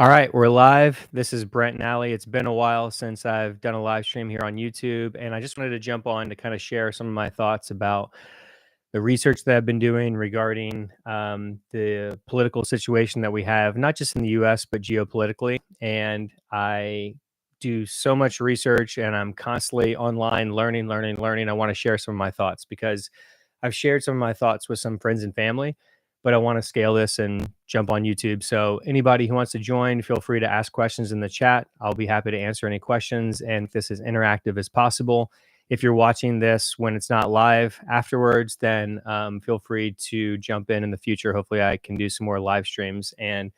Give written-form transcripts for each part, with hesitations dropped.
All right, we're live. This is BrentNally. It's been a while since I've done a live stream here on YouTube, and I just wanted to jump on to kind of share some of my thoughts about the research that I've been doing regarding the political situation that we have, not just in the US, but geopolitically. And I do so much research and I'm constantly online learning. I want to share some of my thoughts because I've shared some of my thoughts with some friends and family, but I want to scale this and jump on YouTube. So anybody who wants to join, feel free to ask questions in the chat. I'll be happy to answer any questions and if this is interactive as possible. If you're watching this when it's not live afterwards, then feel free to jump in the future. Hopefully I can do some more live streams. And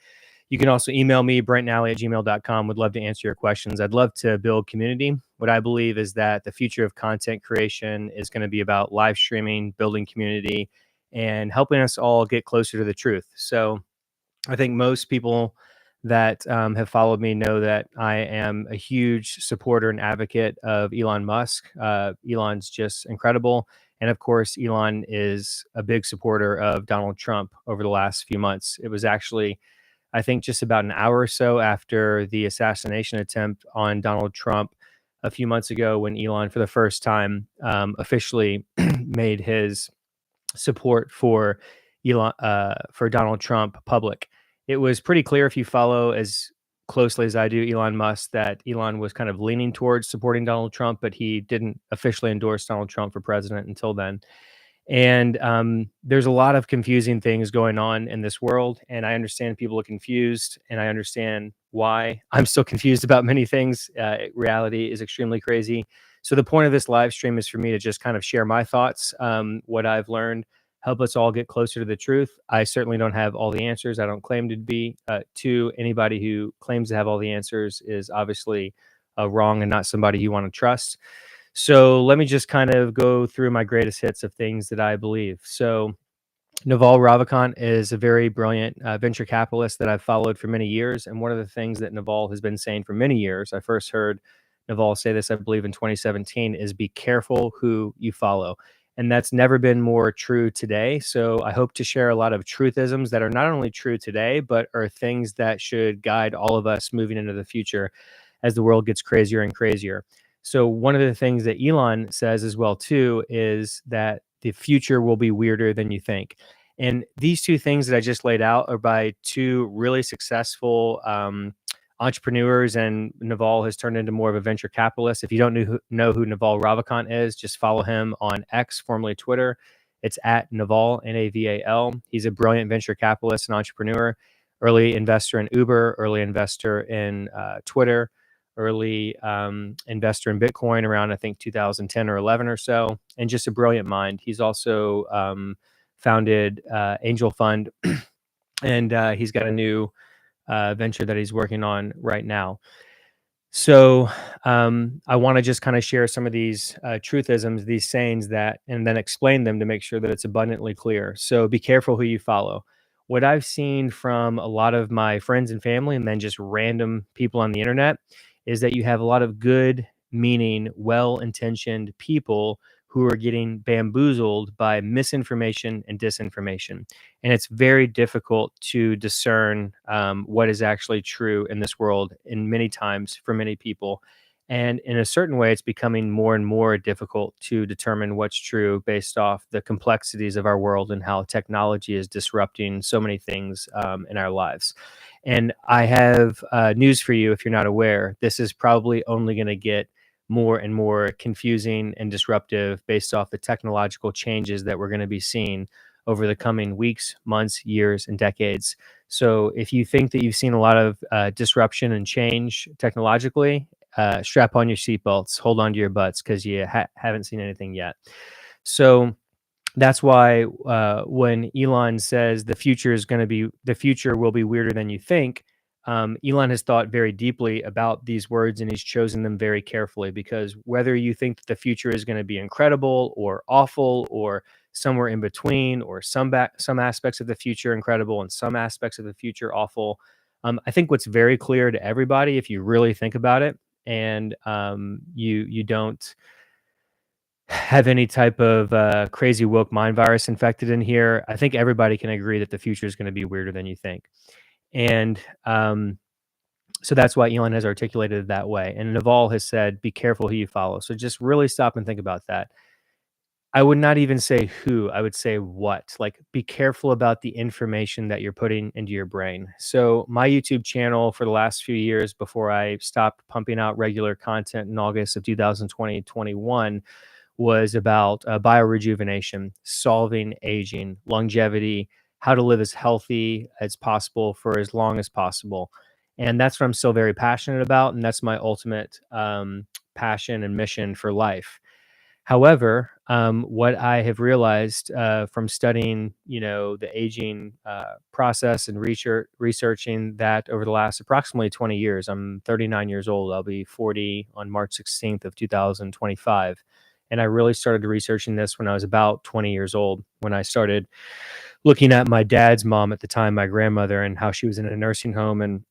you can also email me, BrentNally@gmail.com. Would love to answer your questions. I'd love to build community. What I believe is that the future of content creation is going to be about live streaming, building community, and helping us all get closer to the truth. So I think most people that have followed me know that I am a huge supporter and advocate of Elon Musk. Elon's just incredible. And of course, Elon is a big supporter of Donald Trump over the last few months. It was actually, I think, just about an hour or so after the assassination attempt on Donald Trump a few months ago when Elon, for the first time, officially made his support for Donald Trump public. It was pretty clear if you follow as closely as I do Elon Musk that Elon was kind of leaning towards supporting Donald Trump, but he didn't officially endorse Donald Trump for president until then. And there's a lot of confusing things going on in this world, and I understand people are confused, and I understand why. I'm still confused about many things. Reality is extremely crazy. So the point of this live stream is for me to just kind of share my thoughts, what I've learned, help us all get closer to the truth. I certainly don't have all the answers. I don't claim to be. To anybody who claims to have all the answers is obviously wrong and not somebody you want to trust. So let me just kind of go through my greatest hits of things that I believe. So Naval Ravikant is a very brilliant venture capitalist that I've followed for many years. And one of the things that Naval has been saying for many years, I first heard Naval say this, I believe, in 2017, is be careful who you follow. And that's never been more true today. So I hope to share a lot of truthisms that are not only true today, but are things that should guide all of us moving into the future as the world gets crazier and crazier. So one of the things that Elon says as well too is that the future will be weirder than you think. And these two things that I just laid out are by two really successful entrepreneurs, and Naval has turned into more of a venture capitalist. If you don't know who Naval Ravikant is, just follow him on X, formerly Twitter. It's at Naval, Naval. He's a brilliant venture capitalist and entrepreneur, early investor in Uber, early investor in Twitter, early investor in Bitcoin around, I think, 2010 or 11 or so, and just a brilliant mind. He's also founded Angel Fund, and he's got a new venture that he's working on right now. So I want to just kind of share some of these truthisms, these sayings that, and then explain them to make sure that it's abundantly clear. So be careful who you follow. What I've seen from a lot of my friends and family, and then just random people on the internet, is that you have a lot of good meaning, well intentioned people who are getting bamboozled by misinformation and disinformation. And it's very difficult to discern what is actually true in this world, in many times for many people. And in a certain way, it's becoming more and more difficult to determine what's true based off the complexities of our world and how technology is disrupting so many things in our lives. And I have news for you if you're not aware. This is probably only going to get more and more confusing and disruptive based off the technological changes that we're going to be seeing over the coming weeks, months, years, and decades. So if you think that you've seen a lot of disruption and change technologically, strap on your seatbelts, hold on to your butts because you haven't seen anything yet. So that's why when Elon says the future will be weirder than you think, Elon has thought very deeply about these words and he's chosen them very carefully, because whether you think that the future is going to be incredible or awful or somewhere in between, or some aspects of the future incredible and some aspects of the future awful, I think what's very clear to everybody, if you really think about it, and you don't have any type of crazy woke mind virus infected in here, I think everybody can agree that the future is going to be weirder than you think. And So that's why Elon has articulated it that way. And Naval has said, be careful who you follow. So just really stop and think about that. I would not even say who, I would say what. Like, be careful about the information that you're putting into your brain. So, my YouTube channel for the last few years before I stopped pumping out regular content in August of 2021 was about biorejuvenation, solving aging, longevity, how to live as healthy as possible for as long as possible. And that's what I'm still very passionate about. And that's my ultimate passion and mission for life. However, what I have realized from studying, the aging process and researching that over the last approximately 20 years, I'm 39 years old. I'll be 40 on March 16th of 2025. And I really started researching this when I was about 20 years old, when I started looking at my dad's mom at the time, my grandmother, and how she was in a nursing home and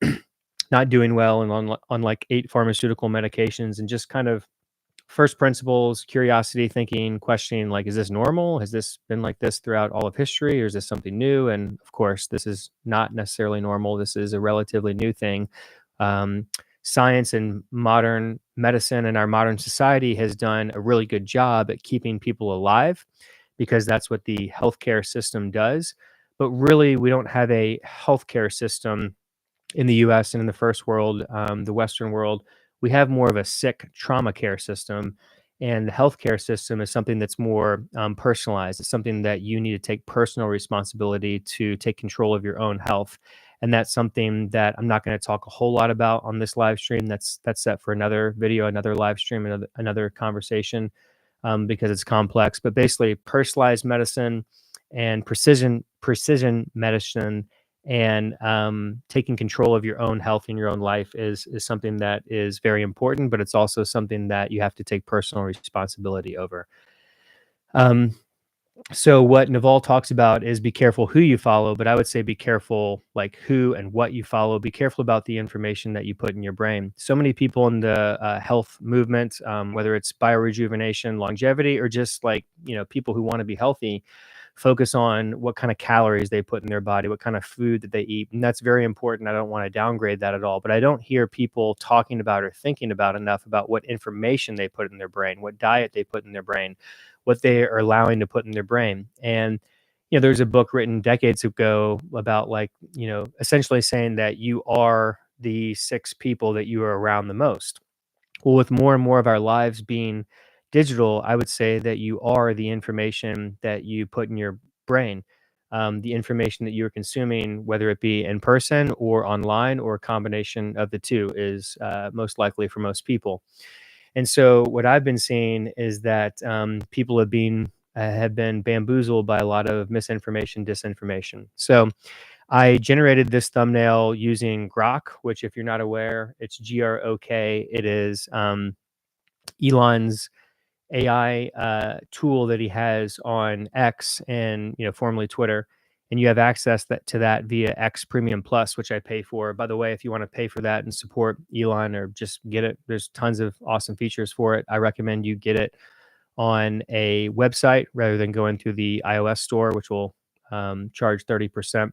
not doing well and on like 8 pharmaceutical medications, and just kind of first principles, curiosity, thinking, questioning, like, is this normal? Has this been like this throughout all of history, or is this something new? And of course, this is not necessarily normal. This is a relatively new thing. Um, Science and modern medicine and our modern society has done a really good job at keeping people alive because that's what the healthcare system does. But really, we don't have a healthcare system in the US and in the first world, the Western world. We have more of a sick trauma care system. And the healthcare system is something that's more personalized. It's something that you need to take personal responsibility to take control of your own health. And that's something that I'm not going to talk a whole lot about on this live stream. That's set for another video, another live stream, another conversation, because it's complex. But basically, personalized medicine and precision medicine and taking control of your own health in your own life is something that is very important, but it's also something that you have to take personal responsibility over. Um, so what Naval talks about is be careful who you follow, but I would say be careful like who and what you follow. Be careful about the information that you put in your brain. So many people in the health movement, whether it's biorejuvenation, longevity, or just like people who want to be healthy, focus on what kind of calories they put in their body, what kind of food that they eat. And that's very important. I don't want to downgrade that at all, but I don't hear people talking about or thinking about enough about what information they put in their brain, what diet they put in their brain, what they are allowing to put in their brain. And there's a book written decades ago about like, essentially saying that you are the 6 people that you are around the most. Well, with more and more of our lives being digital, I would say that you are the information that you put in your brain. The information that you're consuming, whether it be in person or online or a combination of the two, is most likely for most people. And so, what I've been seeing is that people have been bamboozled by a lot of misinformation, disinformation. So, I generated this thumbnail using Grok, which, if you're not aware, it's GROK. It is Elon's AI tool that he has on X and formerly Twitter, and you have access to that via X Premium Plus, which I pay for. By the way, if you want to pay for that and support Elon or just get it, there's tons of awesome features for it. I recommend you get it on a website rather than going through the iOS store, which will charge 30%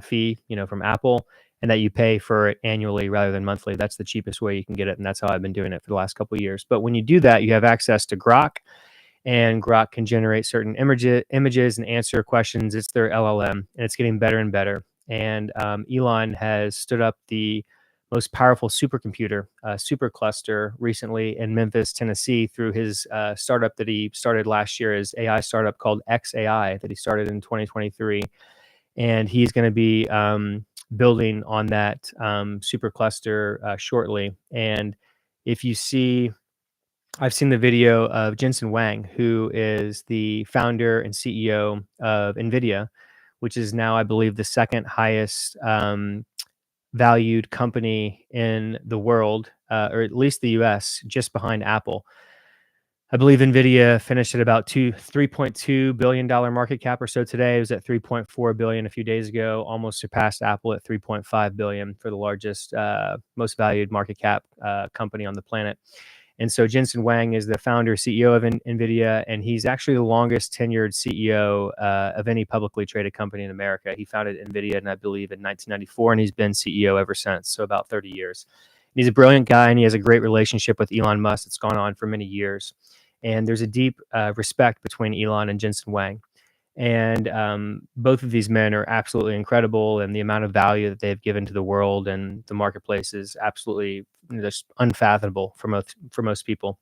fee, from Apple, and that you pay for it annually rather than monthly. That's the cheapest way you can get it, and that's how I've been doing it for the last couple of years. But when you do that, you have access to Grok, and Grok can generate certain images and answer questions. It's their LLM, and it's getting better and better. And Elon has stood up the most powerful supercomputer, supercluster, recently in Memphis, Tennessee, through his startup that he started last year, his AI startup called XAI that he started in 2023. And he's going to be building on that supercluster shortly. And if you see, I've seen the video of Jensen Huang, who is the founder and CEO of NVIDIA, which is now, I believe, the second highest valued company in the world, or at least the US, just behind Apple. I believe NVIDIA finished at about $3.2 billion market cap or so today. It was at 3.4 billion a few days ago, almost surpassed Apple at 3.5 billion for the largest, most valued market cap company on the planet. And so Jensen Huang is the founder, CEO of NVIDIA, and he's actually the longest tenured CEO of any publicly traded company in America. He founded NVIDIA, and I believe in 1994, and he's been CEO ever since, so about 30 years. And he's a brilliant guy, and he has a great relationship with Elon Musk that's gone on for many years. And there's a deep respect between Elon and Jensen Huang. And both of these men are absolutely incredible, and the amount of value that they've given to the world and the marketplace is absolutely just unfathomable for most people.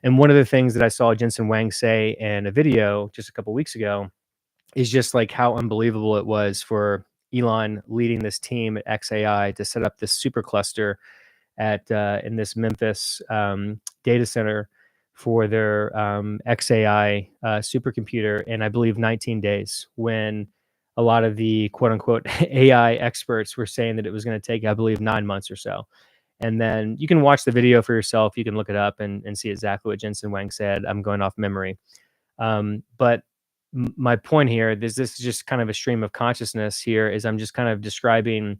And one of the things that I saw Jensen Huang say in a video just a couple weeks ago is just like how unbelievable it was for Elon leading this team at XAI to set up this supercluster at in this Memphis data center for their XAI supercomputer in, I believe, 19 days, when a lot of the quote unquote AI experts were saying that it was going to take, I believe, 9 months or so. And then you can watch the video for yourself. You can look it up and see exactly what Jensen Huang said. I'm going off memory. But my point here, this is just kind of a stream of consciousness here, is I'm just kind of describing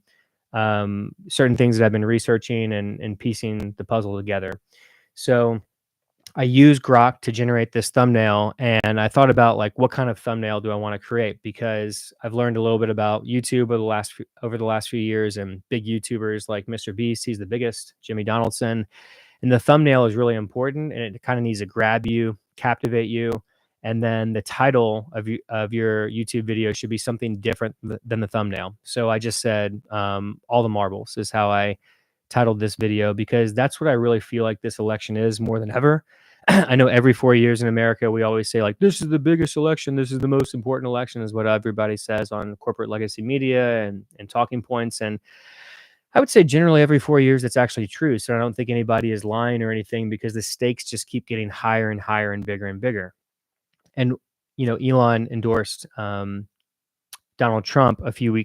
certain things that I've been researching and piecing the puzzle together. So I use Grok to generate this thumbnail, and I thought about like, what kind of thumbnail do I want to create? Because I've learned a little bit about YouTube over the last few years, and big YouTubers like Mr. Beast, he's the biggest, Jimmy Donaldson, and the thumbnail is really important, and it kind of needs to grab you, captivate you. And then the title of your YouTube video should be something different than the thumbnail. So I just said, all the marbles is how I titled this video, because that's what I really feel like this election is more than ever. I know every 4 years in America, we always say like, this is the biggest election. This is the most important election, is what everybody says on corporate legacy media and talking points. And I would say generally every 4 years, it's actually true. So I don't think anybody is lying or anything, because the stakes just keep getting higher and higher and bigger and bigger. And, Elon endorsed Donald Trump a few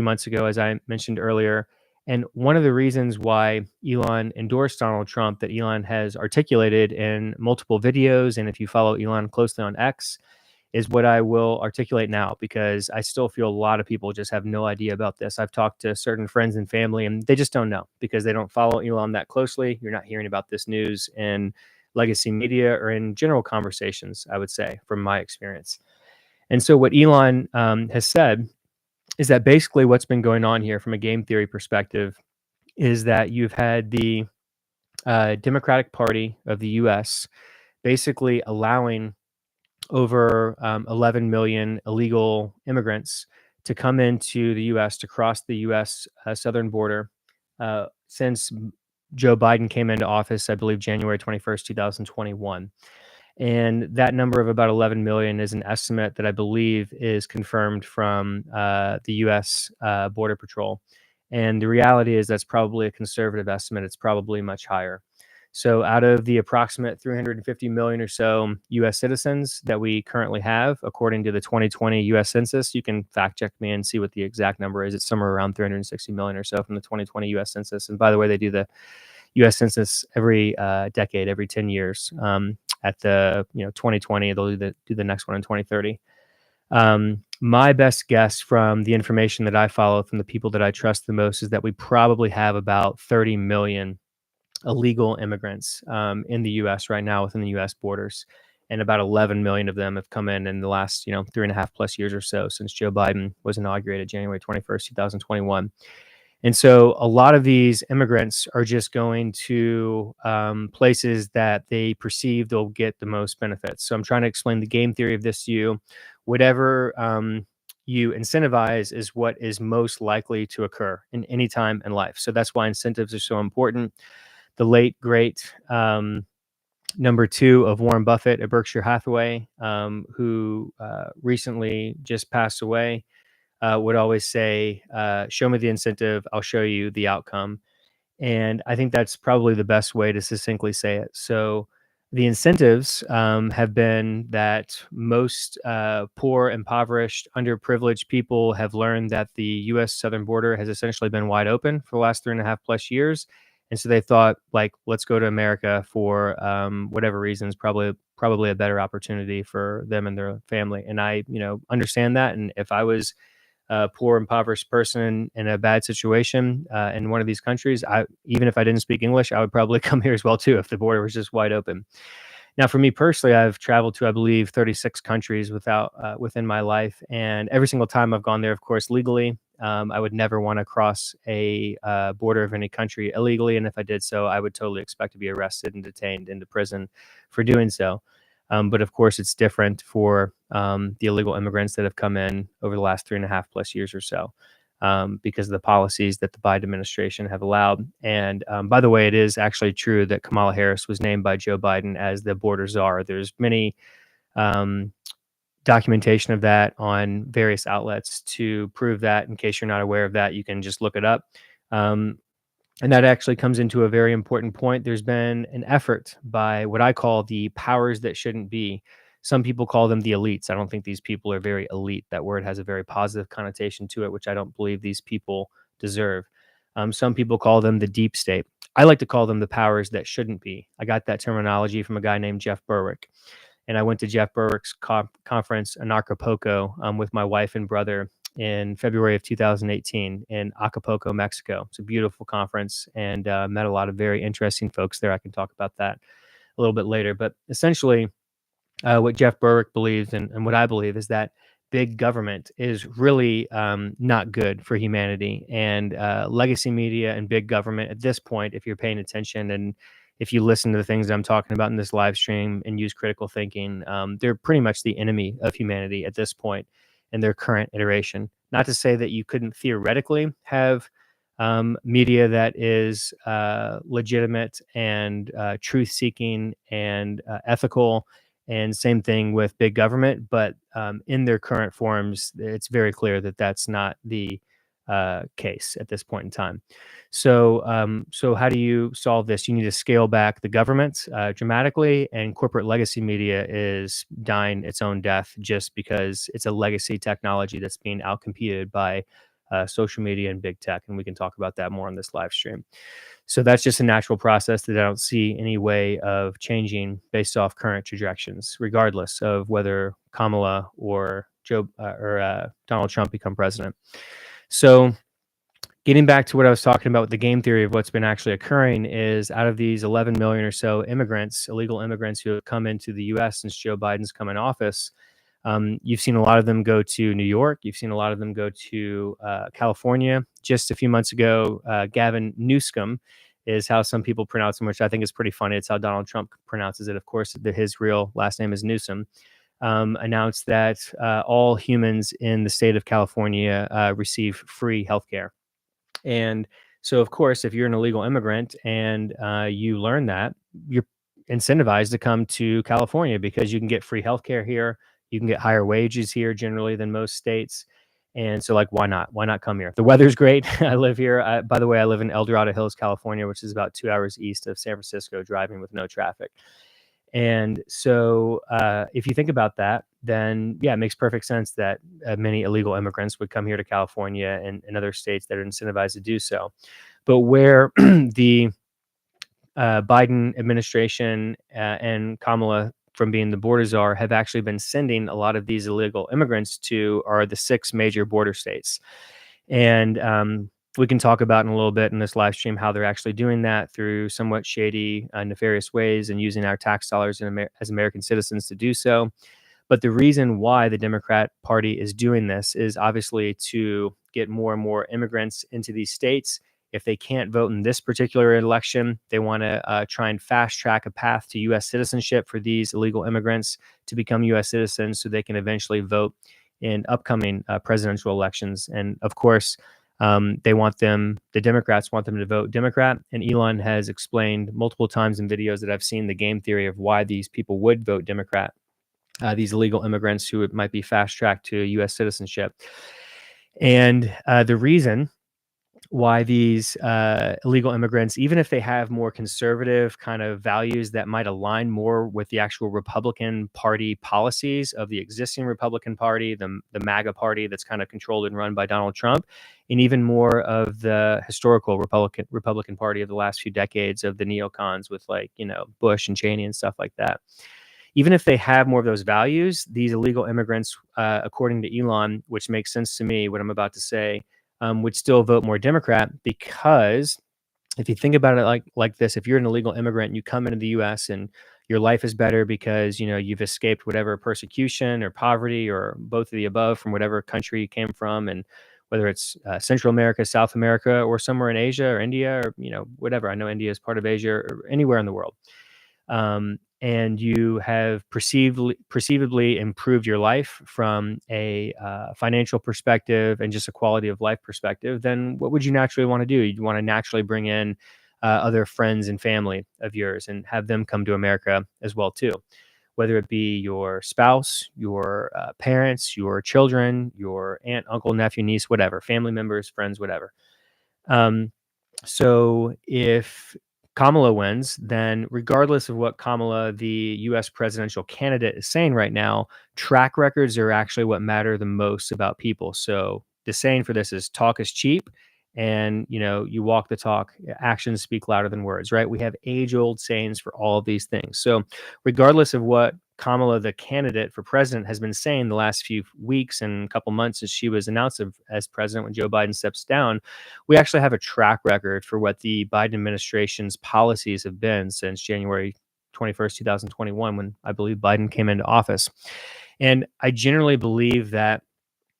months ago, as I mentioned earlier. And one of the reasons why Elon endorsed Donald Trump, that Elon has articulated in multiple videos, and if you follow Elon closely on X, is what I will articulate now, because I still feel a lot of people just have no idea about this. I've talked to certain friends and family, and they just don't know, because they don't follow Elon that closely. You're not hearing about this news in legacy media or in general conversations, I would say, from my experience. And so what Elon has said is that basically what's been going on here from a game theory perspective is that you've had the Democratic Party of the US basically allowing over 11 million illegal immigrants to come into the US, to cross the US southern border since Joe Biden came into office, I believe January 21st, 2021. And that number of about 11 million is an estimate that I believe is confirmed from the US Border Patrol. And the reality is that's probably a conservative estimate. It's probably much higher. So out of the approximate 350 million or so US citizens that we currently have, according to the 2020 US Census, you can fact check me and see what the exact number is. It's somewhere around 360 million or so from the 2020 US Census. And by the way, they do the US Census every decade, every 10 years. At the 2020, they'll do the next one in 2030. My best guess from the information that I follow from the people that I trust the most is that we probably have about 30 million illegal immigrants in the U.S. right now within the U.S. borders, and about 11 million of them have come in the last 3.5+ years or so since Joe Biden was inaugurated January 21st, 2021. And so a lot of these immigrants are just going to places that they perceive they'll get the most benefits. So I'm trying to explain the game theory of this to you. Whatever you incentivize is what is most likely to occur in any time in life. So that's why incentives are so important. The late, great number 2 of Warren Buffett at Berkshire Hathaway, who recently just passed away, would always say, show me the incentive, I'll show you the outcome. And I think that's probably the best way to succinctly say it. So the incentives have been that most poor, impoverished, underprivileged people have learned that the U.S. southern border has essentially been wide open for the last 3.5+ years. And so they thought, like, let's go to America for whatever reasons, probably a better opportunity for them and their family. And I, understand that. And if I was a poor, impoverished person in a bad situation in one of these countries, even if I didn't speak English, I would probably come here as well too if the border was just wide open. Now, for me personally, I've traveled to, I believe, 36 countries within my life, and every single time I've gone there, of course, legally. I would never want to cross a border of any country illegally, and if I did so, I would totally expect to be arrested and detained into prison for doing so. But of course, it's different for the illegal immigrants that have come in over the last 3.5+ years or so, because of the policies that the Biden administration have allowed. And by the way, it is actually true that Kamala Harris was named by Joe Biden as the border czar. There's many um, documentation of that on various outlets to prove that. In case you're not aware of that, you can just look it up. Um, and that actually comes into a very important point. There's been an effort by what I call the powers that shouldn't be. Some people call them the elites. I don't think these people are very elite. That word has a very positive connotation to it, which I don't believe these people deserve. Some people call them the deep state. I like to call them the powers that shouldn't be. I got that terminology from a guy named Jeff Berwick. And I went to Jeff Berwick's conference in Acapulco with my wife and brother in February of 2018 in Acapulco, Mexico. It's a beautiful conference, and met a lot of very interesting folks there. I can talk about that a little bit later. But essentially, what Jeff Berwick believes and what I believe is that big government is really not good for humanity. And legacy media and big government at this point, if you're paying attention and if you listen to the things that I'm talking about in this live stream and use critical thinking, they're pretty much the enemy of humanity at this point in their current iteration. Not to say that you couldn't theoretically have media that is legitimate and truth seeking and ethical, and same thing with big government. But in their current forms, it's very clear that that's not the case at this point in time. So how do you solve this? You need to scale back the government dramatically, and corporate legacy media is dying its own death just because it's a legacy technology that's being outcompeted by social media and big tech. And we can talk about that more on this live stream. So that's just a natural process that I don't see any way of changing based off current trajectories, regardless of whether Kamala or Donald Trump become president. So getting back to what I was talking about with the game theory of what's been actually occurring is, out of these 11 million or so immigrants, illegal immigrants who have come into the U.S. since Joe Biden's come in office, you've seen a lot of them go to New York. You've seen a lot of them go to California. Just a few months ago, Gavin Newsom is how some people pronounce him, which I think is pretty funny. It's how Donald Trump pronounces it. Of course, his real last name is Newsom. Announced that all humans in the state of California receive free healthcare. And so, of course, if you're an illegal immigrant and you learn that, you're incentivized to come to California because you can get free healthcare here. You can get higher wages here generally than most states. And so, like, why not? Why not come here? The weather's great. I live here. By the way, I live in El Dorado Hills, California, which is about 2 hours east of San Francisco, driving with no traffic. And so, if you think about that, then yeah, it makes perfect sense that many illegal immigrants would come here to California and other states that are incentivized to do so. But where the Biden administration and Kamala, from being the border czar, have actually been sending a lot of these illegal immigrants to are the 6 major border states. And we can talk about in a little bit in this live stream how they're actually doing that through somewhat shady, nefarious ways and using our tax dollars as American citizens to do so. But the reason why the Democrat Party is doing this is obviously to get more and more immigrants into these states. If they can't vote in this particular election, they want to try and fast track a path to U.S. citizenship for these illegal immigrants to become U.S. citizens so they can eventually vote in upcoming presidential elections. And of course, the Democrats want them to vote Democrat. And Elon has explained multiple times in videos that I've seen the game theory of why these people would vote Democrat, these illegal immigrants who might be fast tracked to U.S. citizenship. And the reason why these illegal immigrants, even if they have more conservative kind of values that might align more with the actual Republican Party policies of the existing Republican Party, the MAGA party that's kind of controlled and run by Donald Trump, and even more of the historical Republican Party of the last few decades of the neocons with, like, Bush and Cheney and stuff like that. even if they have more of those values, these illegal immigrants, according to Elon, which makes sense to me, what I'm about to say, would still vote more Democrat because if you think about it like this, if you're an illegal immigrant and you come into the US and your life is better because you've escaped whatever persecution or poverty or both of the above from whatever country you came from, and whether it's Central America, South America, or somewhere in Asia or India, or whatever. I know India is part of Asia, or anywhere in the world, and you have perceivably improved your life from a financial perspective and just a quality of life perspective, then what would you naturally want to do? You'd want to naturally bring in other friends and family of yours and have them come to America as well too, whether it be your spouse, your parents, your children, your aunt, uncle, nephew, niece, whatever, family members, friends, whatever. Um, so if Kamala wins, then regardless of what Kamala, the US presidential candidate, is saying right now, track records are actually what matter the most about people. So the saying for this is talk is cheap, and you walk the talk, actions speak louder than words, right? We have age-old sayings for all of these things. So regardless of what Kamala, the candidate for president, has been saying the last few weeks and couple months as she was announced as president when Joe Biden steps down, we actually have a track record for what the Biden administration's policies have been since January 21st, 2021, when I believe Biden came into office. And I generally believe that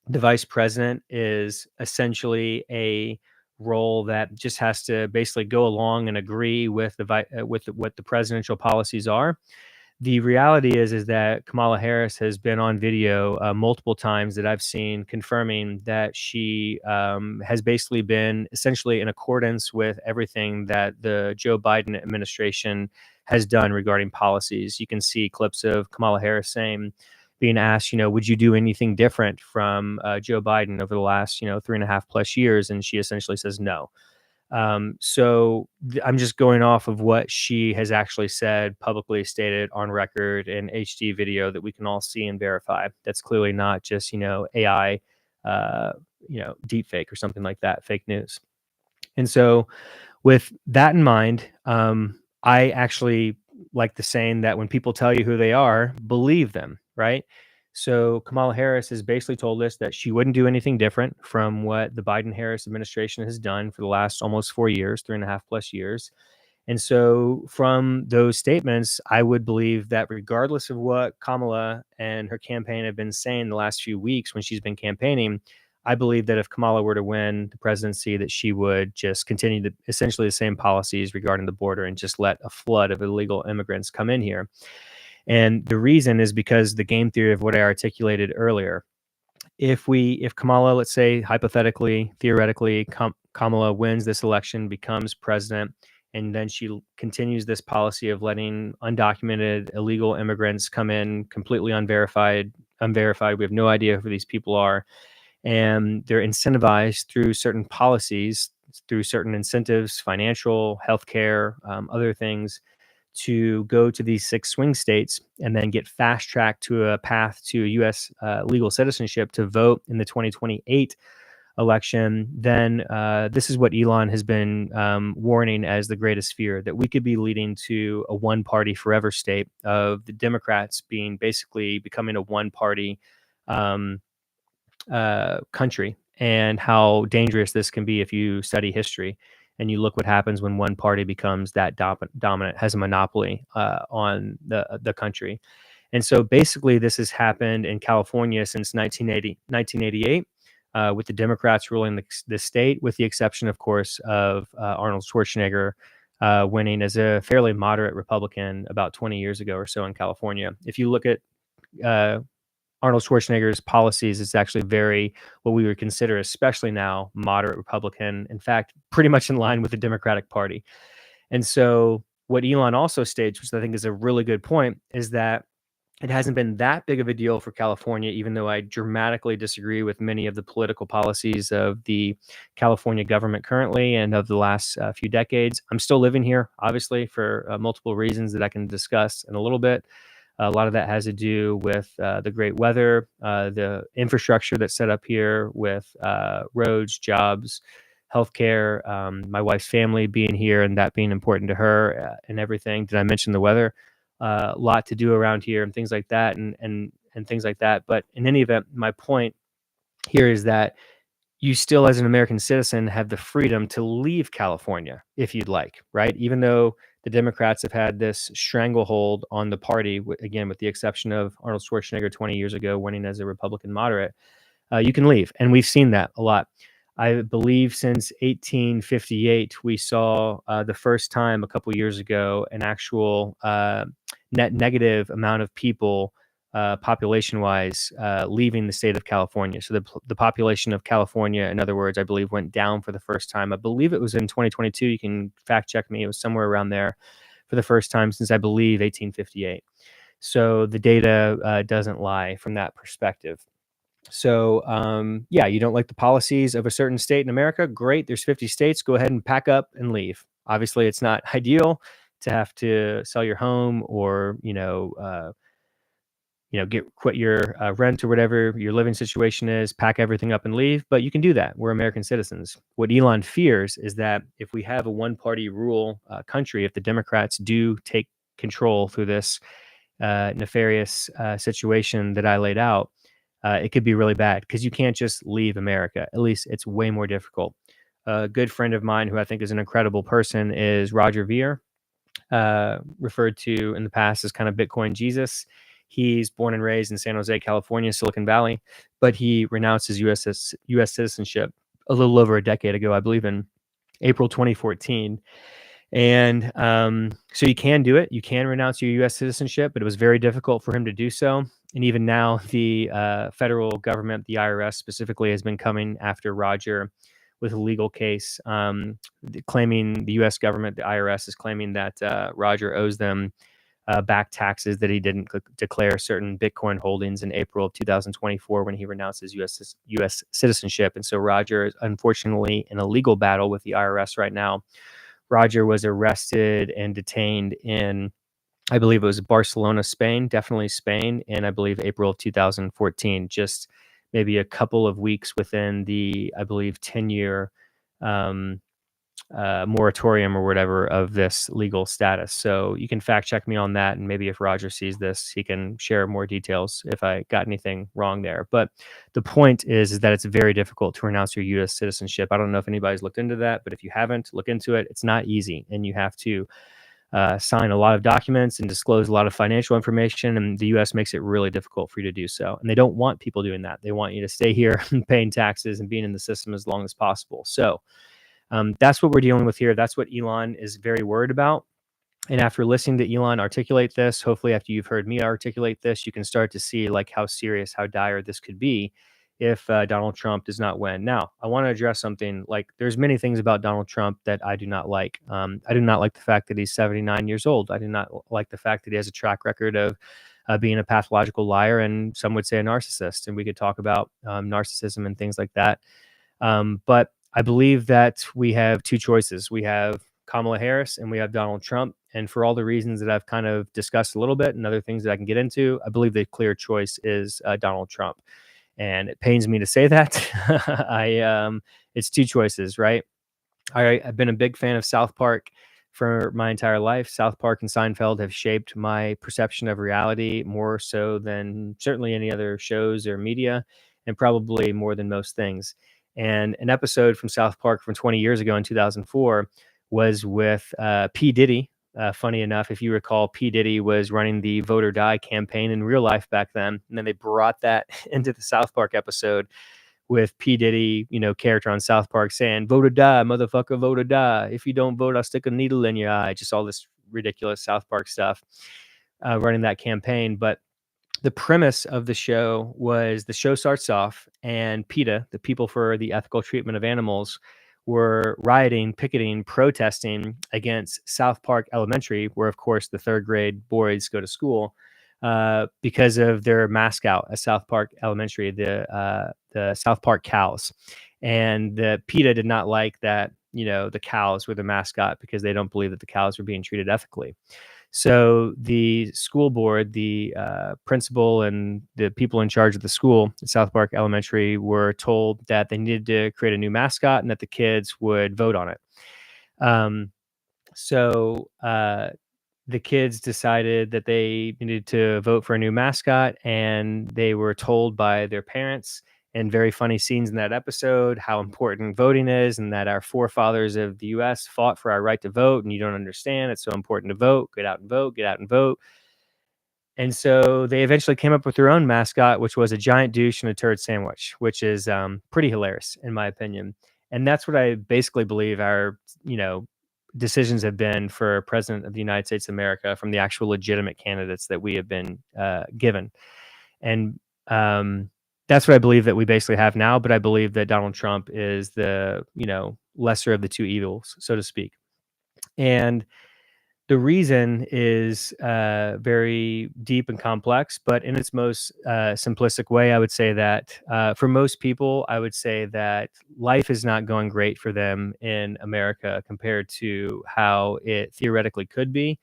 the vice president is essentially a role that just has to basically go along and agree with what the presidential policies are. The reality is that Kamala Harris has been on video multiple times that I've seen confirming that she has basically been essentially in accordance with everything that the Joe Biden administration has done regarding policies. You can see clips of Kamala Harris being asked, would you do anything different from Joe Biden over the last, 3.5+ years? And she essentially says no. I'm just going off of what she has actually said, publicly stated on record in HD video that we can all see and verify. That's clearly not just, AI, deep fake or something like that, fake news. And so with that in mind, I actually like the saying that when people tell you who they are, believe them, right? So Kamala Harris has basically told us that she wouldn't do anything different from what the Biden Harris administration has done for the last almost 4 years, 3.5+ years. And so, from those statements, I would believe that regardless of what Kamala and her campaign have been saying the last few weeks when she's been campaigning, I believe that if Kamala were to win the presidency, that she would just continue essentially the same policies regarding the border and just let a flood of illegal immigrants come in here. And the reason is because the game theory of what I articulated earlier. If Kamala, let's say hypothetically, theoretically, Kamala wins this election, becomes president, and then she continues this policy of letting undocumented illegal immigrants come in completely unverified. We have no idea who these people are, and they're incentivized through certain policies, through certain incentives, financial, healthcare, other things, to go to these 6 swing states and then get fast tracked to a path to U.S. Legal citizenship to vote in the 2028 election. Then this is what Elon has been warning as the greatest fear, that we could be leading to a one-party forever state of the Democrats basically becoming a one-party country, and how dangerous this can be if you study history and you look what happens when one party becomes that dominant, has a monopoly on the country. And so basically this has happened in California since 1988, with the Democrats ruling the state, with the exception, of course, of Arnold Schwarzenegger winning as a fairly moderate Republican about 20 years ago or so in California. If you look at uh, Arnold Schwarzenegger's policies, is actually very what we would consider, especially now, moderate Republican. In fact, pretty much in line with the Democratic Party. And so, what Elon also states, which I think is a really good point, is that it hasn't been that big of a deal for California, even though I dramatically disagree with many of the political policies of the California government currently and of the last few decades. I'm still living here, obviously, for multiple reasons that I can discuss in a little bit. A lot of that has to do with the great weather, the infrastructure that's set up here with roads, jobs, healthcare, my wife's family being here and that being important to her, and everything. Did I mention the weather? lot to do around here and things like that, and things like that. But in any event, my point here is that you still, as an American citizen, have the freedom to leave California if you'd like, right? Even though the Democrats have had this stranglehold on the party, again, with the exception of Arnold Schwarzenegger 20 years ago winning as a Republican moderate, you can leave. And we've seen that a lot. I believe since 1858, we saw the first time a couple years ago an actual net negative amount of people, population wise, leaving the state of California. So the population of California, in other words, I believe went down for the first time. I believe it was in 2022. You can fact check me. It was somewhere around there for the first time since, I believe, 1858. So the data doesn't lie from that perspective. So, yeah, you don't like the policies of a certain state in America? Great. There's 50 states. Go ahead and pack up and leave. Obviously, it's not ideal to have to sell your home or, get quit your rent or whatever your living situation is, pack everything up and leave. But you can do that. We're American citizens. What Elon fears is that if we have a one-party rule country, if the Democrats do take control through this nefarious situation that I laid out, it could be really bad because you can't just leave America. At least it's way more difficult. A good friend of mine who I think is an incredible person is Roger Ver, referred to in the past as kind of Bitcoin Jesus. He's born and raised in San Jose, California, Silicon Valley, but he renounced his U.S. citizenship a little over a decade ago, I believe in April 2014. And so you can do it. You can renounce your U.S. citizenship, but it was very difficult for him to do so. And even now, the federal government, the IRS specifically, has been coming after Roger with a legal case, claiming the U.S. government, the IRS, is claiming that Roger owes them back taxes that he didn't declare certain Bitcoin holdings in April of 2024 when he renounced his U.S. citizenship. And so Roger is unfortunately in a legal battle with the IRS right now. Roger was arrested and detained in, I believe it was Barcelona, Spain, definitely Spain, in, I believe, April of 2014, just maybe a couple of weeks within the, I believe, 10-year moratorium or whatever of this legal status. So you can fact check me on that. And maybe if Roger sees this, he can share more details if I got anything wrong there. But the point is that it's very difficult to renounce your U.S. citizenship. I don't know if anybody's looked into that, but if you haven't, look into it. It's not easy. And you have to sign a lot of documents and disclose a lot of financial information. And the U.S. makes it really difficult for you to do so. And they don't want people doing that. They want you to stay here and paying taxes and being in the system as long as possible. So that's what we're dealing with here. That's what Elon is very worried about. And after listening to Elon articulate this, hopefully after you've heard me articulate this, you can start to see like how serious, how dire this could be if Donald Trump does not win. Now, I want to address something. Like, there's many things about Donald Trump that I do not like. I do not like the fact that he's 79 years old. I do not like the fact that he has a track record of being a pathological liar, and some would say a narcissist. And we could talk about narcissism and things like that. But I believe that we have two choices. We have Kamala Harris and we have Donald Trump. And for all the reasons that I've kind of discussed a little bit and other things that I can get into, I believe the clear choice is Donald Trump. And it pains me to say that. It's two choices, right? I've been a big fan of South Park for my entire life. South Park and Seinfeld have shaped my perception of reality more so than certainly any other shows or media, and probably more than most things. And an episode from South Park from 20 years ago in 2004 was with P. Diddy. Funny enough, if you recall, P. Diddy was running the Vote or Die campaign in real life back then. And then they brought that into the South Park episode with P. Diddy, character on South Park saying, "Vote or die, motherfucker, vote or die. If you don't vote, I'll stick a needle in your eye." Just all this ridiculous South Park stuff running that campaign. But the premise of the show was the show starts off and PETA, the People for the Ethical Treatment of Animals, were rioting, picketing, protesting against South Park Elementary, where, of course, the third grade boys go to school, because of their mascot at South Park Elementary, the South Park cows. And the PETA did not like that, the cows were the mascot because they don't believe that the cows were being treated ethically. So the school board, the principal, and the people in charge of the school at South Park Elementary were told that they needed to create a new mascot and that the kids would vote on it. So the kids decided that they needed to vote for a new mascot, and they were told by their parents, and very funny scenes in that episode, how important voting is and that our forefathers of the US fought for our right to vote. And you don't understand. It's so important to vote. Get out and vote. Get out and vote. And so they eventually came up with their own mascot, which was a giant douche and a turd sandwich, which is pretty hilarious in my opinion. And that's what I basically believe our, decisions have been for president of the United States of America from the actual legitimate candidates that we have been given. And that's what I believe that we basically have now. But I believe that Donald Trump is the, lesser of the two evils, so to speak. And the reason is very deep and complex, but in its most simplistic way, I would say that for most people, I would say that life is not going great for them in America compared to how it theoretically could be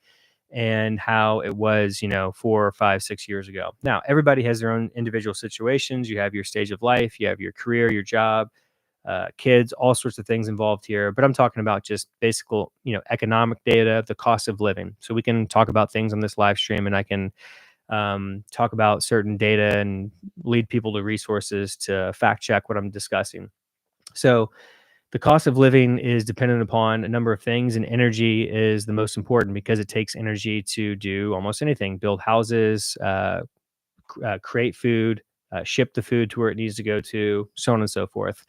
and how it was, 4 or 5, 6 years ago. Now, everybody has their own individual situations. You have your stage of life, you have your career, your job, kids, all sorts of things involved here. But I'm talking about just basic, economic data, the cost of living. So we can talk about things on this live stream, and I can talk about certain data and lead people to resources to fact check what I'm discussing. So the cost of living is dependent upon a number of things, and energy is the most important because it takes energy to do almost anything: build houses, create food, ship the food to where it needs to go to, so on and so forth.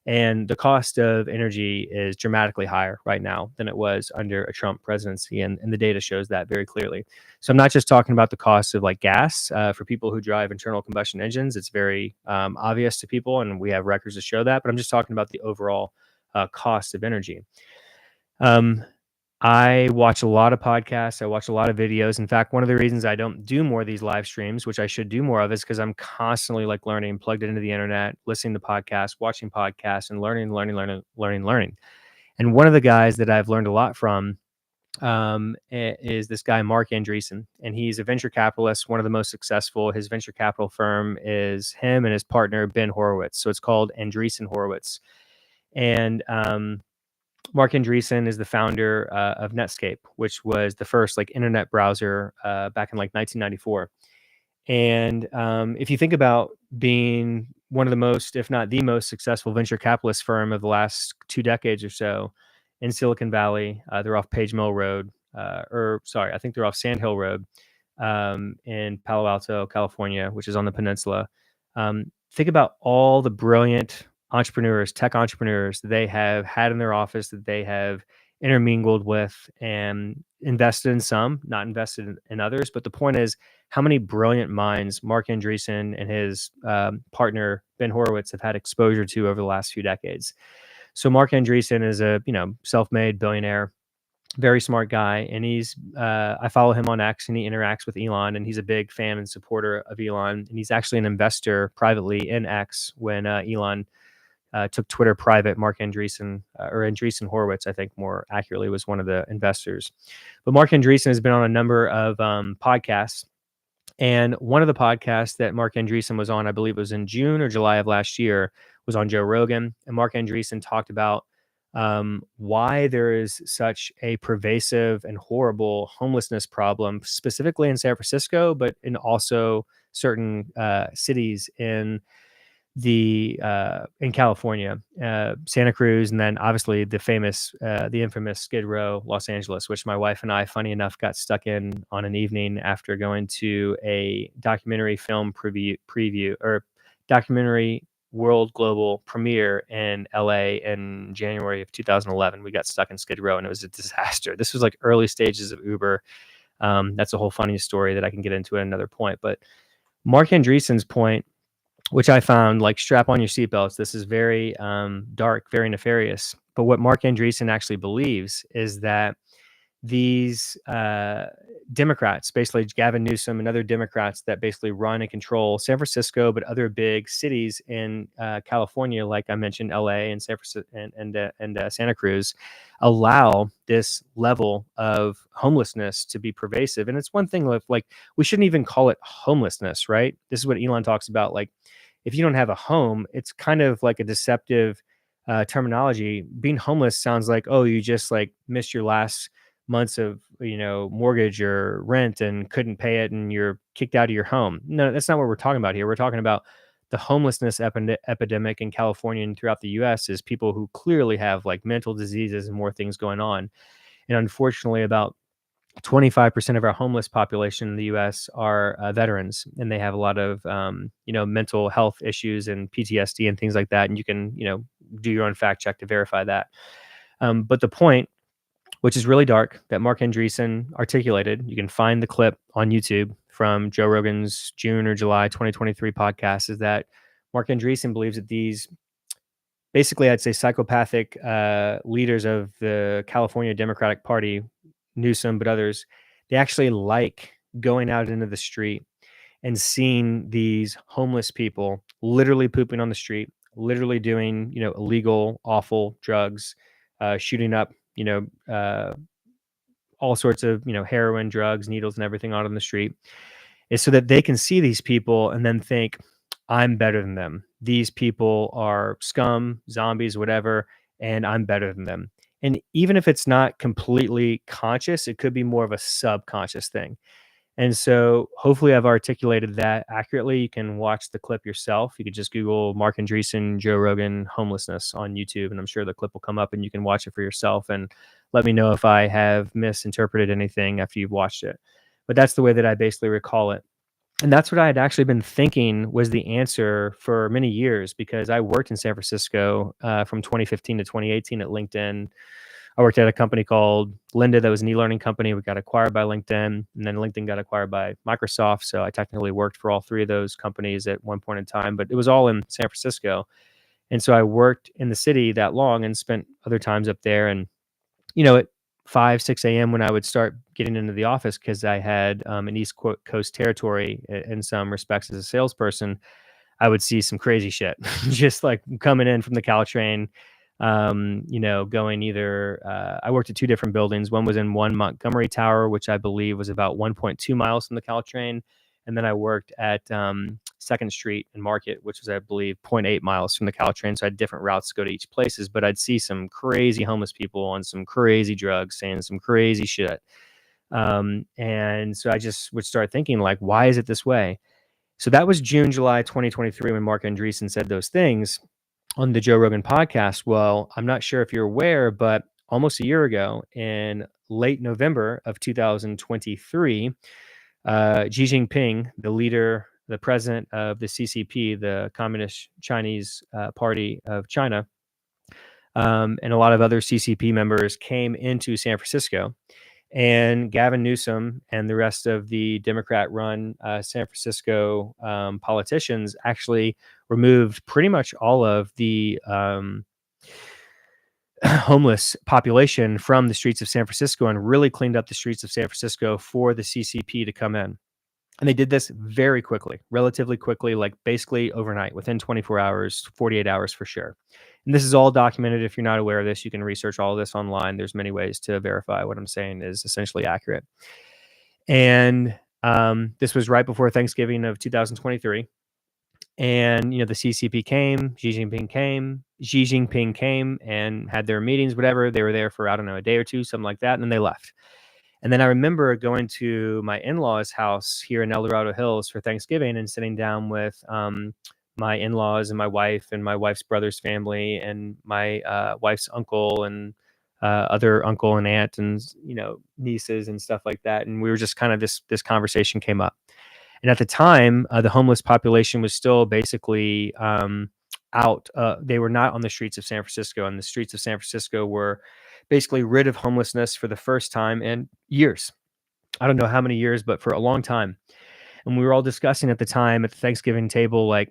And the cost of energy is dramatically higher right now than it was under a Trump presidency. And the data shows that very clearly. So I'm not just talking about the cost of like gas for people who drive internal combustion engines. It's very obvious to people, and we have records to show that. But I'm just talking about the overall cost of energy. I watch a lot of podcasts. I watch a lot of videos. In fact, one of the reasons I don't do more of these live streams, which I should do more of, is because I'm constantly like learning, plugged into the internet, listening to podcasts, watching podcasts, and learning. And one of the guys that I've learned a lot from is this guy, Mark Andreessen. And he's a venture capitalist, one of the most successful. His venture capital firm is him and his partner, Ben Horowitz. So it's called Andreessen Horowitz. And Mark Andreessen is the founder of Netscape, which was the first like internet browser back in like 1994. And if you think about being one of the most, if not the most successful venture capitalist firm of the last 2 decades or so in Silicon Valley, they're off Page Mill Road, I think they're off Sand Hill Road in Palo Alto, California, which is on the peninsula. Think about all the brilliant entrepreneurs, tech entrepreneurs that they have had in their office, that they have intermingled with and invested in some, not invested in others. But the point is, how many brilliant minds Mark Andreessen and his partner Ben Horowitz have had exposure to over the last few decades. So Mark Andreessen is a self-made billionaire, very smart guy, and he's I follow him on X, and he interacts with Elon, and he's a big fan and supporter of Elon, and he's actually an investor privately in X when Elon took Twitter private. Mark Andreessen, or Andreessen Horowitz, I think more accurately, was one of the investors. But Mark Andreessen has been on a number of podcasts. And one of the podcasts that Mark Andreessen was on, I believe it was in June or July of last year, was on Joe Rogan. And Mark Andreessen talked about why there is such a pervasive and horrible homelessness problem, specifically in San Francisco, but in also certain cities in California, Santa Cruz, and then obviously the infamous Skid Row, Los Angeles, which my wife and I, funny enough, got stuck in on an evening after going to a documentary film preview or documentary world global premiere in LA in January of 2011. We got stuck in Skid Row, and it was a disaster. This was like early stages of Uber. That's a whole funny story that I can get into at another point. But Mark Andreessen's point, which I found, like, strap on your seatbelts. This is very dark, very nefarious. But what Mark Andreessen actually believes is that these Democrats, basically Gavin Newsom and other Democrats that basically run and control San Francisco, but other big cities in California, like I mentioned, LA and San Francisco and Santa Cruz, allow this level of homelessness to be pervasive. And it's one thing like we shouldn't even call it homelessness, right? This is what Elon talks about. Like, if you don't have a home, it's kind of like a deceptive terminology. Being homeless sounds like, oh, you just like missed your last months of, mortgage or rent and couldn't pay it and you're kicked out of your home. No, that's not what we're talking about here. We're talking about the homelessness epidemic in California and throughout the US is people who clearly have like mental diseases and more things going on. And unfortunately, about 25% of our homeless population in the US are veterans, and they have a lot of, mental health issues and PTSD and things like that. And you can, do your own fact check to verify that. But the point, which is really dark, that Mark Andreessen articulated, you can find the clip on YouTube from Joe Rogan's June or July 2023 podcast, is that Mark Andreessen believes that these basically, I'd say, psychopathic leaders of the California Democratic Party, Newsom, but others, they actually like going out into the street and seeing these homeless people literally pooping on the street, literally doing, illegal, awful drugs, shooting up, all sorts of, heroin, drugs, needles, and everything out on the street, is so that they can see these people and then think, I'm better than them. These people are scum, zombies, whatever, and I'm better than them. And even if it's not completely conscious, it could be more of a subconscious thing. And so hopefully I've articulated that accurately. You can watch the clip yourself. You could just Google Mark Andreessen, Joe Rogan, homelessness on YouTube, and I'm sure the clip will come up and you can watch it for yourself and let me know if I have misinterpreted anything after you've watched it. But that's the way that I basically recall it. And that's what I had actually been thinking was the answer for many years because I worked in San Francisco from 2015 to 2018 at LinkedIn. I worked at a company called Lynda that was an e-learning company. We got acquired by LinkedIn, and then LinkedIn got acquired by Microsoft. So I technically worked for all three of those companies at one point in time, but it was all in San Francisco. And so I worked in the city that long and spent other times up there. And, at 5, 6 a.m. when I would start getting into the office, because I had an East Coast territory in some respects as a salesperson, I would see some crazy shit just like coming in from the Caltrain, going either, I worked at two different buildings. One was in One Montgomery Tower, which I believe was about 1.2 miles from the Caltrain. And then I worked at 2nd Street and Market, which was, I believe, zero point 0.8 miles from the Caltrain. So I had different routes to go to each places, but I'd see some crazy homeless people on some crazy drugs saying some crazy shit. And so I just would start thinking like, why is it this way? So that was June, July 2023 when Mark Andreessen said those things on the Joe Rogan podcast. Well, I'm not sure if you're aware, but almost a year ago in late November of 2023, Xi Jinping, the president of the CCP, the Communist Chinese Party of China, and a lot of other CCP members came into San Francisco. And Gavin Newsom and the rest of the Democrat-run San Francisco politicians actually removed pretty much all of the homeless population from the streets of San Francisco and really cleaned up the streets of San Francisco for the CCP to come in. And they did this very quickly, relatively quickly, like basically overnight, within 24 hours, 48 hours for sure. And this is all documented. If you're not aware of this, you can research all of this online. There's many ways to verify what I'm saying is essentially accurate. And this was right before Thanksgiving of 2023. And the CCP came, Xi Jinping came and had their meetings, whatever. They were there for, I don't know, a day or two, something like that, and then they left. And then I remember going to my in-laws' house here in El Dorado Hills for Thanksgiving and sitting down with my in-laws and my wife and my wife's brother's family and my wife's uncle and other uncle and aunt and nieces and stuff like that. And we were just kind of this conversation came up. And at the time, the homeless population was still basically out. They were not on the streets of San Francisco, and the streets of San Francisco were basically rid of homelessness for the first time in years. I don't know how many years, but for a long time. And we were all discussing at the time at the Thanksgiving table, like,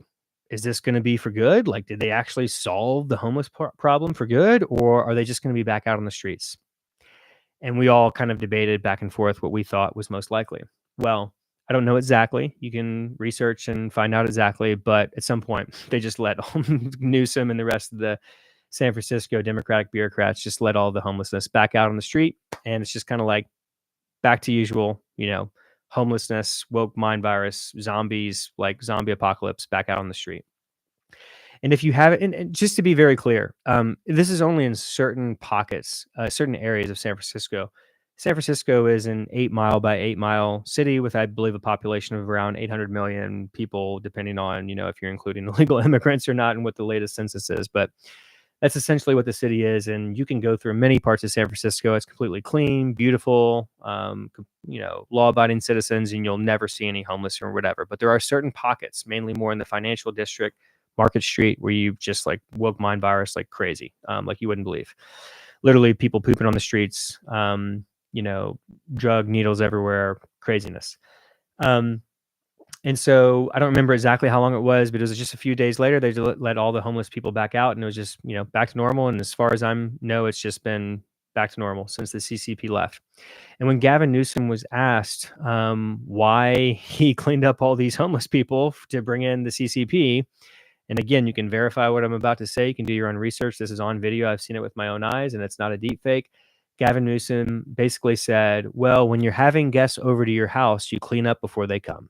is this going to be for good? Like, did they actually solve the homeless problem for good? Or are they just going to be back out on the streets? And we all kind of debated back and forth what we thought was most likely. Well, I don't know exactly. You can research and find out exactly. But at some point, they just let Newsom and the rest of the San Francisco Democratic bureaucrats just let all the homelessness back out on the street. And it's just kind of like back to usual, homelessness, woke mind virus, zombies, like zombie apocalypse back out on the street. And if you have it, and just to be very clear, this is only in certain pockets, certain areas of San Francisco. San Francisco is an 8 mile by 8 mile city with, I believe, a population of around 800 million people, depending on, if you're including illegal immigrants or not and what the latest census is. But that's essentially what the city is. And you can go through many parts of San Francisco. It's completely clean, beautiful, law abiding citizens, and you'll never see any homeless or whatever. But there are certain pockets, mainly more in the financial district, Market Street, where you just like woke mind virus like crazy, like you wouldn't believe. Literally people pooping on the streets, drug needles everywhere, craziness. Um, and so I don't remember exactly how long it was, but it was just a few days later, they let all the homeless people back out, and it was just, back to normal. And as far as it's just been back to normal since the CCP left. And when Gavin Newsom was asked why he cleaned up all these homeless people to bring in the CCP, and again, you can verify what I'm about to say. You can do your own research. This is on video. I've seen it with my own eyes, and it's not a deep fake. Gavin Newsom basically said, well, when you're having guests over to your house, you clean up before they come.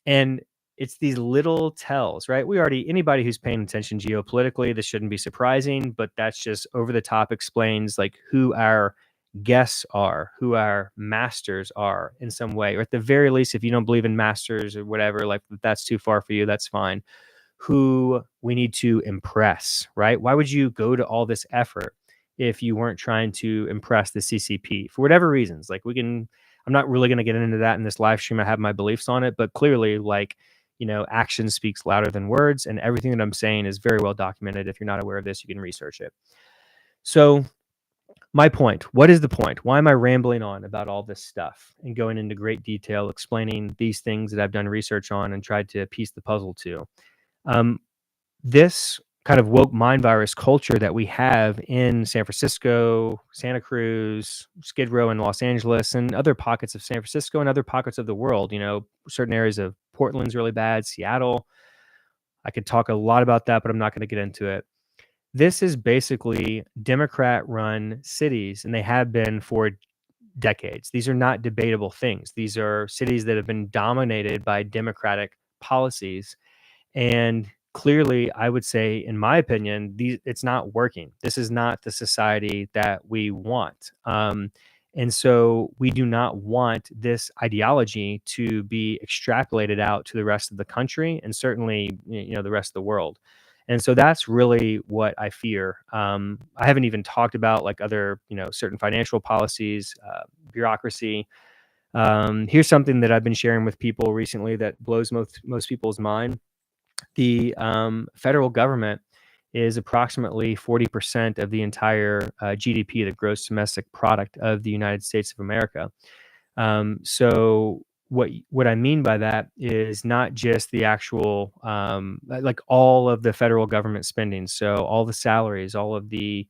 And it's these little tells, right? Anybody who's paying attention geopolitically, this shouldn't be surprising, but that's just over the top explains like who our guests are, who our masters are in some way, or at the very least, if you don't believe in masters or whatever, like that's too far for you, that's fine. Who we need to impress, right? Why would you go to all this effort if you weren't trying to impress the CCP for whatever reasons? Like I'm not really going to get into that in this live stream. I have my beliefs on it, but clearly, action speaks louder than words, and everything that I'm saying is very well documented. If you're not aware of this, you can research it. So, my point, what is the point? Why am I rambling on about all this stuff and going into great detail, explaining these things that I've done research on and tried to piece the puzzle to? This kind of woke mind virus culture that we have in San Francisco, Santa Cruz, Skid Row in Los Angeles, and other pockets of San Francisco and other pockets of the world, certain areas of Portland's really bad, Seattle. I could talk a lot about that, but I'm not going to get into it. This is basically Democrat run cities, and they have been for decades. These are not debatable things. These are cities that have been dominated by Democratic policies. And clearly, I would say, in my opinion, it's not working. This is not the society that we want. And so we do not want this ideology to be extrapolated out to the rest of the country and certainly, the rest of the world. And so that's really what I fear. I haven't even talked about like other, certain financial policies, bureaucracy. Here's something that I've been sharing with people recently that blows most people's mind. The federal government is approximately 40% of the entire GDP, the gross domestic product of the United States of America. So what I mean by that is not just the actual like all of the federal government spending. So all the salaries, all of the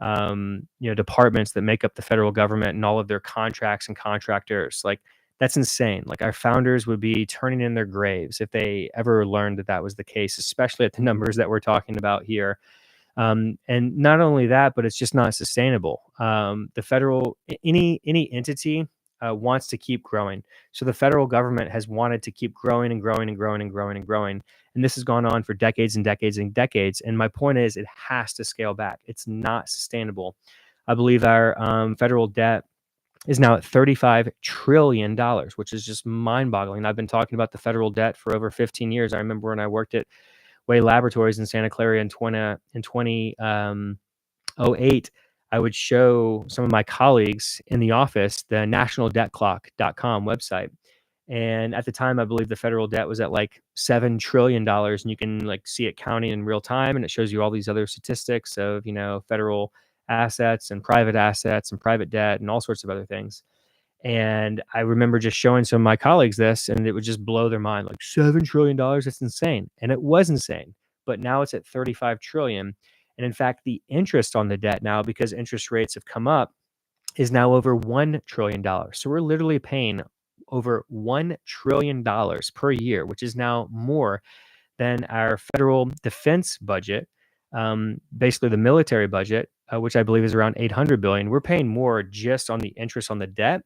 departments that make up the federal government and all of their contracts and contractors. Like that's insane. Like our founders would be turning in their graves if they ever learned that that was the case, especially at the numbers that we're talking about here. And not only that, but it's just not sustainable. The federal, any entity wants to keep growing. So the federal government has wanted to keep growing and growing and growing and growing and growing. And this has gone on for decades and decades and decades. And my point is, it has to scale back. It's not sustainable. I believe our federal debt is now at $35 trillion, which is just mind boggling. I've been talking about the federal debt for over 15 years. I remember when I worked at Way Laboratories in Santa Clara in 2008, I would show some of my colleagues in the office the nationaldebtclock.com website. And at the time, I believe the federal debt was at like $7 trillion. And you can like see it counting in real time. And it shows you all these other statistics of, federal assets and private debt and all sorts of other things. And I remember just showing some of my colleagues this, and it would just blow their mind, like $7 trillion. That's insane. And it was insane. But now it's at 35 trillion. And in fact, the interest on the debt now, because interest rates have come up, is now over $1 trillion. So we're literally paying over $1 trillion per year, which is now more than our federal defense budget, basically the military budget, which I believe is around 800 billion. We're paying more just on the interest on the debt.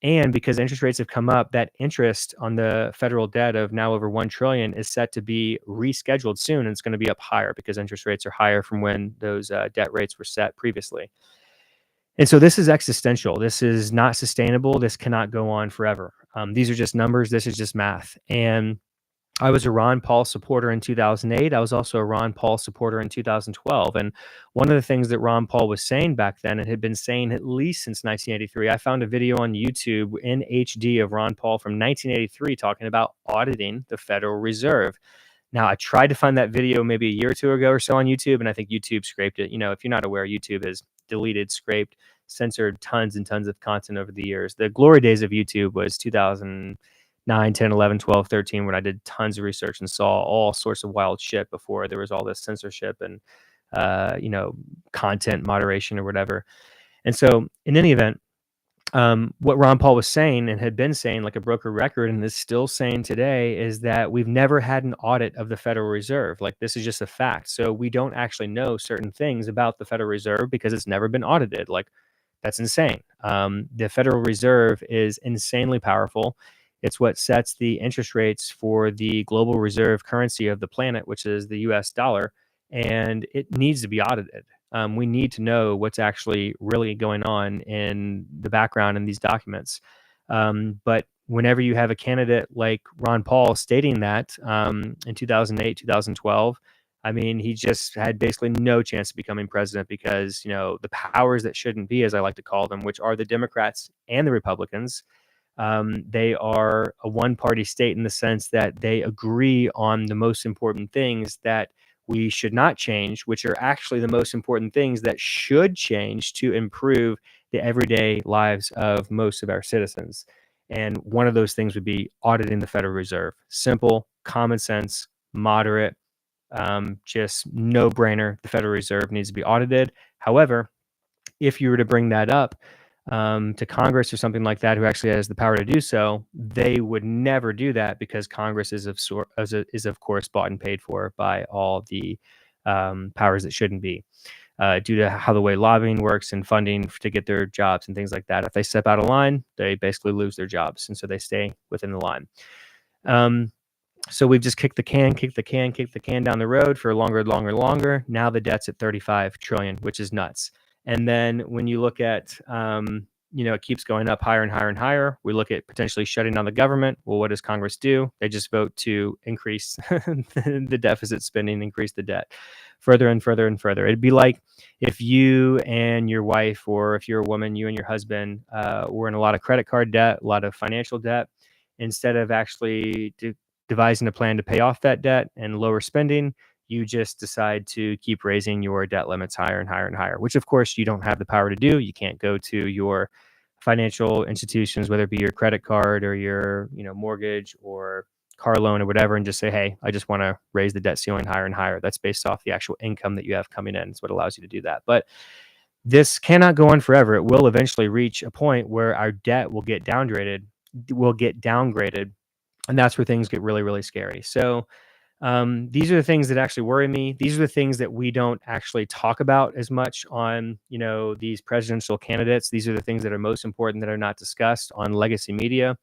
And because interest rates have come up, that interest on the federal debt of now over 1 trillion is set to be rescheduled soon. And it's going to be up higher because interest rates are higher from when those debt rates were set previously. And so this is existential. This is not sustainable. This cannot go on forever. These are just numbers. This is just math. And I was a Ron Paul supporter in 2008. I was also a Ron Paul supporter in 2012. And one of the things that Ron Paul was saying back then, and had been saying at least since 1983, I found a video on YouTube in HD of Ron Paul from 1983 talking about auditing the Federal Reserve. Now, I tried to find that video maybe a year or two ago or so on YouTube, and I think YouTube scraped it. If you're not aware, YouTube has deleted, scraped, censored tons and tons of content over the years. The glory days of YouTube was 2009, 10, 11, 12, 13, when I did tons of research and saw all sorts of wild shit before there was all this censorship and, content moderation or whatever. And so, in any event, what Ron Paul was saying and had been saying like a broken record and is still saying today is that we've never had an audit of the Federal Reserve. Like, this is just a fact. So we don't actually know certain things about the Federal Reserve because it's never been audited. Like, that's insane. The Federal Reserve is insanely powerful. It's what sets the interest rates for the global reserve currency of the planet, which is the US dollar, and it needs to be audited. We need to know what's actually really going on in the background in these documents. But whenever you have a candidate like Ron Paul stating that in 2008, 2012, I mean, he just had basically no chance of becoming president because, the powers that shouldn't be, as I like to call them, which are the Democrats and the Republicans, they are a one party state in the sense that they agree on the most important things that we should not change, which are actually the most important things that should change to improve the everyday lives of most of our citizens. And one of those things would be auditing the Federal Reserve. Simple, common sense, moderate, just no brainer. The Federal Reserve needs to be audited. However, if you were to bring that up to Congress or something like that, who actually has the power to do so, they would never do that because Congress is of course bought and paid for by all the powers that shouldn't be, due to how the way lobbying works and funding to get their jobs and things like that. If they step out of line, they basically lose their jobs, and so they stay within the line. Um, so we've just kicked the can down the road for longer. Now the debt's at 35 trillion, which is nuts. And then when you look at, it keeps going up higher and higher and higher. We look at potentially shutting down the government. Well, what does Congress do? They just vote to increase the deficit spending, increase the debt further and further and further. It'd be like if you and your wife, or if you're a woman, you and your husband were in a lot of credit card debt, a lot of financial debt. Instead of actually devising a plan to pay off that debt and lower spending, you just decide to keep raising your debt limits higher and higher and higher, which of course you don't have the power to do. You can't go to your financial institutions, whether it be your credit card or your, mortgage or car loan or whatever, and just say, hey, I just want to raise the debt ceiling higher and higher. That's based off the actual income that you have coming in. It's what allows you to do that. But this cannot go on forever. It will eventually reach a point where our debt will get downgraded, and that's where things get really, really scary. So these are the things that actually worry me. These are the things that we don't actually talk about as much on, these presidential candidates. These are the things that are most important that are not discussed on legacy media.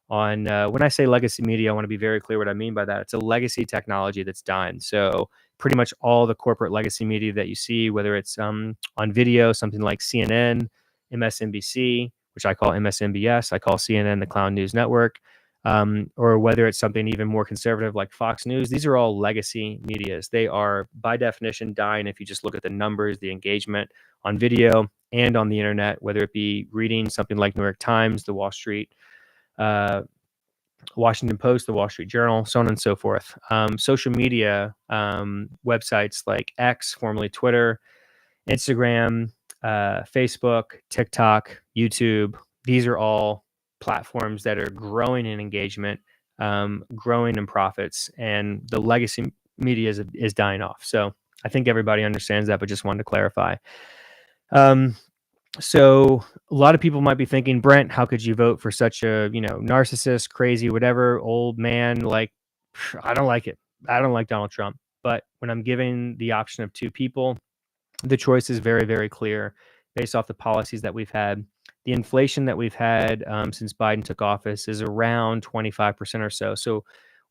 When I say legacy media, I want to be very clear what I mean by that. It's a legacy technology that's dying. So pretty much all the corporate legacy media that you see, whether it's on video, something like CNN, MSNBC, which I call MSNBS, I call CNN the Clown News Network, or whether it's something even more conservative like Fox News. These are all legacy medias. They are by definition dying if you just look at the numbers, the engagement on video and on the internet, whether it be reading something like New York Times, the Washington Post, the Wall Street Journal, so on and so forth. Social media websites like X, formerly Twitter, Instagram, Facebook, TikTok, YouTube. These are all platforms that are growing in engagement, growing in profits, and the legacy media is dying off. So I think everybody understands that, but just wanted to clarify. So a lot of people might be thinking, Brent, how could you vote for such a, narcissist, crazy, whatever, old man? Like, I don't like it. I don't like Donald Trump. But when I'm given the option of two people, the choice is very, very clear based off the policies that we've had. The inflation that we've had since Biden took office is around 25% or so. So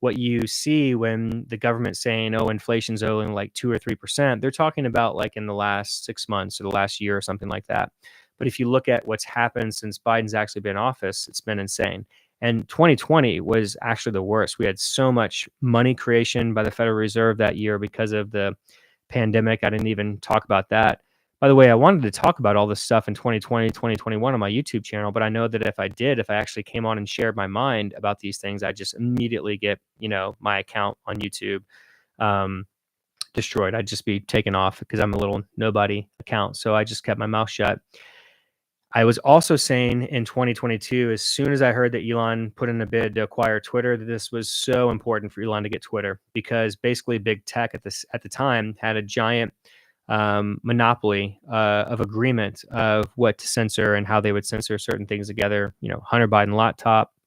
what you see when the government's saying, oh, inflation's only like 2 or 3%, they're talking about like in the last 6 months or the last year or something like that. But if you look at what's happened since Biden's actually been in office, it's been insane. And 2020 was actually the worst. We had so much money creation by the Federal Reserve that year because of the pandemic. I didn't even talk about that. By the way, I wanted to talk about all this stuff in 2020, 2021 on my YouTube channel, but I know that if I actually came on and shared my mind about these things, I just immediately get, my account on YouTube um, destroyed. I'd just be taken off because I'm a little nobody account. So I just kept my mouth shut. I was also saying in 2022, as soon as I heard that Elon put in a bid to acquire Twitter, that this was so important for Elon to get Twitter because basically big tech at the time had a giant monopoly of agreement of what to censor and how they would censor certain things together. Hunter Biden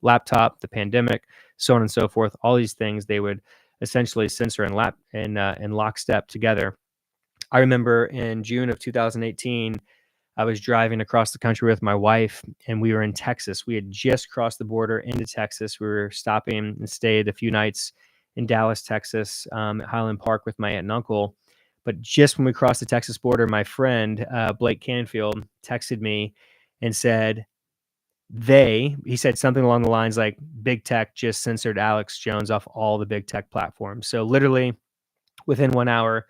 laptop, the pandemic, so on and so forth. All these things they would essentially censor in lockstep together. I remember in June of 2018. I was driving across the country with my wife, and we were in Texas. We had just crossed the border into Texas. We were stopping and stayed a few nights in Dallas, Texas, at Highland Park with my aunt and uncle. But just when we crossed the Texas border, my friend, Blake Canfield, texted me and said, he said something along the lines like, big tech just censored Alex Jones off all the big tech platforms. So literally within 1 hour,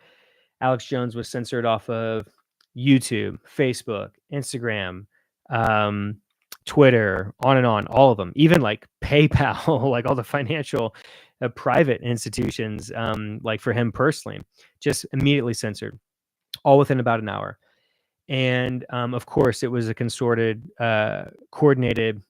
Alex Jones was censored off of YouTube, Facebook, Instagram, um, Twitter, on and on, all of them, even like PayPal, like all the financial private institutions, like for him personally, just immediately censored, all within about an hour. And of course, it was a coordinated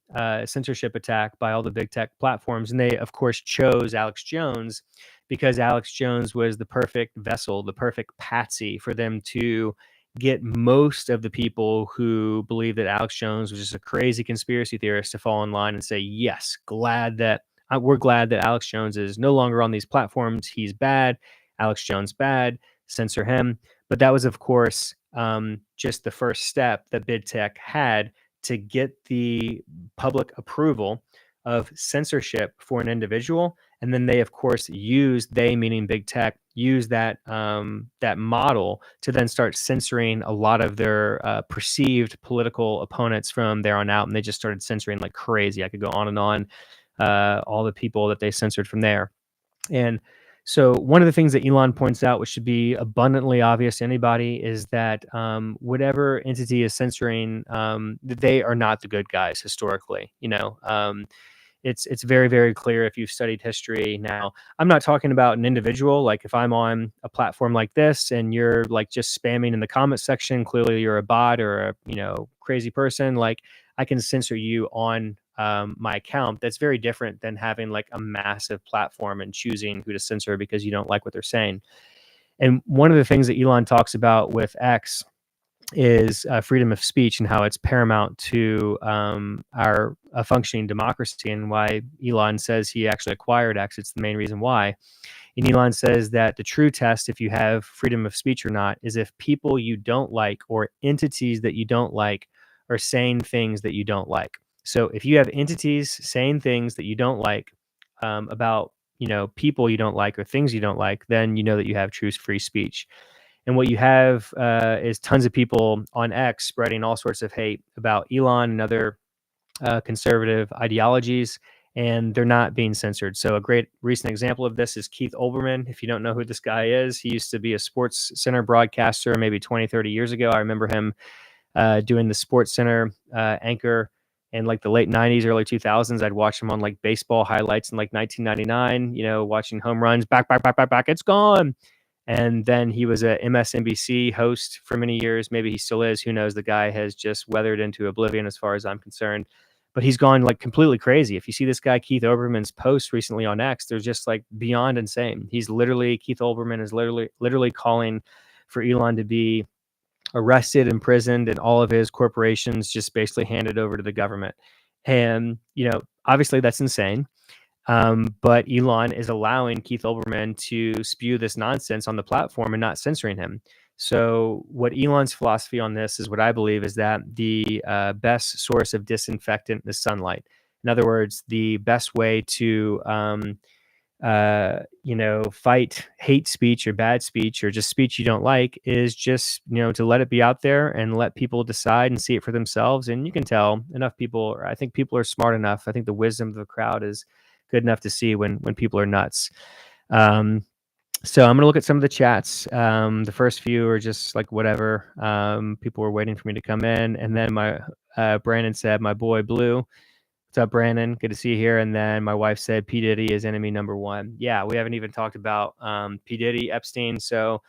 censorship attack by all the big tech platforms. And they, of course, chose Alex Jones because Alex Jones was the perfect vessel, the perfect patsy for them to get most of the people who believe that Alex Jones was just a crazy conspiracy theorist to fall in line and say, yes, we're glad that Alex Jones is no longer on these platforms. He's bad. Alex Jones bad. Censor him. But that was, of course, just the first step that big tech had to get the public approval of censorship for an individual. And then they, of course, meaning big tech, use that model to then start censoring a lot of their perceived political opponents from there on out. And they just started censoring like crazy. I could go on and on, all the people that they censored from there. And so one of the things that Elon points out, which should be abundantly obvious to anybody, is that whatever entity is censoring, they are not the good guys historically. It's very, very clear if you've studied history. Now, I'm not talking about an individual. Like if I'm on a platform like this and you're like just spamming in the comment section, clearly you're a bot or a crazy person. Like I can censor you on my account. That's very different than having like a massive platform and choosing who to censor because you don't like what they're saying. And one of the things that Elon talks about with X is freedom of speech and how it's paramount to our functioning democracy, and why Elon says he actually acquired X. It's the main reason why. And Elon says that the true test, if you have freedom of speech or not, is if people you don't like or entities that you don't like are saying things that you don't like. So if you have entities saying things that you don't like about people you don't like or things you don't like, then you know that you have true free speech. And what you have is tons of people on X spreading all sorts of hate about Elon and other conservative ideologies, and they're not being censored. So a great recent example of this is Keith Olbermann. If you don't know who this guy is, he used to be a Sports Center broadcaster maybe 20, 30 years ago. I remember him doing the Sports Center anchor in like the late 90s, early 2000s. I'd watch him on like baseball highlights in like 1999, watching home runs, back, it's gone. And then he was a MSNBC host for many years. Maybe he still is. Who knows? The guy has just weathered into oblivion as far as I'm concerned. But he's gone like completely crazy. If you see this guy, Keith Olbermann's posts recently on X, they're just like beyond insane. Keith Olbermann is literally calling for Elon to be arrested, imprisoned, and all of his corporations just basically handed over to the government. And, obviously that's insane. But Elon is allowing Keith Olbermann to spew this nonsense on the platform and not censoring him. So what Elon's philosophy on this is what I believe is that the best source of disinfectant is sunlight. In other words, the best way to fight hate speech or bad speech or just speech you don't like is just, to let it be out there and let people decide and see it for themselves. And you can tell enough people, or I think people are smart enough. I think the wisdom of the crowd is good enough to see when people are nuts. So I'm gonna look at some of the chats. The first few are just like whatever. People were waiting for me to come in, and then my Brandon said, "My boy Blue, what's up, Brandon? Good to see you here." And then my wife said, "P Diddy is enemy number one." Yeah, we haven't even talked about P Diddy, Epstein. So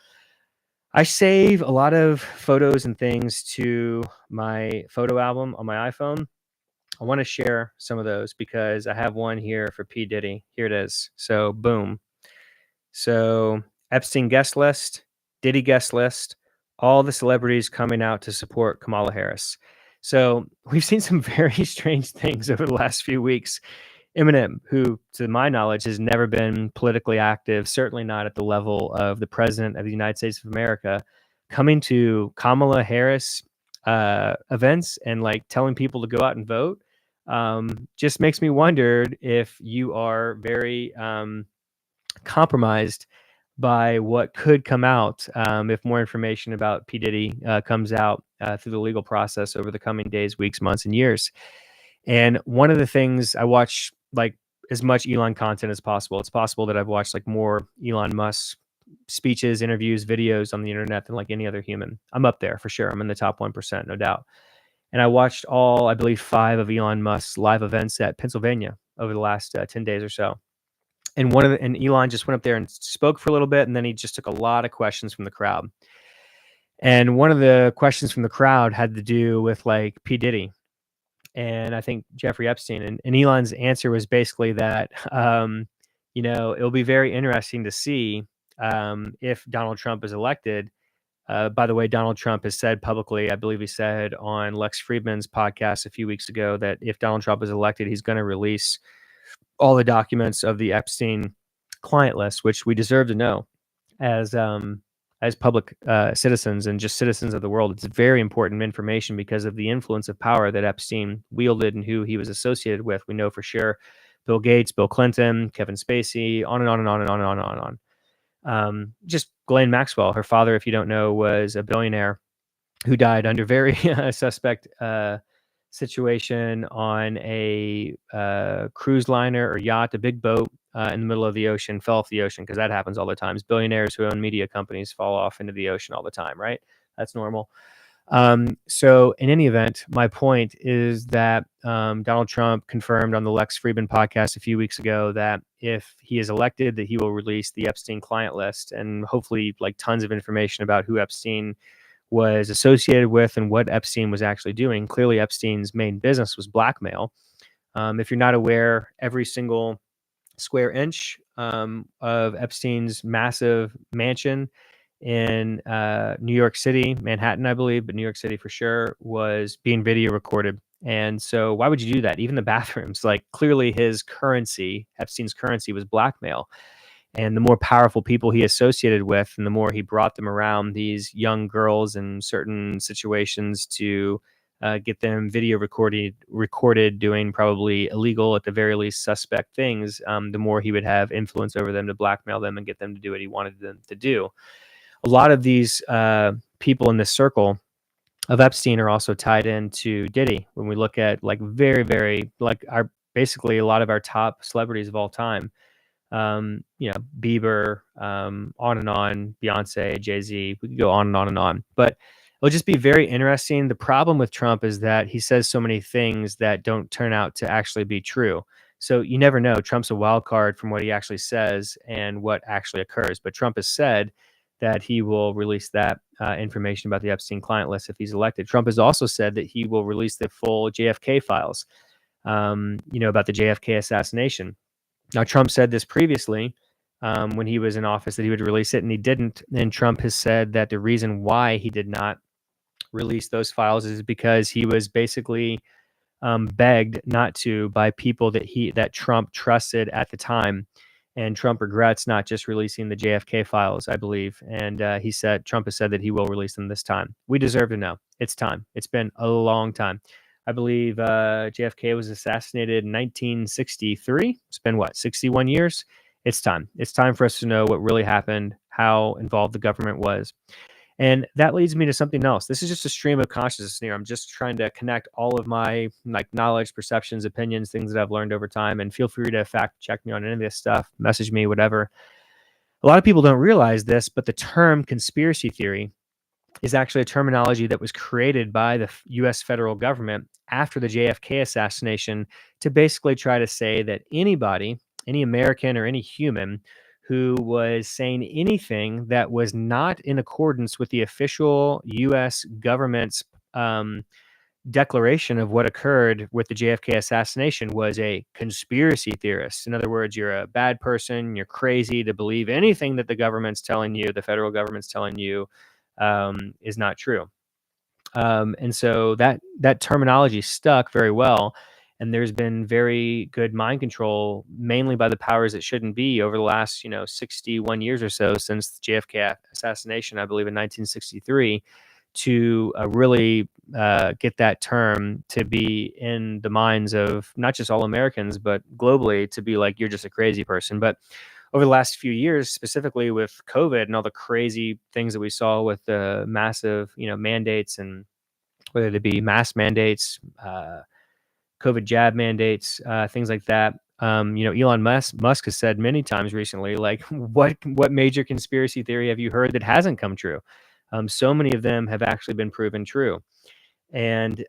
I save a lot of photos and things to my photo album on my iPhone. I want to share some of those because I have one here for P Diddy. Here it is. So boom. So Epstein guest list, Diddy guest list, all the celebrities coming out to support Kamala Harris. So we've seen some very strange things over the last few weeks. Eminem, who, to my knowledge, has never been politically active, certainly not at the level of the president of the United States of America, coming to Kamala Harris events and like telling people to go out and vote, just makes me wonder if you are very compromised by what could come out if more information about P. Diddy comes out through the legal process over the coming days, weeks, months, and years. And one of the things I watch, like as much Elon content as possible. It's possible that I've watched like more Elon Musk speeches, interviews, videos on the internet than like any other human. I'm up there for sure. I'm in the top 1%, no doubt. And I watched all, I believe, 5 of Elon Musk's live events at Pennsylvania over the last 10 days or so. And and Elon just went up there and spoke for a little bit, and then he just took a lot of questions from the crowd. And one of the questions from the crowd had to do with like P. Diddy and I think Jeffrey Epstein. And Elon's answer was basically that, it'll be very interesting to see if Donald Trump is elected. By the way, Donald Trump has said publicly, I believe he said on Lex Friedman's podcast a few weeks ago, that if Donald Trump is elected, he's going to release all the documents of the Epstein client list, which we deserve to know as public citizens and just citizens of the world. It's very important information because of the influence of power that Epstein wielded and who he was associated with. We know for sure Bill Gates, Bill Clinton, Kevin Spacey, on and on and on and on and on and on and on. Just Ghislaine Maxwell, her father, if you don't know, was a billionaire who died under very suspect situation on a cruise liner or yacht, a big boat in the middle of the ocean, fell off the ocean, because that happens all the time. Billionaires who own media companies fall off into the ocean all the time, right? That's normal. So in any event, my point is that Donald Trump confirmed on the Lex Friedman podcast a few weeks ago that if he is elected, that he will release the Epstein client list and hopefully like tons of information about who Epstein was associated with and what Epstein was actually doing. Clearly, Epstein's main business was blackmail. If you're not aware, every single square inch of Epstein's massive mansion in New York City, Manhattan, I believe, but New York City for sure, was being video recorded. And so why would you do that? Even the bathrooms, like clearly his currency, Epstein's currency, was blackmail. And the more powerful people he associated with, and the more he brought them around these young girls in certain situations to get them video recorded doing probably illegal, at the very least suspect things, the more he would have influence over them to blackmail them and get them to do what he wanted them to do. A lot of these people in this circle of Epstein are also tied into Diddy. When we look at like very, very like our basically a lot of our top celebrities of all time, Bieber, on and on, Beyonce, Jay-Z, we could go on and on and on. But it'll just be very interesting. The problem with Trump is that he says so many things that don't turn out to actually be true. So you never know. Trump's a wild card from what he actually says and what actually occurs. But Trump has said that he will release that information about the Epstein client list if he's elected. Trump has also said that he will release the full JFK files, about the JFK assassination. Now, Trump said this previously when he was in office that he would release it, and he didn't. And Trump has said that the reason why he did not release those files is because he was basically begged not to by people that Trump trusted at the time. And Trump regrets not just releasing the JFK files, I believe. And Trump has said that he will release them this time. We deserve to know. It's time. It's been a long time. I believe JFK was assassinated in 1963. It's been 61 years? it's time. It's time for us to know what really happened, how involved the government was. And that leads me to something else. This is just a stream of consciousness here. I'm just trying to connect all of my like knowledge, perceptions, opinions, things that I've learned over time. And feel free to fact check me on any of this stuff, message me, whatever. A lot of people don't realize this, but the term conspiracy theory is actually a terminology that was created by the US federal government after the JFK assassination to basically try to say that anybody, any American or any human who was saying anything that was not in accordance with the official US government's um, declaration of what occurred with the JFK assassination was a conspiracy theorist. In other words, you're a bad person, you're crazy to believe anything that the government's telling you, the federal government's telling you, is not true. And so that terminology stuck very well. And there's been very good mind control, mainly by the powers that shouldn't be, over the last 61 years or so since the JFK assassination, I believe in 1963, to really get that term to be in the minds of not just all Americans, but globally, to be like, you're just a crazy person. But over the last few years, specifically with COVID and all the crazy things that we saw with the massive, mandates, and whether they be mask mandates, COVID jab mandates, things like that. Elon Musk has said many times recently, like, what major conspiracy theory have you heard that hasn't come true? So many of them have actually been proven true. And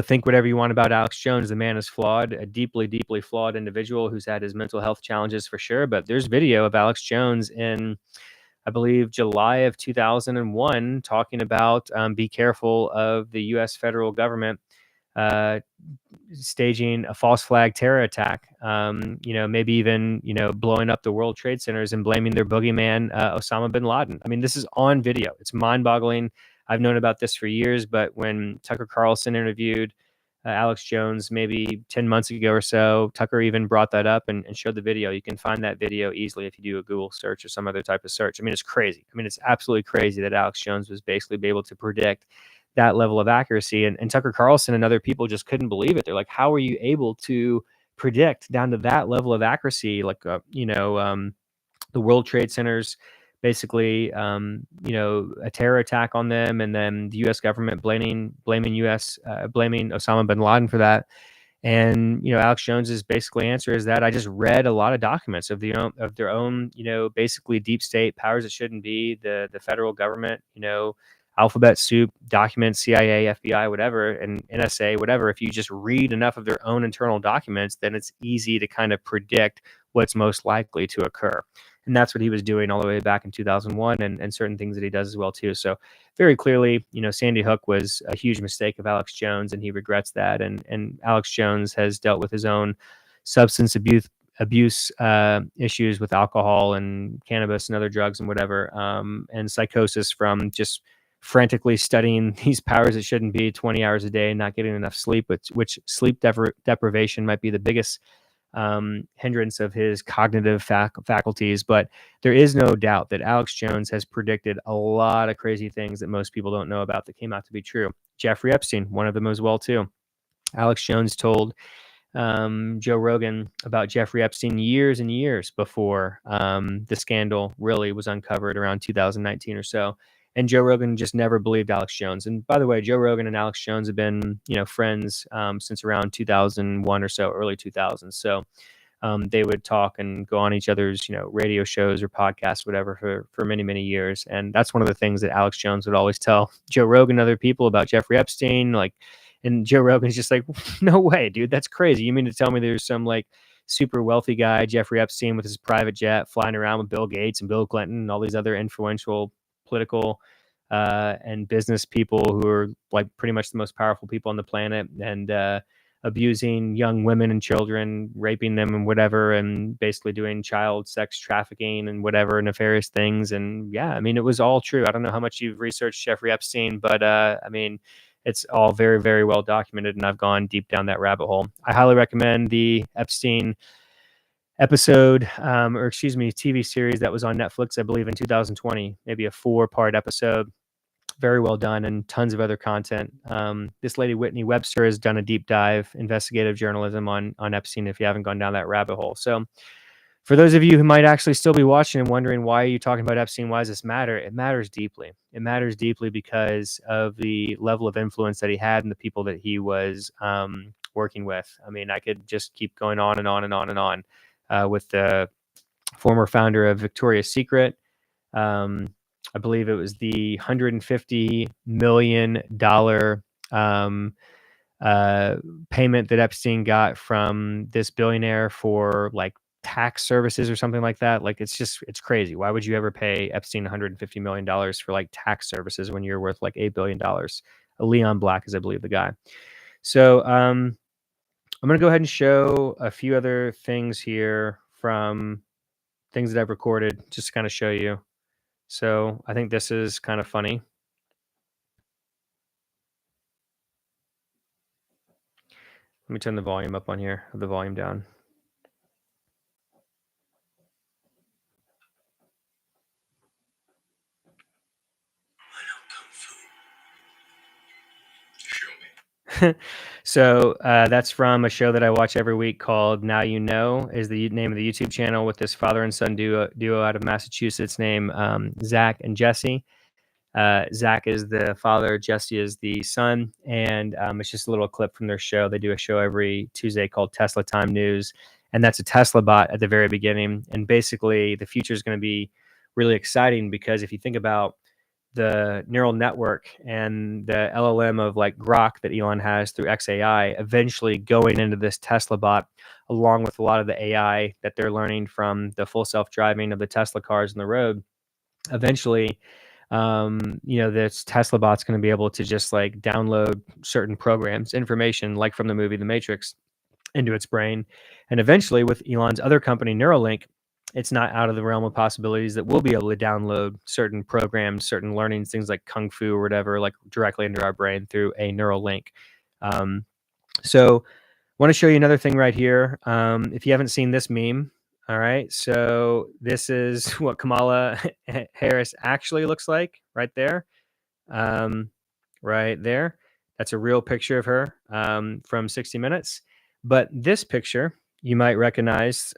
think whatever you want about Alex Jones. The man is flawed, a deeply, deeply flawed individual who's had his mental health challenges for sure. But there's video of Alex Jones in, I believe, July of 2001, talking about be careful of the U.S. federal government uh, staging a false flag terror attack. Maybe even blowing up the World Trade Centers and blaming their boogeyman, Osama bin Laden. I mean, this is on video. It's mind-boggling. I've known about this for years, but when Tucker Carlson interviewed Alex Jones maybe 10 months ago or so, Tucker even brought that up and showed the video. You can find that video easily if you do a Google search or some other type of search. I mean, it's crazy. I mean, it's absolutely crazy that Alex Jones was basically able to predict that level of accuracy. And Tucker Carlson and other people just couldn't believe it. They're like, how are you able to predict down to that level of accuracy? Like, the World Trade Centers, basically, a terror attack on them, and then the U.S. government blaming Osama bin Laden for that. And Alex Jones's basically answer is that I just read a lot of documents of their own, basically deep state powers that shouldn't be, the federal government, alphabet soup documents, CIA, FBI, whatever, and NSA, whatever. If you just read enough of their own internal documents, then it's easy to kind of predict what's most likely to occur. And that's what he was doing all the way back in 2001, and certain things that he does as well too. So very clearly, Sandy Hook was a huge mistake of Alex Jones, and he regrets that. And Alex Jones has dealt with his own substance abuse issues with alcohol and cannabis and other drugs and whatever, and psychosis from just frantically studying these powers that shouldn't be 20 hours a day, not getting enough sleep, which sleep deprivation might be the biggest hindrance of his cognitive faculties. But there is no doubt that Alex Jones has predicted a lot of crazy things that most people don't know about that came out to be true. Jeffrey Epstein, one of them as well too. Alex Jones told Joe Rogan about Jeffrey Epstein years and years before the scandal really was uncovered around 2019 or so. And Joe Rogan just never believed Alex Jones. And by the way, Joe Rogan and Alex Jones have been, friends since around 2001 or so, early 2000s. So they would talk and go on each other's, radio shows or podcasts, whatever, for many, many years. And that's one of the things that Alex Jones would always tell Joe Rogan and other people about Jeffrey Epstein. Like, and Joe Rogan's just like, no way, dude, that's crazy. You mean to tell me there's some like super wealthy guy, Jeffrey Epstein, with his private jet flying around with Bill Gates and Bill Clinton and all these other influential political and business people who are like pretty much the most powerful people on the planet, and abusing young women and children, raping them and whatever, and basically doing child sex trafficking and whatever nefarious things. And yeah, I mean, it was all true. I don't know how much you've researched Jeffrey Epstein, but I mean, it's all very, very well documented, and I've gone deep down that rabbit hole. I highly recommend the Epstein episode, TV series that was on Netflix, I believe in 2020, maybe a 4-part episode. Very well done, and tons of other content. This lady, Whitney Webster, has done a deep dive investigative journalism on Epstein, if you haven't gone down that rabbit hole. So For those of you who might actually still be watching and wondering, why are you talking about Epstein? Why does this matter? It matters deeply. It matters deeply because of the level of influence that he had and the people that he was working with. I mean, I could just keep going on and on and on and on with the former founder of Victoria's Secret. Um, I believe it was the $150 million um, uh, payment that Epstein got from this billionaire for like tax services or something like that. Like it's crazy. Why would you ever pay Epstein $150 million for like tax services when you're worth like $8 billion? Leon Black is, I believe, the guy. So I'm gonna go ahead and show a few other things here from things that I've recorded, just to kind of show you. So I think this is kind of funny. Let me turn the volume up on here, or the volume down. So that's from a show that I watch every week called Now You Know, is the name of the YouTube channel, with this father and son duo out of Massachusetts named Zach and Jesse. Zach is the father, Jesse is the son, and it's just a little clip from their show. They do a show every Tuesday called Tesla Time News, and that's a Tesla bot at the very beginning. And basically, the future is going to be really exciting, because if you think about the neural network and the LLM of like Grok that Elon has through XAI, eventually going into this Tesla bot, along with a lot of the AI that they're learning from the full self driving of the Tesla cars on the road, eventually this Tesla bot's going to be able to just like download certain programs, information like from the movie The Matrix, into its brain. And eventually, with Elon's other company, Neuralink, it's not out of the realm of possibilities that we'll be able to download certain programs, certain learnings, things like Kung Fu or whatever, like directly into our brain through a neural link. So want to show you another thing right here. If you haven't seen this meme, all right. So this is what Kamala Harris actually looks like right there. Um, right there. That's a real picture of her from 60 Minutes. But this picture, you might recognize,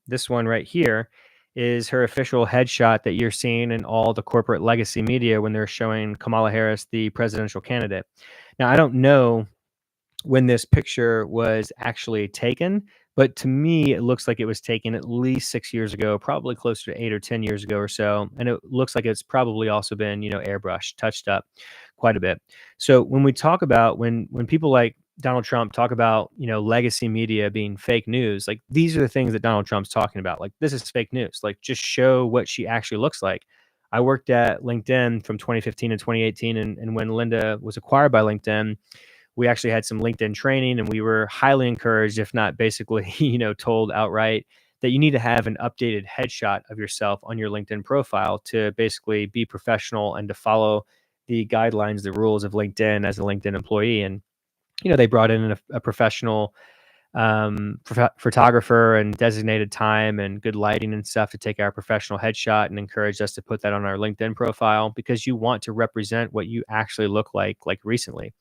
this one right here is her official headshot that you're seeing in all the corporate legacy media when they're showing Kamala Harris, the presidential candidate. Now, I don't know when this picture was actually taken, but to me, it looks like it was taken at least 6 years ago, probably closer to 8 or 10 years ago or so. And it looks like it's probably also been, airbrushed, touched up quite a bit. So when we talk about when people like Donald Trump talk about, legacy media being fake news, like these are the things that Donald Trump's talking about. Like, this is fake news. Like, just show what she actually looks like. I worked at LinkedIn from 2015 to 2018. And when Linda was acquired by LinkedIn, we actually had some LinkedIn training, and we were highly encouraged, if not basically, told outright, that you need to have an updated headshot of yourself on your LinkedIn profile to basically be professional and to follow the guidelines, the rules of LinkedIn as a LinkedIn employee. And, they brought in a professional photographer and designated time and good lighting and stuff to take our professional headshot, and encouraged us to put that on our LinkedIn profile, because you want to represent what you actually look like recently.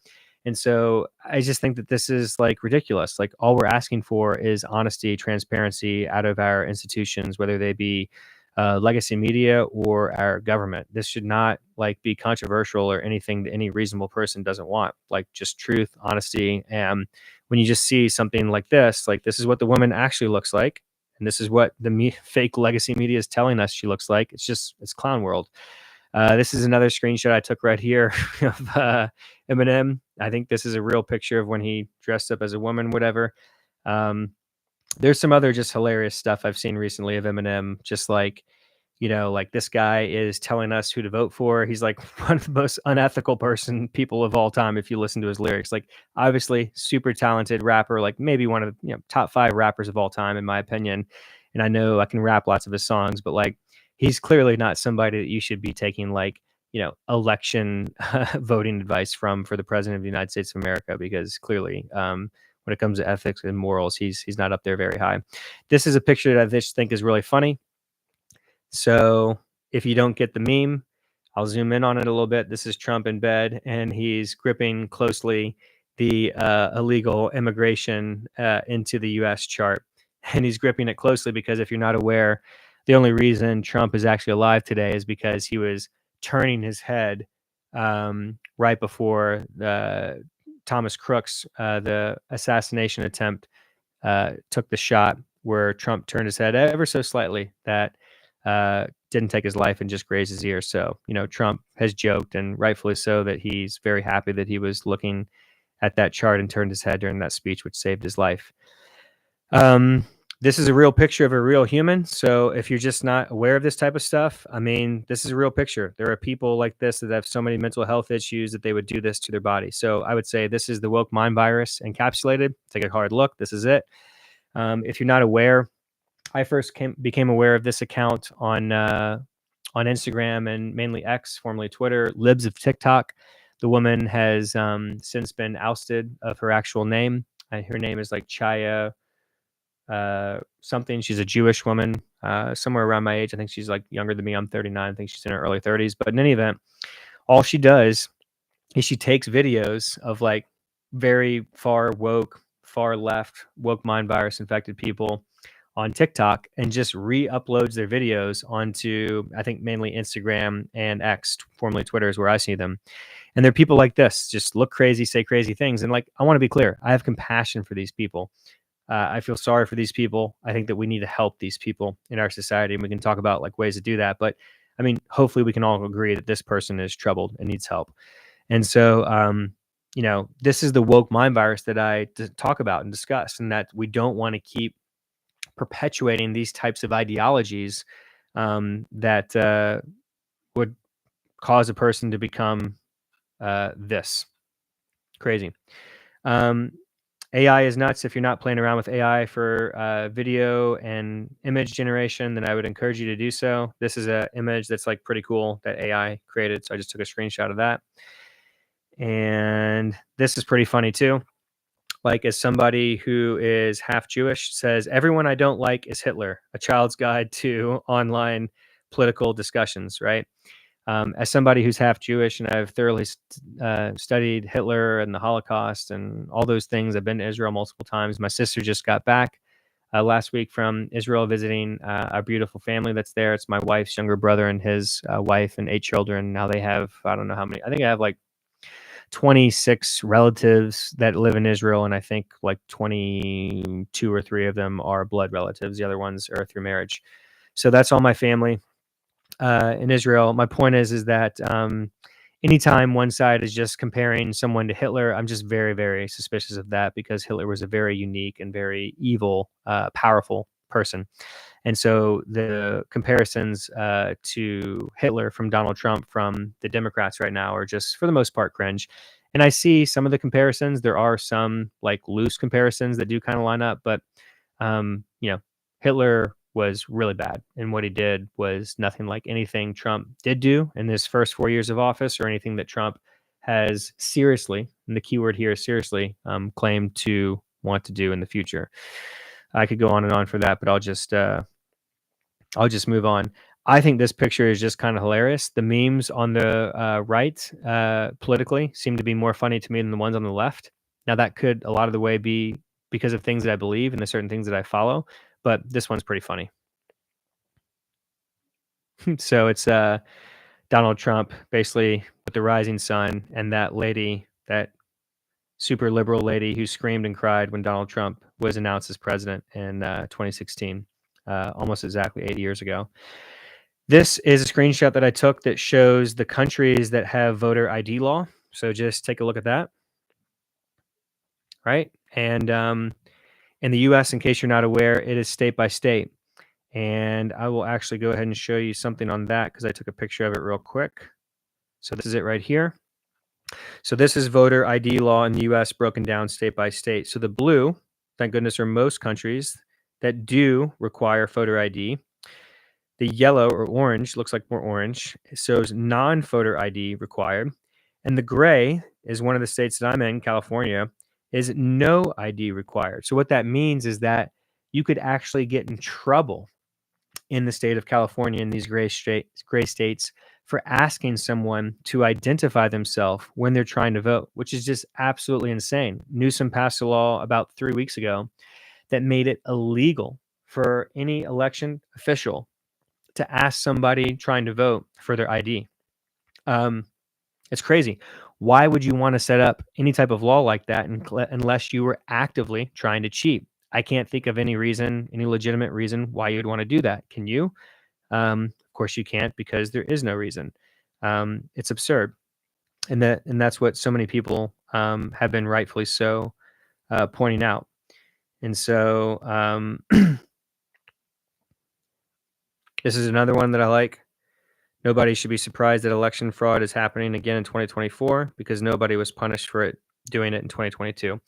And so I just think that this is like ridiculous. Like, all we're asking for is honesty, transparency out of our institutions, whether they be legacy media or our government. This should not like be controversial or anything that any reasonable person doesn't want. Like, just truth, honesty. And when you just see something like this is what the woman actually looks like. And this is what the fake legacy media is telling us she looks like. It's clown world. This is another screenshot I took right here of Eminem. I think this is a real picture of when he dressed up as a woman, whatever. Um, there's some other just hilarious stuff I've seen recently of Eminem, just like, like this guy is telling us who to vote for. He's like one of the most unethical people of all time. If you listen to his lyrics, like, obviously super talented rapper, like maybe one of the top 5 rappers of all time, in my opinion. And I know I can rap lots of his songs, but like, he's clearly not somebody that you should be taking like, election voting advice from for the president of the United States of America, because clearly, when it comes to ethics and morals, he's not up there very high. This is a picture that I just think is really funny. So if you don't get the meme, I'll zoom in on it a little bit. This is Trump in bed, and he's gripping closely the illegal immigration into the U.S. chart. and he's gripping it closely because if you're not aware, the only reason Trump is actually alive today is because he was turning his head right before the Thomas Crooks, the assassination attempt, took the shot where Trump turned his head ever so slightly that didn't take his life and just grazed his ear. So, Trump has joked, and rightfully so, that he's very happy that he was looking at that chart and turned his head during that speech, which saved his life. This is a real picture of a real human. So if you're just not aware of this type of stuff, I mean, this is a real picture. There are people like this that have so many mental health issues that they would do this to their body. So I would say this is the woke mind virus encapsulated. Take a hard look. This is it. If you're not aware, I first became aware of this account on Instagram and mainly X, formerly Twitter, Libs of TikTok. The woman has since been ousted of her actual name. Her name is like Chaya something. She's a Jewish woman, somewhere around my age. I think she's like younger than me. I'm 39. I think she's in her early 30s. But in any event, all she does is she takes videos of like very far woke, far left, woke mind virus infected people on TikTok and just re-uploads their videos onto, I think, mainly Instagram and X, formerly Twitter is where I see them. And they're people like this, just look crazy, say crazy things. And like, I want to be clear, I have compassion for these people. I feel sorry for these people. I think that we need to help these people in our society, and we can talk about like ways to do that. But I mean, hopefully we can all agree that this person is troubled and needs help. And so, this is the woke mind virus that I talk about and discuss, and that we don't want to keep perpetuating these types of ideologies that would cause a person to become this crazy. AI is nuts. If you're not playing around with AI for video and image generation, then I would encourage you to do so. This is an image that's like pretty cool that AI created. So I just took a screenshot of that. And this is pretty funny too. Like, as somebody who is half Jewish says, everyone I don't like is Hitler, a child's guide to online political discussions, right? As somebody who's half Jewish and I've thoroughly studied Hitler and the Holocaust and all those things, I've been to Israel multiple times. My sister just got back last week from Israel visiting a beautiful family that's there. It's my wife's younger brother and his wife and 8 children. Now they have, I don't know how many, I think I have like 26 relatives that live in Israel, and I think like 22 or 3 of them are blood relatives. The other ones are through marriage. So that's all my family in Israel. My point is that anytime one side is just comparing someone to Hitler, I'm just very, very suspicious of that, because Hitler was a very unique and very evil, powerful person. And so the comparisons to Hitler from Donald Trump from the Democrats right now are just, for the most part, cringe. And I see some of the comparisons. There are some like loose comparisons that do kind of line up, but Hitler was really bad, and what he did was nothing like anything Trump did do in his first 4 years of office, or anything that Trump has seriously, and the keyword here is seriously, claimed to want to do in the future. I could go on and on for that, but I'll just move on. I think this picture is just kind of hilarious. The memes on the right politically seem to be more funny to me than the ones on the left. Now, that could a lot of the way be because of things that I believe and the certain things that I follow, but this one's pretty funny. So it's Donald Trump basically with the rising sun, and that lady, that super liberal lady who screamed and cried when Donald Trump was announced as president in 2016, almost exactly 8 years ago. This is a screenshot that I took that shows the countries that have voter ID law. So just take a look at that, right? And in the US, in case you're not aware, it is state by state. And I will actually go ahead and show you something on that because I took a picture of it real quick. So this is it right here. So this is voter ID law in the US broken down state by state. So the blue, thank goodness, are most countries that do require voter ID. The yellow or orange, looks like more orange, shows non-voter ID required. And the gray is one of the states that I'm in, California, is no ID required. So what that means is that you could actually get in trouble in the state of California in these gray states for asking someone to identify themselves when they're trying to vote, which is just absolutely insane. Newsom passed a law about 3 weeks ago that made it illegal for any election official to ask somebody trying to vote for their ID. Um, it's crazy. Why would you want to set up any type of law like that unless you were actively trying to cheat? I can't think of any reason, any legitimate reason why you'd want to do that. Can you? Of course you can't, because there is no reason. It's absurd, and that's what so many people have been rightfully so pointing out. And so this is another one that I like. Nobody should be surprised that election fraud is happening again in 2024 because nobody was punished for it doing it in 2022.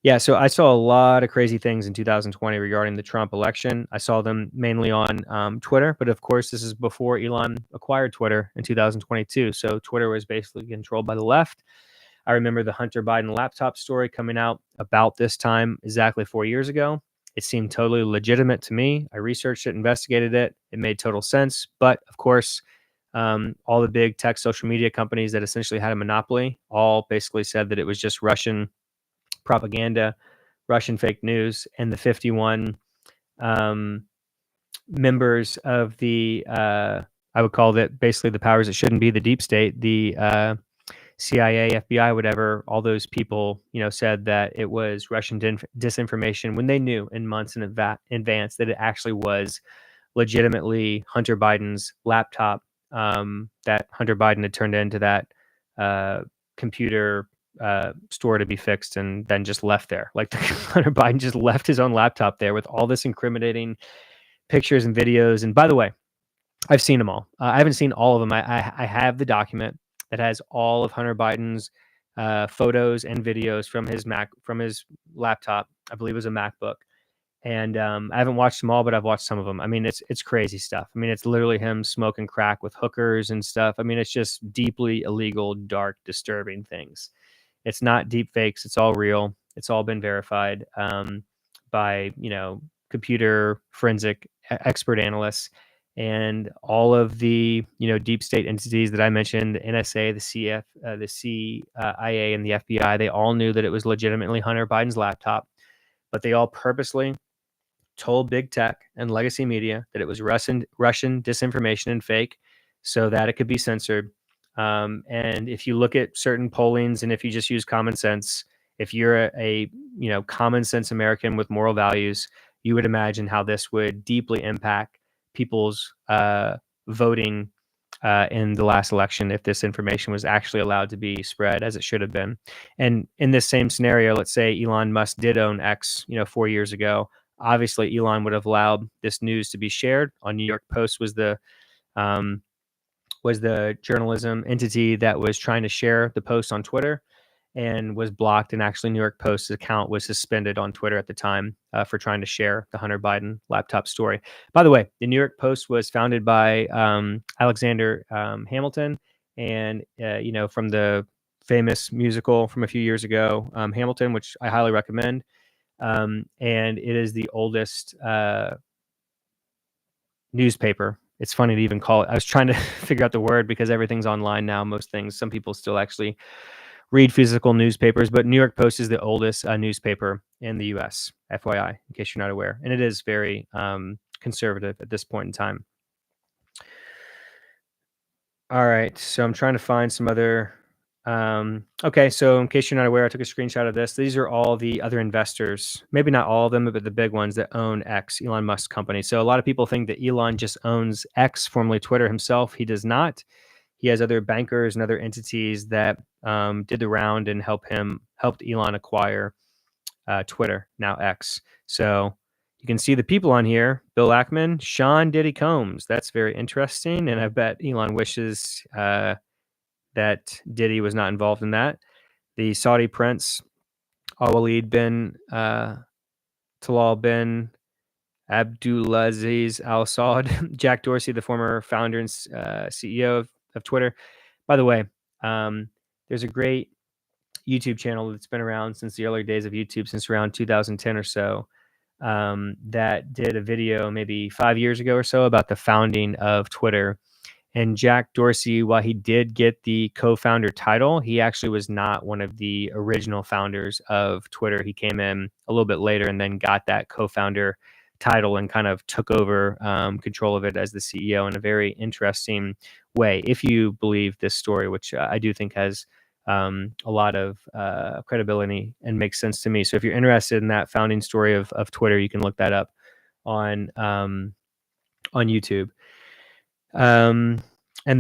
Yeah, so I saw a lot of crazy things in 2020 regarding the Trump election. I saw them mainly on Twitter, but of course, this is before Elon acquired Twitter in 2022. So Twitter was basically controlled by the left. I remember the Hunter Biden laptop story coming out about this time exactly 4 years ago. It seemed totally legitimate to me. I researched it, investigated it. It made total sense. But of course, all the big tech social media companies that essentially had a monopoly all basically said that it was just Russian propaganda, Russian fake news, and the 51 um, members of the, I would call it basically the powers that shouldn't be, the deep state, the CIA, FBI, whatever, all those people, said that it was Russian disinformation when they knew in months in advance that it actually was legitimately Hunter Biden's laptop that Hunter Biden had turned into that uh, computer store to be fixed and then just left there. Like Hunter Biden just left his own laptop there with all this incriminating pictures and videos. And by the way, I've seen them all. I haven't seen all of them. I have the document that has all of Hunter Biden's photos and videos from his laptop. I believe it was a MacBook. And I haven't watched them all, but I've watched some of them. I mean, it's crazy stuff. I mean, it's literally him smoking crack with hookers and stuff. I mean, it's just deeply illegal, dark, disturbing things. It's not deep fakes. It's all real. It's all been verified by computer forensic expert analysts, and all of the deep state entities that I mentioned, the NSA, the CIA, and the FBI. They all knew that it was legitimately Hunter Biden's laptop, but they all purposely told big tech and legacy media that it was Russian disinformation and fake, so that it could be censored. And if you look at certain pollings, and if you just use common sense, if you're a common sense American with moral values, you would imagine how this would deeply impact people's voting in the last election if this information was actually allowed to be spread as it should have been. And in this same scenario, let's say Elon Musk did own X, 4 years ago. Obviously, Elon would have allowed this news to be shared. On New York Post um, was the journalism entity that was trying to share the post on Twitter and was blocked. And actually, New York Post's account was suspended on Twitter at the time for trying to share the Hunter Biden laptop story. By the way, the New York Post was founded by Alexander Hamilton, and from the famous musical from a few years ago, Hamilton, which I highly recommend. And it is the oldest newspaper. It's funny to even call it. I was trying to figure out the word because everything's online now. Most things, some people still actually read physical newspapers, but New York Post is the oldest newspaper in the U.S. FYI, in case you're not aware, and it is very conservative at this point in time. All right, so I'm trying to find some other. Okay, so in case you're not aware, I took a screenshot of this. These are all the other investors, maybe not all of them, but the big ones that own X, Elon Musk's company. So a lot of people think that Elon just owns X, formerly Twitter, himself. He does not. He has other bankers and other entities that did the round and helped Elon acquire Twitter, now X. So you can see the people on here: Bill Ackman, Sean Diddy Combs. That's very interesting, and I bet Elon wishes that Diddy was not involved in that. The Saudi prince, Al-Walid bin Talal bin Abdulaziz Al Saud, Jack Dorsey, the former founder and CEO of Twitter. By the way, there's a great YouTube channel that's been around since the early days of YouTube, since around 2010 or so, that did a video maybe 5 years ago or so about the founding of Twitter. And Jack Dorsey, while he did get the co-founder title, he actually was not one of the original founders of Twitter. He came in a little bit later and then got that co-founder title and kind of took over control of it as the CEO in a very interesting way, if you believe this story, which I do think has a lot of credibility and makes sense to me. So if you're interested in that founding story of Twitter, you can look that up on YouTube. And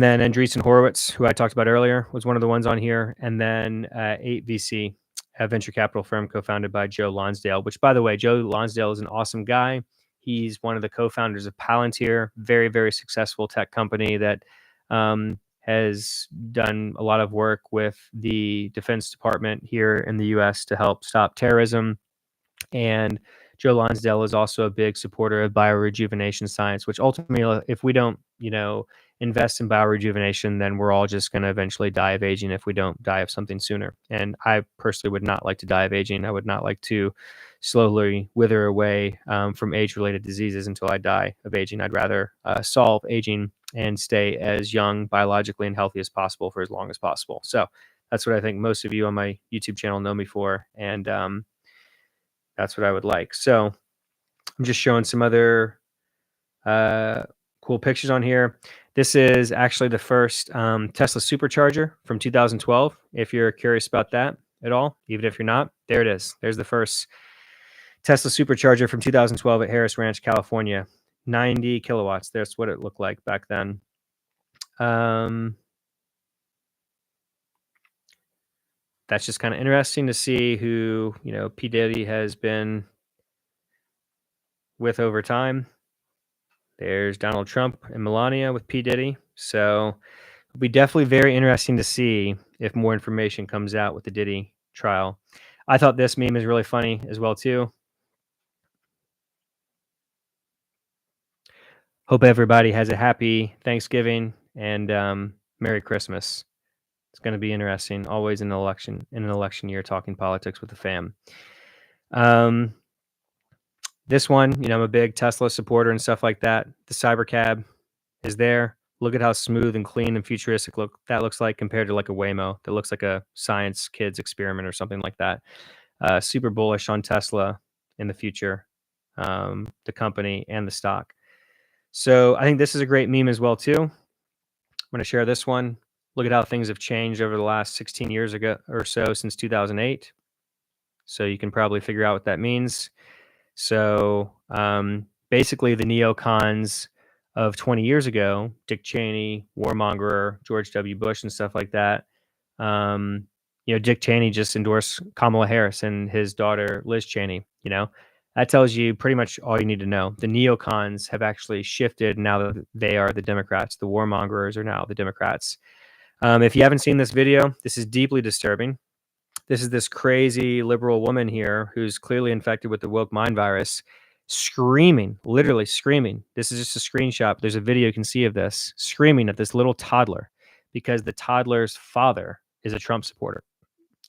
then Andreessen Horowitz, who I talked about earlier, was one of the ones on here. And then 8VC, a venture capital firm co-founded by Joe Lonsdale, which, by the way, Joe Lonsdale is an awesome guy. He's one of the co-founders of Palantir, very, very successful tech company that has done a lot of work with the Defense Department here in the U.S. to help stop terrorism. And Joe Lonsdale is also a big supporter of biorejuvenation science, which ultimately, if we don't, invest in biorejuvenation, then we're all just going to eventually die of aging if we don't die of something sooner. And I personally would not like to die of aging. I would not like to slowly wither away from age-related diseases until I die of aging. I'd rather solve aging and stay as young, biologically, and healthy as possible for as long as possible. So that's what I think most of you on my YouTube channel know me for. And that's what I would like. So I'm just showing some other cool pictures on here. This is actually the first Tesla supercharger from 2012. If you're curious about that at all, even if you're not, there it is. There's the first Tesla supercharger from 2012 at Harris Ranch, California. 90 kilowatts. That's what it looked like back then. That's just kind of interesting to see who, P. Diddy has been with over time. There's Donald Trump and Melania with P. Diddy. So it'll be definitely very interesting to see if more information comes out with the Diddy trial. I thought this meme is really funny as well, too. Hope everybody has a happy Thanksgiving and Merry Christmas. It's going to be interesting. Always in an election year, talking politics with the fam. This one, I'm a big Tesla supporter and stuff like that. The Cybercab is there. Look at how smooth and clean and futuristic that looks like compared to like a Waymo that looks like a science kids experiment or something like that. Super bullish on Tesla in the future, the company and the stock. So I think this is a great meme as well too. I'm going to share this one. Look at how things have changed over the last 16 years ago or so since 2008. So you can probably figure out what that means. So basically the neocons of 20 years ago, Dick Cheney, warmonger, George W. Bush and stuff like that. Dick Cheney just endorsed Kamala Harris and his daughter, Liz Cheney, that tells you pretty much all you need to know. The neocons have actually shifted now that they are the Democrats. The warmongers are now the Democrats. If you haven't seen this video, this is deeply disturbing. This is this crazy liberal woman here who's clearly infected with the woke mind virus, screaming, literally screaming. This is just a screenshot. There's a video you can see of this, screaming at this little toddler because the toddler's father is a Trump supporter.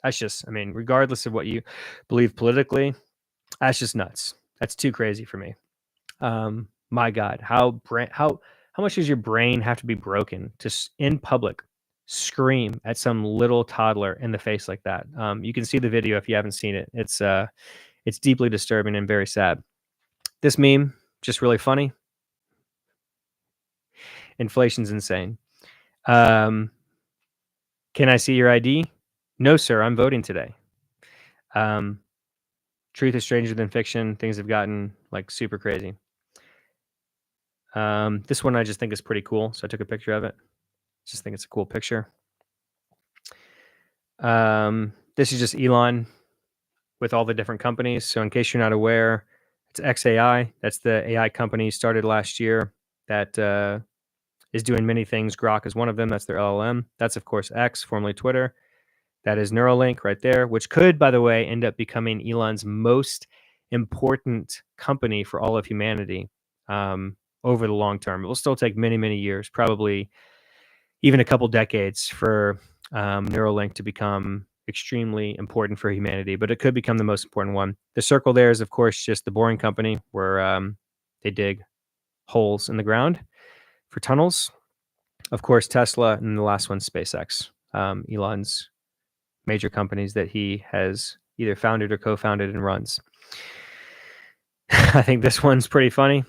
That's just, regardless of what you believe politically, that's just nuts. That's too crazy for me. My God, how much does your brain have to be broken to in public scream at some little toddler in the face like that? You can see the video if you haven't seen it. It's deeply disturbing and very sad. This meme, just really funny. Inflation's insane. Can I see your ID? No, sir. I'm voting today. Truth is stranger than fiction. Things have gotten like super crazy. This one I just think is pretty cool, so I took a picture of it. Just think it's a cool picture. This is just Elon with all the different companies. So in case you're not aware, it's XAI. That's the AI company started last year that is doing many things. Grok is one of them. That's their LLM. That's, of course, X, formerly Twitter. That is Neuralink right there, which could, by the way, end up becoming Elon's most important company for all of humanity over the long term. It will still take many, many years, probably even a couple decades for Neuralink to become extremely important for humanity, but it could become the most important one. The circle there is, of course, just the Boring Company, where they dig holes in the ground for tunnels. Of course, Tesla, and the last one, SpaceX. Elon's major companies that he has either founded or co-founded and runs. I think this one's pretty funny.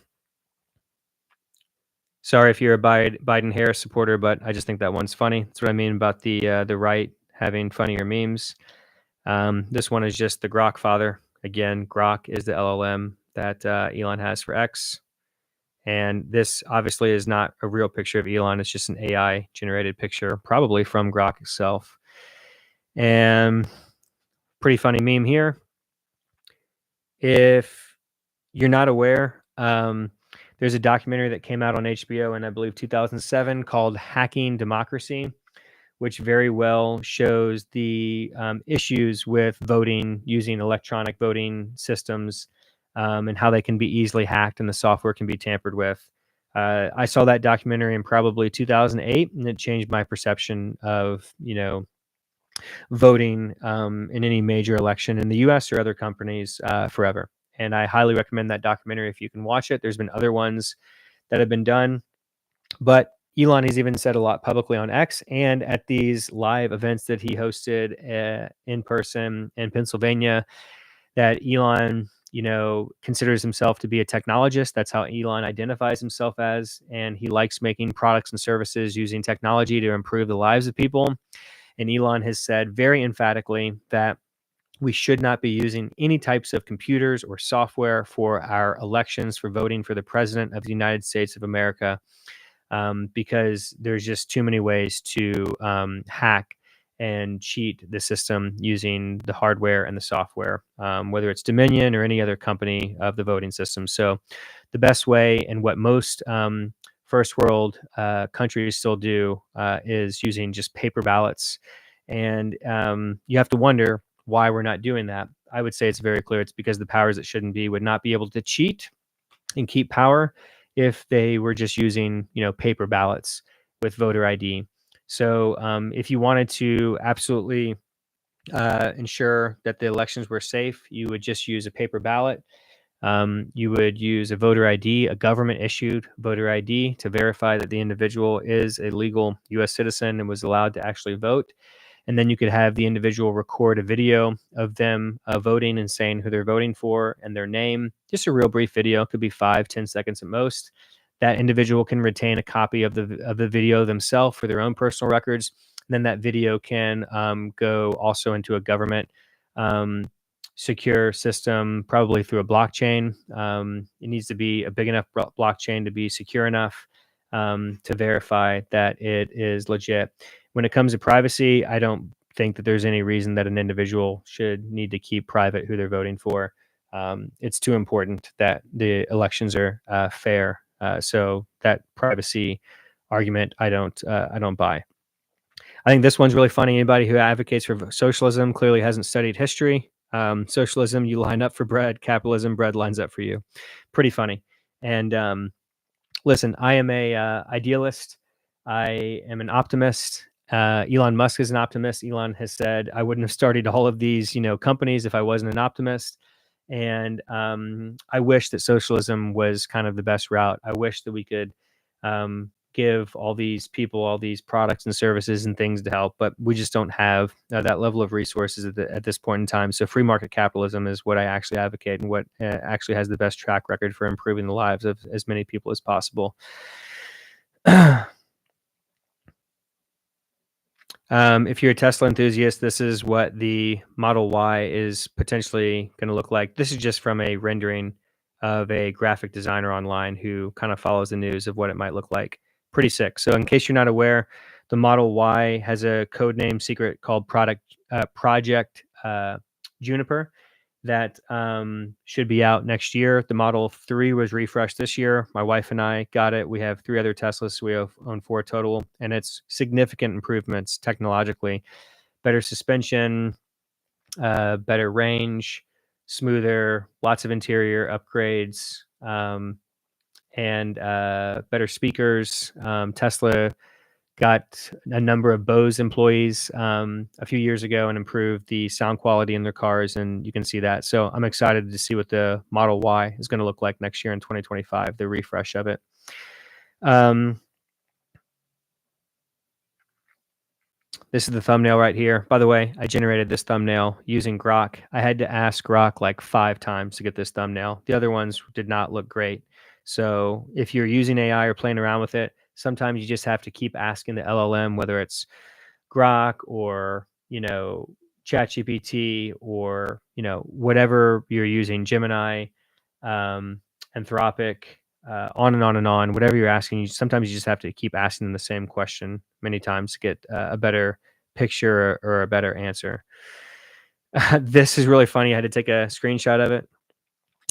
Sorry if you're a Biden-Harris supporter, but I just think that one's funny. That's what I mean about the right having funnier memes. This one is just the Grok father. Again, Grok is the LLM that Elon has for X. And this obviously is not a real picture of Elon. It's just an AI generated picture, probably from Grok itself. And pretty funny meme here. If you're not aware, there's a documentary that came out on HBO in, I believe, 2007 called Hacking Democracy, which very well shows the issues with voting using electronic voting systems, and how they can be easily hacked and the software can be tampered with. I saw that documentary in probably 2008, and it changed my perception of, voting in any major election in the U.S. or other companies forever. And I highly recommend that documentary if you can watch it. There's been other ones that have been done, but Elon has even said a lot publicly on X and at these live events that he hosted in person in Pennsylvania that Elon, considers himself to be a technologist. That's how Elon identifies himself as. And he likes making products and services using technology to improve the lives of people. And Elon has said very emphatically that we should not be using any types of computers or software for our elections for voting for the president of the United States of America, because there's just too many ways to hack and cheat the system using the hardware and the software, whether it's Dominion or any other company of the voting system. So, the best way and what most first world countries still do is using just paper ballots. And you have to wonder why we're not doing that. I would say it's very clear. It's because the powers that shouldn't be would not be able to cheat and keep power if they were just using, paper ballots with voter ID. So if you wanted to absolutely ensure that the elections were safe, you would just use a paper ballot. You would use a voter ID, a government issued voter ID, to verify that the individual is a legal US citizen and was allowed to actually vote. And then you could have the individual record a video of them voting and saying who they're voting for and their name. Just a real brief video, could be 5-10 seconds at most. That individual can retain a copy of the video themselves for their own personal records. And then that video can go also into a government um, secure system, probably through a blockchain. It needs to be a big enough blockchain to be secure enough to verify that it is legit. When it comes to privacy, I don't think that there's any reason that an individual should need to keep private who they're voting for. It's too important that the elections are fair. So that privacy argument, I don't buy. I think this one's really funny. Anybody who advocates for socialism clearly hasn't studied history. Socialism, you line up for bread. Capitalism, bread lines up for you. Pretty funny. And listen, I am a idealist. I am an optimist. Elon Musk is an optimist. Elon has said, I wouldn't have started all of these, companies if I wasn't an optimist. And I wish that socialism was kind of the best route. I wish that we could give all these people all these products and services and things to help, but we just don't have that level of resources at this point in time. So free market capitalism is what I actually advocate and what actually has the best track record for improving the lives of as many people as possible. If you're a Tesla enthusiast, this is what the Model Y is potentially going to look like. This is just from a rendering of a graphic designer online who kind of follows the news of what it might look like. Pretty sick. So, in case you're not aware, the Model Y has a codename secret called Project Juniper that should be out next year. The Model 3 was refreshed this year. My wife and I got it. We have 3 other Teslas. So we own 4 total, and it's significant improvements technologically. Better suspension, better range, smoother, lots of interior upgrades, and better speakers. Tesla got a number of Bose employees a few years ago and improved the sound quality in their cars, and you can see that. So I'm excited to see what the Model Y is going to look like next year in 2025, the refresh of it. Um, This is the thumbnail right here. By the way, I generated this thumbnail using Grok. I had to ask Grok like 5 times to get this thumbnail. The other ones did not look great. So if you're using AI or playing around with it, sometimes you just have to keep asking the LLM, whether it's Grok or, ChatGPT or, whatever you're using, Gemini, um, Anthropic, on and on and on, whatever you're asking, sometimes you just have to keep asking them the same question many times to get a better picture or a better answer. This is really funny. I had to take a screenshot of it.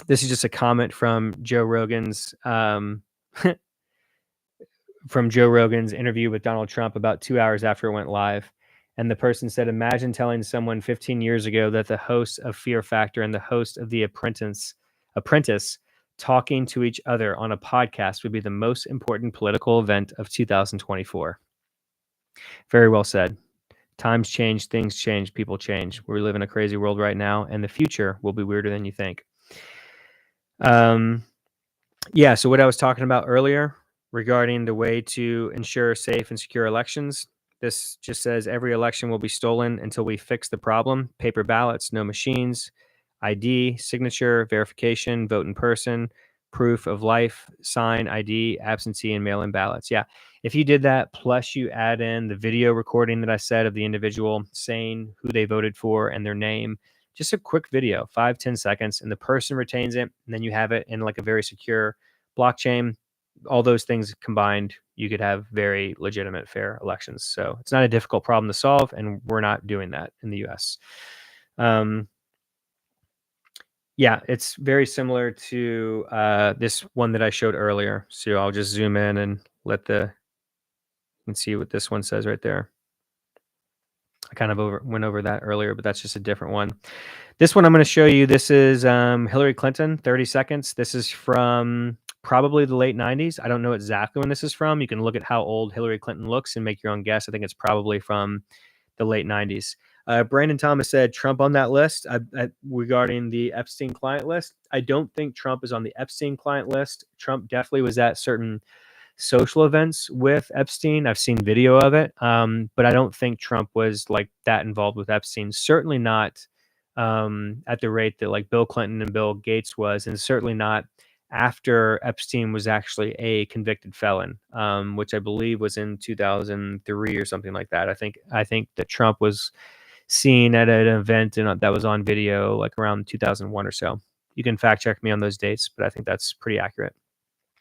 This is just a comment from Joe Rogan's interview with Donald Trump about 2 hours after it went live. And the person said, imagine telling someone 15 years ago that the host of Fear Factor and the host of The Apprentice talking to each other on a podcast would be the most important political event of 2024. Very well said. Times change, things change, people change. We live in a crazy world right now, and the future will be weirder than you think. Yeah, so what I was talking about earlier regarding the way to ensure safe and secure elections, this just says every election will be stolen until we fix the problem. Paper ballots, no machines, ID, signature, verification, vote in person, proof of life, sign, ID, absentee, and mail in ballots. Yeah, if you did that, plus you add in the video recording that I said of the individual saying who they voted for and their name, just a quick video, 5-10 seconds, and the person retains it, and then you have it in like a very secure blockchain. All those things combined, you could have very legitimate, fair elections. So it's not a difficult problem to solve, and we're not doing that in the US. Yeah, it's very similar to this one that I showed earlier. So I'll just zoom in and you can see what this one says right there. I kind of went over that earlier, but that's just a different one. This one I'm going to show you. This is Hillary Clinton, 30 seconds. This is from probably the late 90s. I don't know exactly when this is from. You can look at how old Hillary Clinton looks and make your own guess. I think it's probably from the late 90s. Brandon Thomas said Trump on that list regarding the Epstein client list. I don't think Trump is on the Epstein client list. Trump definitely was at certain social events with Epstein. I've seen video of it, but I don't think Trump was like that involved with Epstein. Certainly not at the rate that like Bill Clinton and Bill Gates was, and certainly not after Epstein was actually a convicted felon, which I believe was in 2003 or something like that. I think that Trump was seen at an event and that was on video like around 2001 or so. You can fact check me on those dates, but I think that's pretty accurate.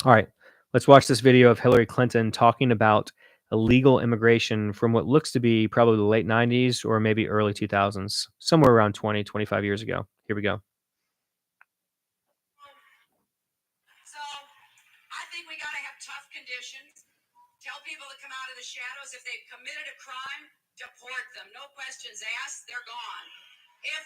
All right, let's watch this video of Hillary Clinton talking about illegal immigration from what looks to be probably the late 90s or maybe early 2000s, somewhere around 20, 25 years ago. Here we go. So I think we got to have tough conditions. Tell people to come out of the shadows. If they've committed a crime, deport them. No questions asked. They're gone. If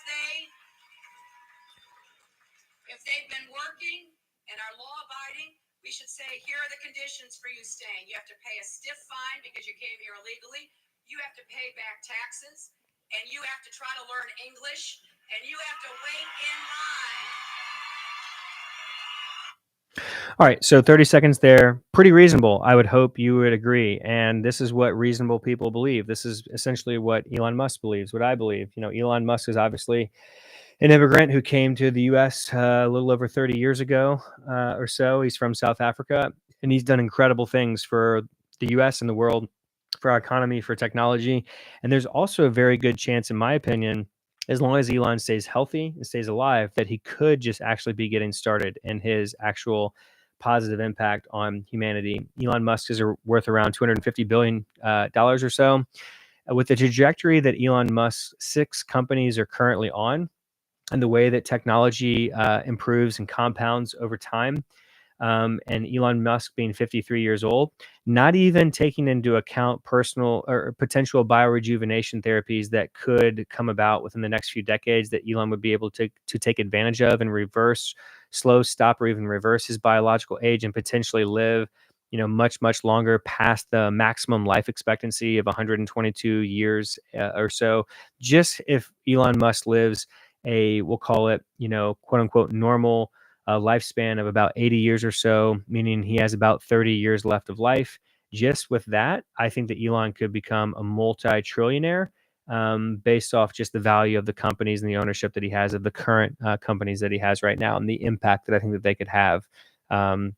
they've been working and are law abiding, we should say, here are the conditions for you staying. You have to pay a stiff fine because you came here illegally. You have to pay back taxes, and you have to try to learn English, and you have to wait in line. All right, so 30 seconds there, pretty reasonable. I would hope you would agree. And this is what reasonable people believe. This is essentially what Elon Musk believes, what I believe. Elon Musk is obviously an immigrant who came to the U.S. A little over 30 years ago or so. He's from South Africa, and he's done incredible things for the U.S. and the world, for our economy, for technology. And there's also a very good chance, in my opinion, as long as Elon stays healthy and stays alive, that he could just actually be getting started in his actual positive impact on humanity. Elon Musk is worth around $250 billion or so. With the trajectory that Elon Musk's 6 companies are currently on, and the way that technology improves and compounds over time, and Elon Musk being 53 years old, not even taking into account personal or potential biorejuvenation therapies that could come about within the next few decades that Elon would be able to take advantage of and reverse, slow, stop, or even reverse his biological age and potentially live, much, much longer past the maximum life expectancy of 122 years or so. Just if Elon Musk lives we'll call it, quote unquote, normal lifespan of about 80 years or so, meaning he has about 30 years left of life. just with that, I think that Elon could become a multi-trillionaire, based off just the value of the companies and the ownership that he has of the current companies that he has right now, and the impact that I think that they could have. Um,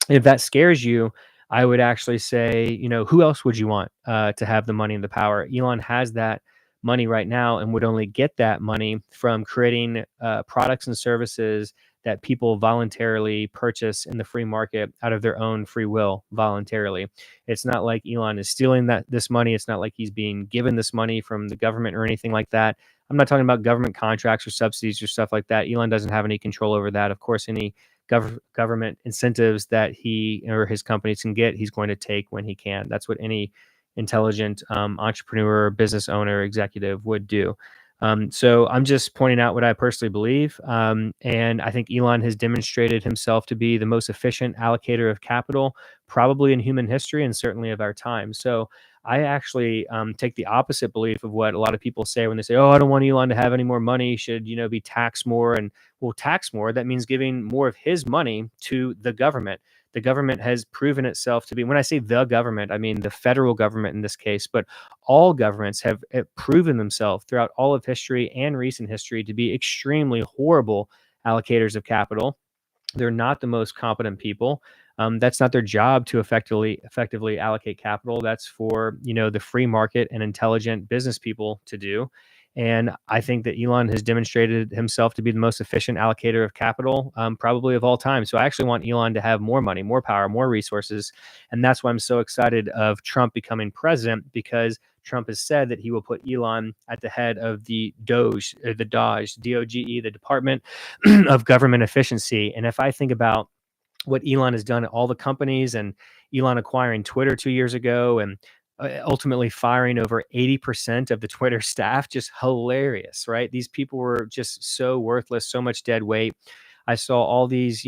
if that scares you, I would actually say, who else would you want to have the money and the power? Elon has that money right now and would only get that money from creating products and services that people voluntarily purchase in the free market out of their own free will voluntarily. It's not like Elon is stealing this money. It's not like he's being given this money from the government or anything like that. I'm not talking about government contracts or subsidies or stuff like that. Elon doesn't have any control over that. Of course, any government incentives that he or his companies can get, he's going to take when he can. That's what any intelligent entrepreneur, business owner, executive would do. So I'm just pointing out what I personally believe. And I think Elon has demonstrated himself to be the most efficient allocator of capital, probably in human history and certainly of our time. So I actually take the opposite belief of what a lot of people say when they say, "Oh, I don't want Elon to have any more money. He should, be taxed more." And well, tax more, that means giving more of his money to the government. The government has proven itself to be, when I say the government, I mean the federal government in this case, but all governments have proven themselves throughout all of history and recent history to be extremely horrible allocators of capital. They're not the most competent people. That's not their job to effectively allocate capital. That's for the free market and intelligent business people to do. And I think that Elon has demonstrated himself to be the most efficient allocator of capital, probably of all time. So I actually want Elon to have more money, more power, more resources, and that's why I'm so excited of Trump becoming president, because Trump has said that he will put Elon at the head of the DOGE, DOGE, the Department of Government Efficiency. And if I think about what Elon has done at all the companies, and Elon acquiring Twitter 2 years ago, and ultimately firing over 80% of the Twitter staff, just hilarious, right? These people were just so worthless, so much dead weight. I saw all these,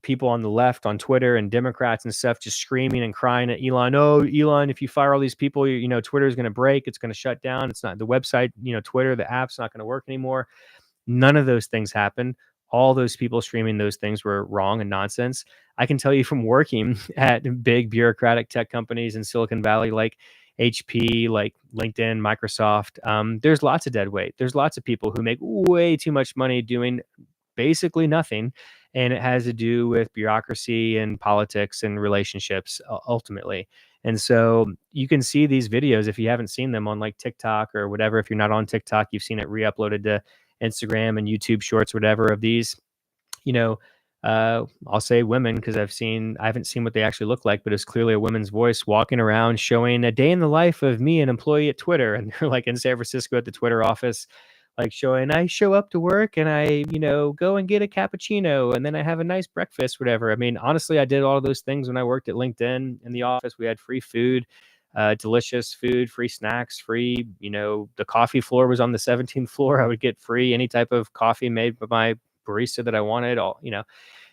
people on the left on Twitter and Democrats and stuff just screaming and crying at Elon. "Oh, Elon, if you fire all these people, Twitter is going to break. It's going to shut down. It's not the website, Twitter, the app's not going to work anymore." None of those things happened. All those people screaming those things were wrong and nonsense. I can tell you from working at big bureaucratic tech companies in Silicon Valley, like HP, like LinkedIn, Microsoft, there's lots of dead weight. There's lots of people who make way too much money doing basically nothing. And it has to do with bureaucracy and politics and relationships ultimately. And so you can see these videos if you haven't seen them on like TikTok or whatever. If you're not on TikTok, you've seen it re-uploaded to Instagram and YouTube Shorts, whatever, of these, you know, I'll say women because I haven't seen what they actually look like, but it's clearly a woman's voice walking around showing a day in the life of me, an employee at Twitter. And they're like in San Francisco at the Twitter office, like showing I show up to work and I, go and get a cappuccino and then I have a nice breakfast, whatever. I mean, honestly, I did all of those things when I worked at LinkedIn in the office. We had free food, delicious food, free snacks, free, the coffee floor was on the 17th floor. I would get free any type of coffee made by my barista that I wanted,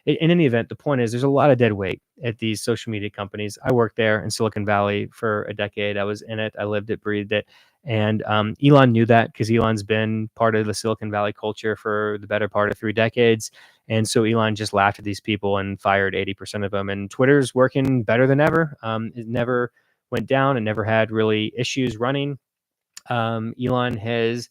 in any event, the point is there's a lot of dead weight at these social media companies. I worked there in Silicon Valley for a decade. I was in it. I lived it, breathed it. And Elon knew that because Elon's been part of the Silicon Valley culture for the better part of 3 decades. And so Elon just laughed at these people and fired 80% of them. And Twitter's working better than ever. It never went down and never had really issues running. Elon has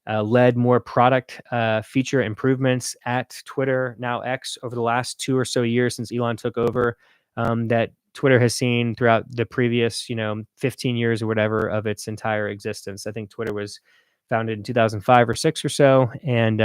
led more product feature improvements at Twitter, now X, over the last 2 or so years since Elon took over, that Twitter has seen throughout the previous, 15 years or whatever of its entire existence. I think Twitter was founded in 2005 or 6 or so, and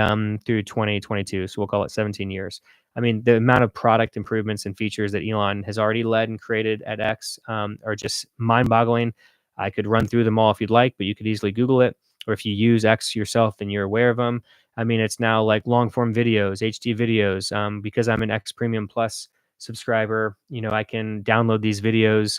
through 2022, so we'll call it 17 years. I mean, the amount of product improvements and features that Elon has already led and created at X are just mind-boggling. I could run through them all if you'd like, but you could easily Google it. Or if you use X yourself, then you're aware of them. I mean, it's now like long form videos, HD videos. Because I'm an X Premium Plus subscriber, I can download these videos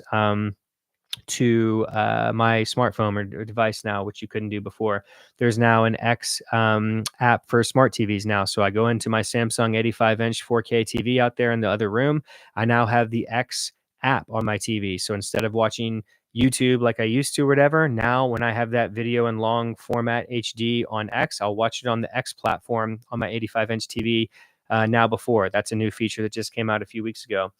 to my smartphone or device now, which you couldn't do before. There's now an X app for smart TVs now. So I go into my Samsung 85-inch 4K TV out there in the other room. I now have the X app on my TV. So instead of watching YouTube like I used to or whatever, now when I have that video in long format HD on X, I'll watch it on the X platform on my 85-inch TV now before. That's a new feature that just came out a few weeks ago.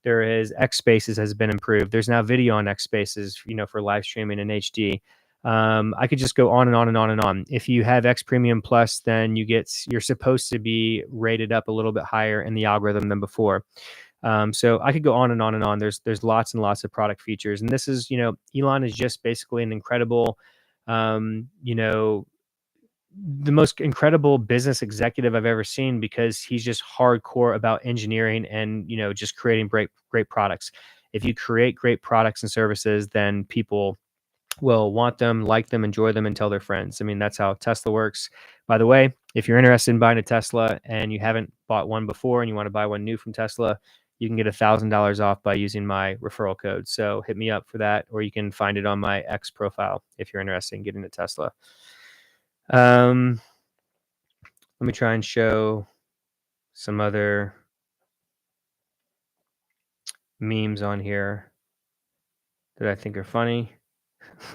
There is X Spaces has been improved. There's now video on X Spaces, for live streaming in HD. I could just go on and on and on and on. If you have X Premium Plus, then you're supposed to be rated up a little bit higher in the algorithm than before. So I could go on and on and on. There's lots and lots of product features, and this is, Elon is just basically an incredible, um, you know, the most incredible business executive I've ever seen, because he's just hardcore about engineering and, just creating great products. If you create great products and services, then people will want them, like them, enjoy them, and tell their friends. I mean, that's how Tesla works. By the way, if you're interested in buying a Tesla and you haven't bought one before and you want to buy one new from Tesla, you can get $1,000 off by using my referral code. So hit me up for that, or you can find it on my X profile if you're interested in getting a Tesla. Let me try and show some other memes on here that I think are funny.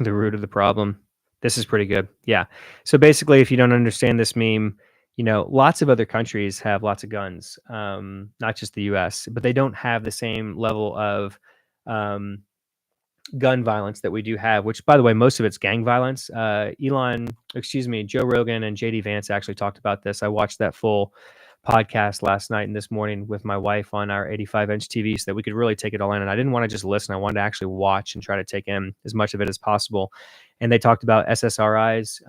The root of the problem. This is pretty good. Yeah. So basically, if you don't understand this meme, lots of other countries have lots of guns, not just the US, but they don't have the same level of um, gun violence that we do have, which, by the way, most of it's gang violence. Joe Rogan and JD Vance actually talked about this. I watched that full podcast last night and this morning with my wife on our 85-inch TV so that we could really take it all in. And I didn't want to just listen. I wanted to actually watch and try to take in as much of it as possible. And they talked about SSRIs,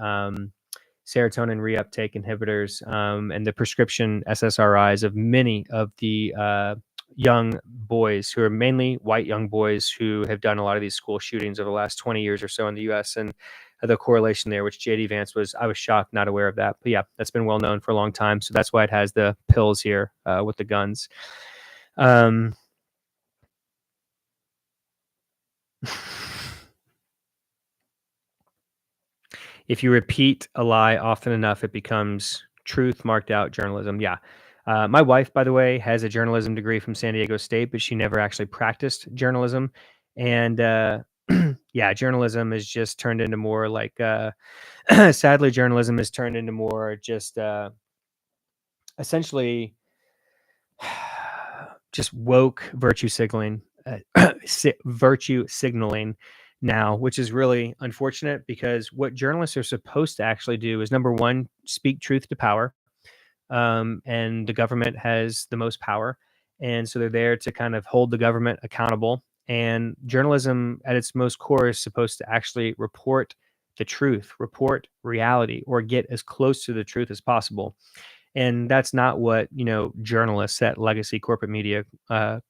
serotonin reuptake inhibitors, and the prescription SSRIs of many of the young boys, who are mainly white young boys, who have done a lot of these school shootings over the last 20 years or so in the US, and the correlation there, which JD Vance I was shocked, not aware of that. But yeah, that's been well known for a long time. So that's why it has the pills here with the guns. If you repeat a lie often enough, it becomes truth, marked out journalism. Yeah. My wife, by the way, has a journalism degree from San Diego State, but she never actually practiced journalism. And yeah, journalism has just turned into more like, sadly, journalism has turned into more just essentially just woke virtue signaling, virtue signaling now, which is really unfortunate, because what journalists are supposed to actually do is, number one, speak truth to power. And the government has the most power. And so they're there to kind of hold the government accountable. And journalism at its most core is supposed to actually report the truth, report reality, or get as close to the truth as possible. And that's not what, journalists at legacy corporate media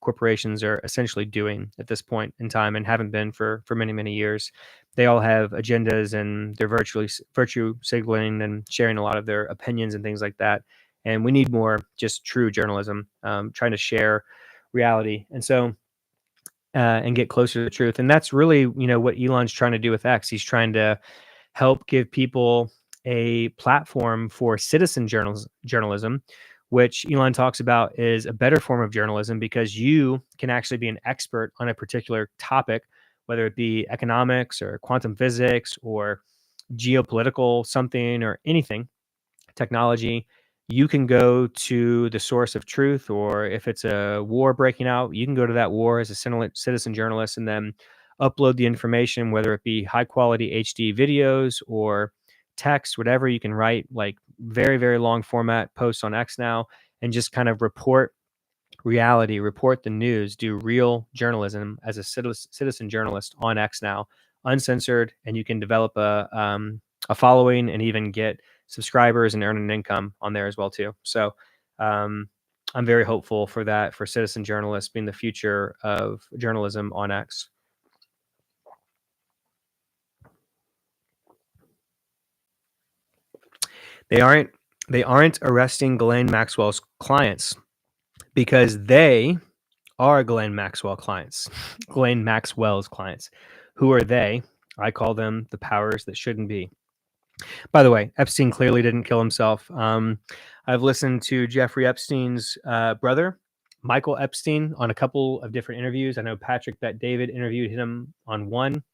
corporations are essentially doing at this point in time, and haven't been for many years. They all have agendas, and they're virtue signaling and sharing a lot of their opinions and things like that. And we need more just true journalism, trying to share reality, and so and get closer to the truth. And that's really, what Elon's trying to do with X. He's trying to help give people a platform for citizen journalism, which Elon talks about is a better form of journalism, because you can actually be an expert on a particular topic, whether it be economics or quantum physics or geopolitical something or anything, technology. You can go to the source of truth, or if it's a war breaking out, you can go to that war as a citizen journalist and then upload the information, whether it be high quality HD videos or text, whatever. You can write like very, very long format posts on X now, and just kind of report reality, report the news, do real journalism as a citizen journalist on X now, uncensored. And you can develop a following and even get subscribers and earn an income on there as well too. So I'm very hopeful for that, for citizen journalists being the future of journalism on X. They aren't arresting Ghislaine Maxwell's clients, because they are Ghislaine Maxwell's clients. Ghislaine Maxwell's clients. Who are they? I call them the powers that shouldn't be. By the way, Epstein clearly didn't kill himself. I've listened to Jeffrey Epstein's brother, Michael Epstein, on a couple of different interviews. I know Patrick Bet-David interviewed him on one.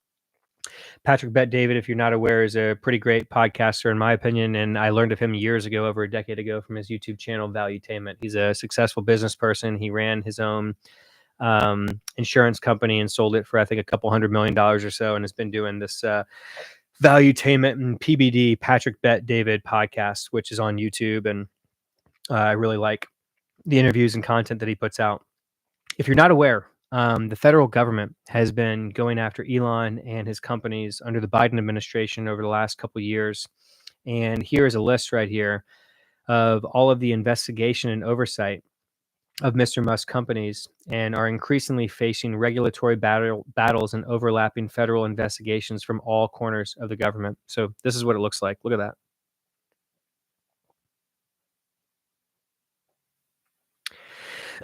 Patrick Bet-David, if you're not aware, is a pretty great podcaster, in my opinion, and I learned of him years ago, over a decade ago, from his YouTube channel, Valuetainment. He's a successful business person. He ran his own insurance company and sold it for, I think, a couple $100 million or so, and has been doing this Valuetainment and PBD, Patrick Bet David podcast, which is on YouTube, and I really like the interviews and content that he puts out. If you're not aware, the federal government has been going after Elon and his companies under the Biden administration over the last couple of years. And here is a list right here of all of the investigation and oversight of Mr. Musk's companies, and are increasingly facing regulatory battles and overlapping federal investigations from all corners of the government. So this is what it looks like. Look at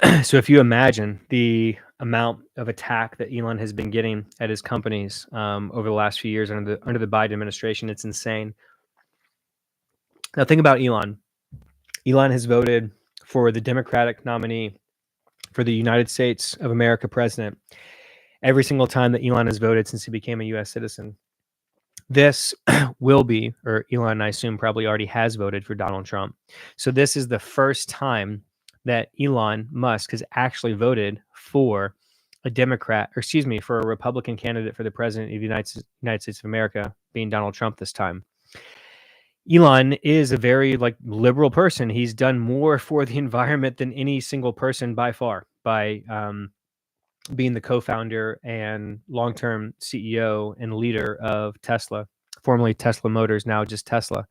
that. So if you imagine the amount of attack that Elon has been getting at his companies over the last few years under the Biden administration, it's insane. Now think about Elon. Elon has voted for the Democratic nominee for the United States of America president every single time that Elon has voted since he became a U.S. citizen. This will be, or Elon, I assume, probably already has voted for Donald Trump. So this is the first time that Elon Musk has actually voted for a Democrat, or excuse me, for a Republican candidate for the president of the United States of America, being Donald Trump this time. Elon is a very liberal person. He's done more for the environment than any single person by far, by being the co-founder and long-term CEO and leader of Tesla, formerly Tesla Motors, now just Tesla.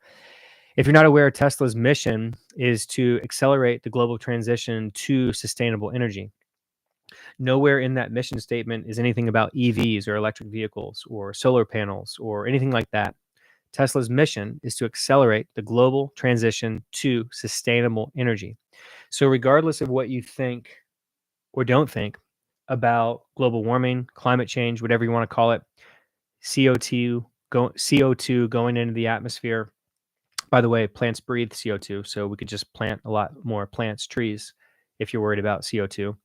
If you're not aware, Tesla's mission is to accelerate the global transition to sustainable energy. Nowhere in that mission statement is anything about EVs or electric vehicles or solar panels or anything like that. Tesla's mission is to accelerate the global transition to sustainable energy. So regardless of what you think or don't think about global warming, climate change, whatever you want to call it, CO2 going into the atmosphere. By the way, plants breathe CO2, so we could just plant a lot more plants, trees, if you're worried about CO2.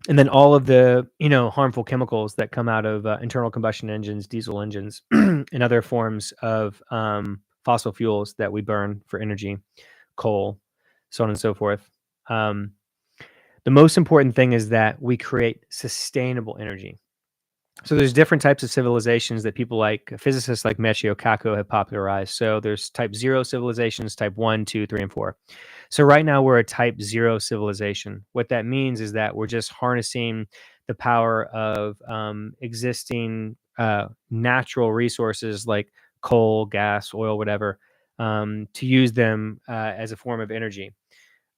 And then all of the harmful chemicals that come out of internal combustion engines, diesel engines, and other forms of fossil fuels that we burn for energy, coal, so on and so forth. The most important thing is that we create sustainable energy. So there's different types of civilizations that people like physicists like Michio Kaku have popularized. So there's type 0 civilizations, type 1, 2, 3, and 4. So right now we're a type 0 civilization. What that means is that we're just harnessing the power of existing natural resources like coal, gas, oil, whatever, to use them as a form of energy.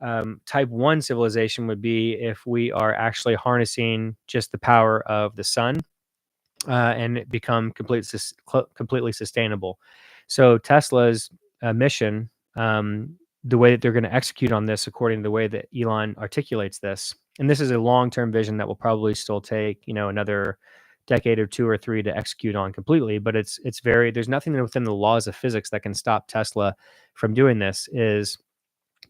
Type 1 civilization would be if we are actually harnessing just the power of the sun and it become completely sustainable. So Tesla's mission, the way that they're going to execute on this, according to the way that Elon articulates this, and this is a long-term vision that will probably still take another decade or 2 or 3 to execute on completely. But there's nothing within the laws of physics that can stop Tesla from doing this.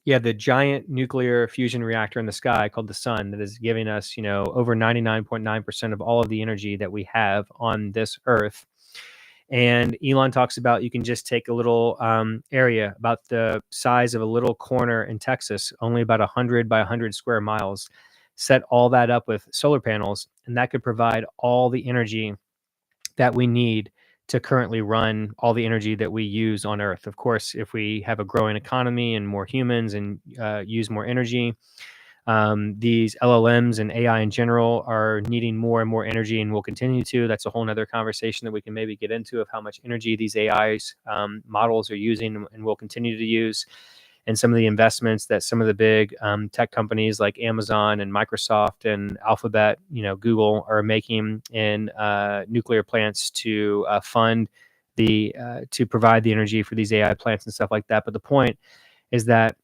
The giant nuclear fusion reactor in the sky called the sun that is giving us, over 99.9% of all of the energy that we have on this earth. And Elon talks about you can just take a little area about the size of a little corner in Texas, only about 100 by 100 square miles, set all that up with solar panels, and that could provide all the energy that we need to currently run all the energy that we use on Earth. Of course, if we have a growing economy and more humans and use more energy, these LLMs and AI in general are needing more and more energy and will continue to. That's a whole nother conversation that we can maybe get into of how much energy these AIs models are using and will continue to use. And some of the investments that some of the big tech companies like Amazon and Microsoft and Alphabet, Google, are making in nuclear plants to fund to provide the energy for these AI plants and stuff like that. But the point is that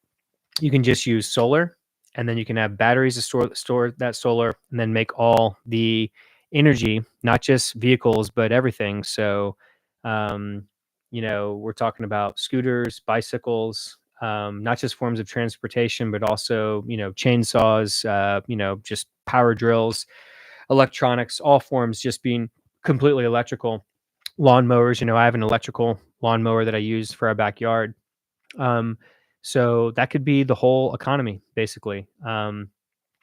you can just use solar, and then you can have batteries to store that solar, and then make all the energy, not just vehicles, but everything. So, we're talking about scooters, bicycles, not just forms of transportation, but also, chainsaws, just power drills, electronics, all forms just being completely electrical. Lawnmowers, I have an electrical lawnmower that I use for our backyard. So that could be the whole economy, basically.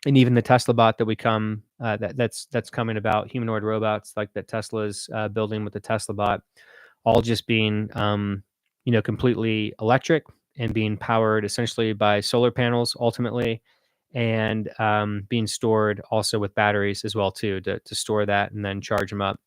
and even the Tesla bot that we come that's coming about, humanoid robots like that Tesla's building with the Tesla bot, all just being completely electric and being powered essentially by solar panels ultimately, and being stored also with batteries as well too, to store that and then charge them up.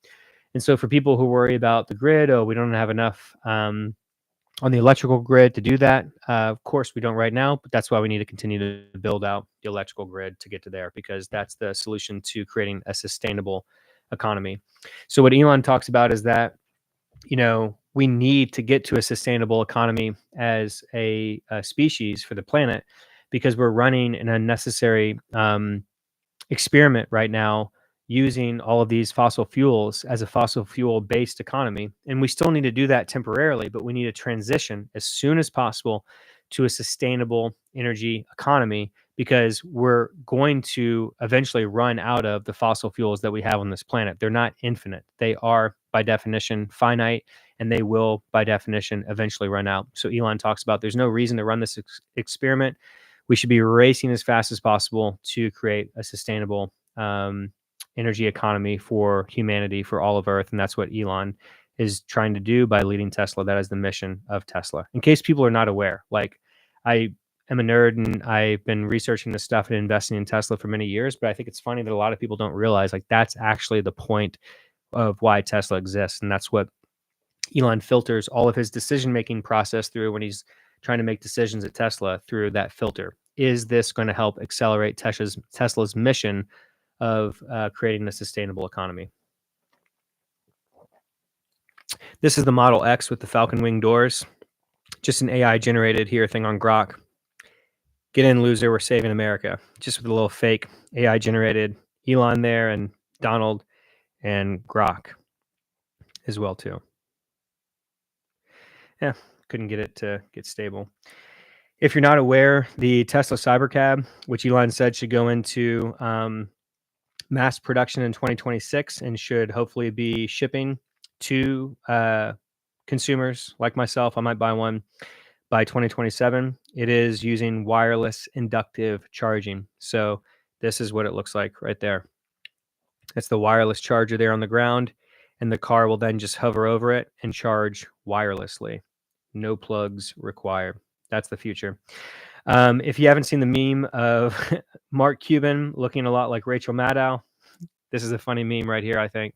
And so for people who worry about the grid, oh, we don't have enough on the electrical grid to do that. Of course, we don't right now, but that's why we need to continue to build out the electrical grid to get to there, because that's the solution to creating a sustainable economy. So what Elon talks about is that we need to get to a sustainable economy as a species for the planet, because we're running an unnecessary experiment right now using all of these fossil fuels as a fossil fuel based economy. And we still need to do that temporarily, but we need to transition as soon as possible to a sustainable energy economy, because we're going to eventually run out of the fossil fuels that we have on this planet. They're not infinite, they are by definition finite, and they will by definition eventually run out. So Elon talks about there's no reason to run this experiment. We should be racing as fast as possible to create a sustainable energy economy for humanity, for all of Earth. And that's what Elon is trying to do by leading Tesla. That is the mission of Tesla. In case people are not aware, like, I am a nerd and I've been researching this stuff and investing in Tesla for many years, but I think it's funny that a lot of people don't realize, like, that's actually the point of why Tesla exists. And that's what Elon filters all of his decision making process through when he's trying to make decisions at Tesla, through that filter. Is this going to help accelerate Tesla's mission of creating a sustainable economy? This is the Model X with the Falcon Wing doors. Just an AI generated here thing on Grok. Get in, loser. We're saving America. Just with a little fake AI generated Elon there, and Donald and Grok as well too. Yeah, couldn't get it to get stable. If you're not aware, the Tesla Cybercab, which Elon said should go into mass production in 2026 and should hopefully be shipping to consumers like myself, I might buy one by 2027. It is using wireless inductive charging. So this is what it looks like right there. It's the wireless charger there on the ground, and the car will then just hover over it and charge wirelessly. No plugs required. That's the future. If you haven't seen the meme of Mark Cuban looking a lot like Rachel Maddow, this is a funny meme right here, I think.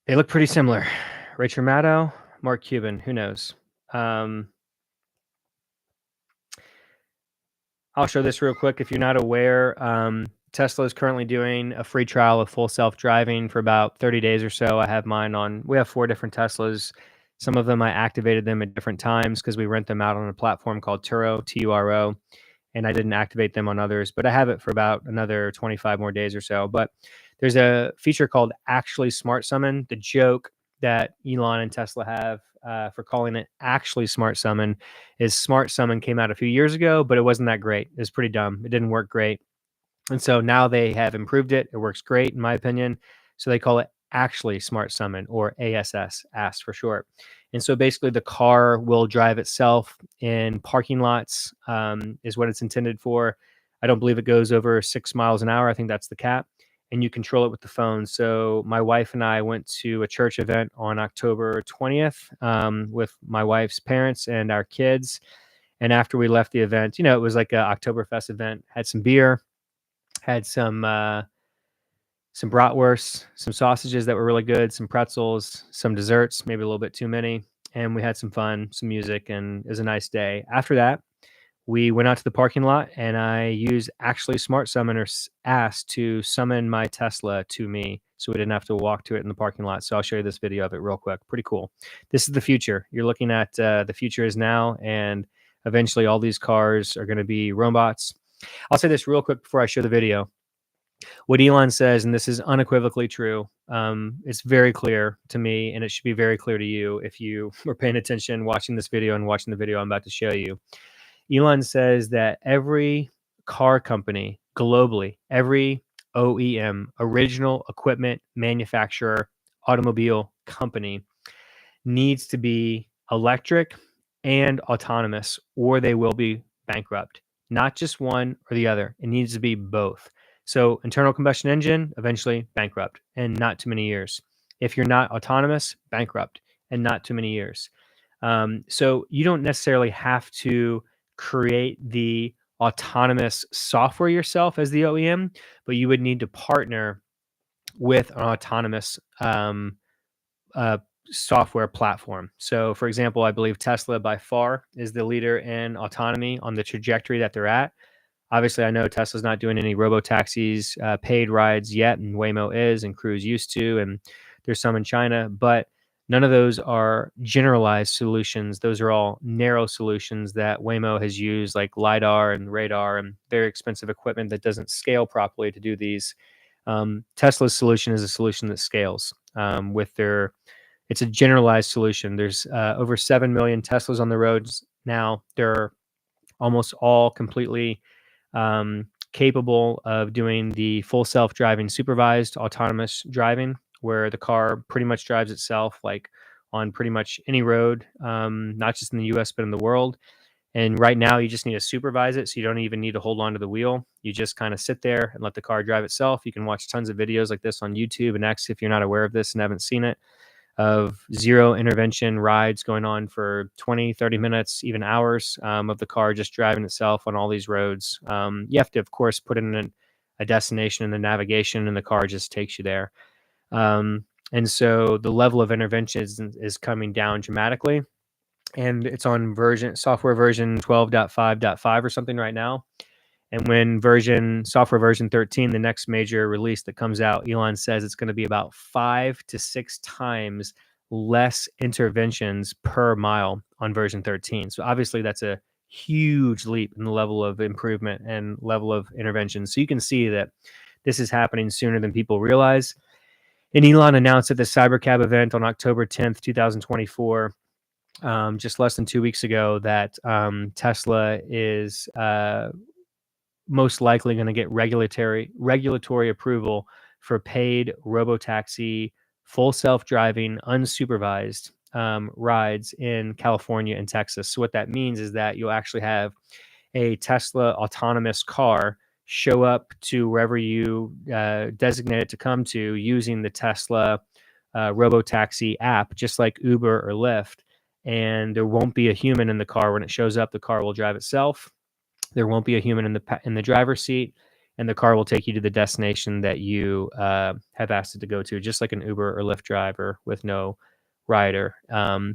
They look pretty similar. Rachel Maddow, Mark Cuban, who knows? I'll show this real quick. If you're not aware, Tesla is currently doing a free trial of full self-driving for about 30 days or so. I have mine on. We have 4 different Teslas. Some of them I activated them at different times because we rent them out on a platform called Turo, Turo, and I didn't activate them on others. But I have it for about another 25 more days or so. But there's a feature called Actually Smart Summon. The joke that Elon and Tesla have for calling it Actually Smart Summon is Smart Summon came out a few years ago, but it wasn't that great. It was pretty dumb. It didn't work great. And so now they have improved it. It works great, in my opinion. So they call it Actually Smart Summon, or ASS, ASS for short. And so basically the car will drive itself in parking lots, is what it's intended for. I don't believe it goes over 6 miles an hour. I think that's the cap. And you control it with the phone. So my wife and I went to a church event on October 20th with my wife's parents and our kids. And after we left the event, it was like a Oktoberfest event. Had some beer, had some bratwurst, some sausages that were really good, some pretzels, some desserts, maybe a little bit too many. And we had some fun, some music, and it was a nice day. After that, we went out to the parking lot, and I used Actually Smart Summoner's ass to summon my Tesla to me, so we didn't have to walk to it in the parking lot. So I'll show you this video of it real quick. Pretty cool. This is the future. You're looking at the future is now, and eventually all these cars are going to be robots. I'll say this real quick before I show the video. What Elon says, and this is unequivocally true, it's very clear to me, and it should be very clear to you if you were paying attention, watching this video and watching the video I'm about to show you. Elon says that every car company globally, every OEM, original equipment manufacturer, automobile company needs to be electric and autonomous, or they will be bankrupt. Not just one or the other. It needs to be both. So, internal combustion engine, eventually bankrupt, and not too many years. If you're not autonomous, bankrupt, and not too many years. So, you don't necessarily have to create the autonomous software yourself as the OEM, but you would need to partner with an autonomous uh, software platform. So, for example, I believe Tesla by far is the leader in autonomy on the trajectory that they're at. Obviously, I know Tesla's not doing any robo taxis, paid rides yet, and Waymo is, and Cruise used to, and there's some in China, but none of those are generalized solutions. Those are all narrow solutions that Waymo has used, like LiDAR and radar and very expensive equipment that doesn't scale properly to do these. Tesla's solution is a solution that scales with their it's a generalized solution. There's over 7 million Teslas on the roads now. They're almost all completely capable of doing the full self-driving supervised autonomous driving, where the car pretty much drives itself, like on pretty much any road, not just in the US but in the world. And right now you just need to supervise it, so you don't even need to hold on to the wheel. You just kind of sit there and let the car drive itself. You can watch tons of videos like this on YouTube and X if you're not aware of this and haven't seen it, of zero intervention rides going on for 20, 30 minutes, even hours, of the car just driving itself on all these roads. You have to, of course, put in a destination in the navigation, and the car just takes you there. And so the level of intervention is coming down dramatically. And it's on software version 12.5.5 or something right now. And when software version 13, the next major release that comes out, Elon says it's going to be about 5 to 6 times less interventions per mile on version 13. So obviously that's a huge leap in the level of improvement and level of intervention. So you can see that this is happening sooner than people realize. And Elon announced at the Cybercab event on October 10th, 2024, just less than 2 weeks ago, that Tesla is most likely going to get regulatory approval for paid robotaxi, full self-driving, unsupervised rides in California and Texas. So what that means is that you'll actually have a Tesla autonomous car show up to wherever you designate it to come to using the Tesla robotaxi app, just like Uber or Lyft. And there won't be a human in the car when it shows up. The car will drive itself. There won't be a human in the driver's seat, and the car will take you to the destination that you have asked it to go to, just like an Uber or Lyft driver with no rider.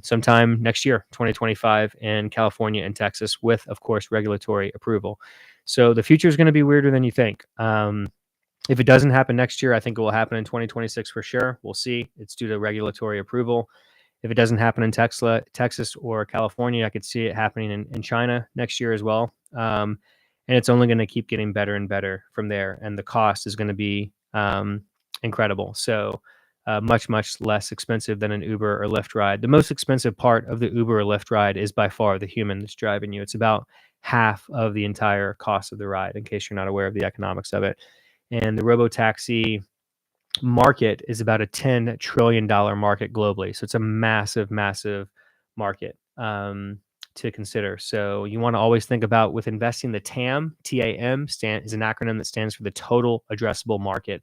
Sometime next year, 2025, in California and Texas, with, of course, regulatory approval. So the future is going to be weirder than you think. If it doesn't happen next year, I think it will happen in 2026 for sure. We'll see. It's due to regulatory approval. If it doesn't happen in Texas or California, I could see it happening in China next year as well. And it's only going to keep getting better and better from there. And the cost is going to be incredible. So much, much less expensive than an Uber or Lyft ride. The most expensive part of the Uber or Lyft ride is by far the human that's driving you. It's about half of the entire cost of the ride, in case you're not aware of the economics of it. And the robotaxi market is about a $10 trillion market globally. So it's a massive, massive market to consider. So you want to always think about, with investing, the TAM, TAM is an acronym that stands for the total addressable market.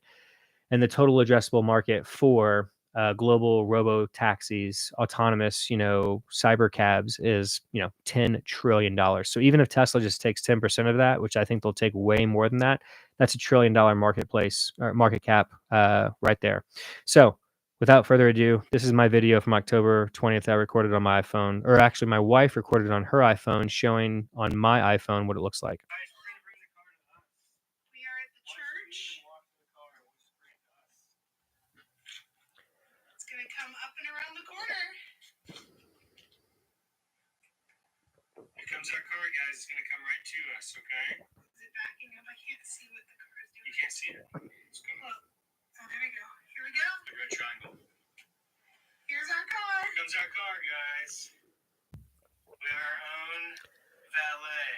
And the total addressable market for global robo taxis, autonomous, cyber cabs, is $10 trillion. So even if Tesla just takes 10% of that, which I think they'll take way more than that, that's $1 trillion marketplace or market cap right there. So without further ado, this is my video from October 20th. I recorded on my iPhone, or actually my wife recorded on her iPhone, showing on my iPhone what it looks like. We are at the church. It's going to come up and around the corner. Here comes our car, guys. It's going to come right to us, okay? Is it backing up? I can't see what the car is doing. You can't see it. It's coming up. Oh, there we go. Here we go. The red triangle. Here's our car. Here comes our car, guys. We are our own valet.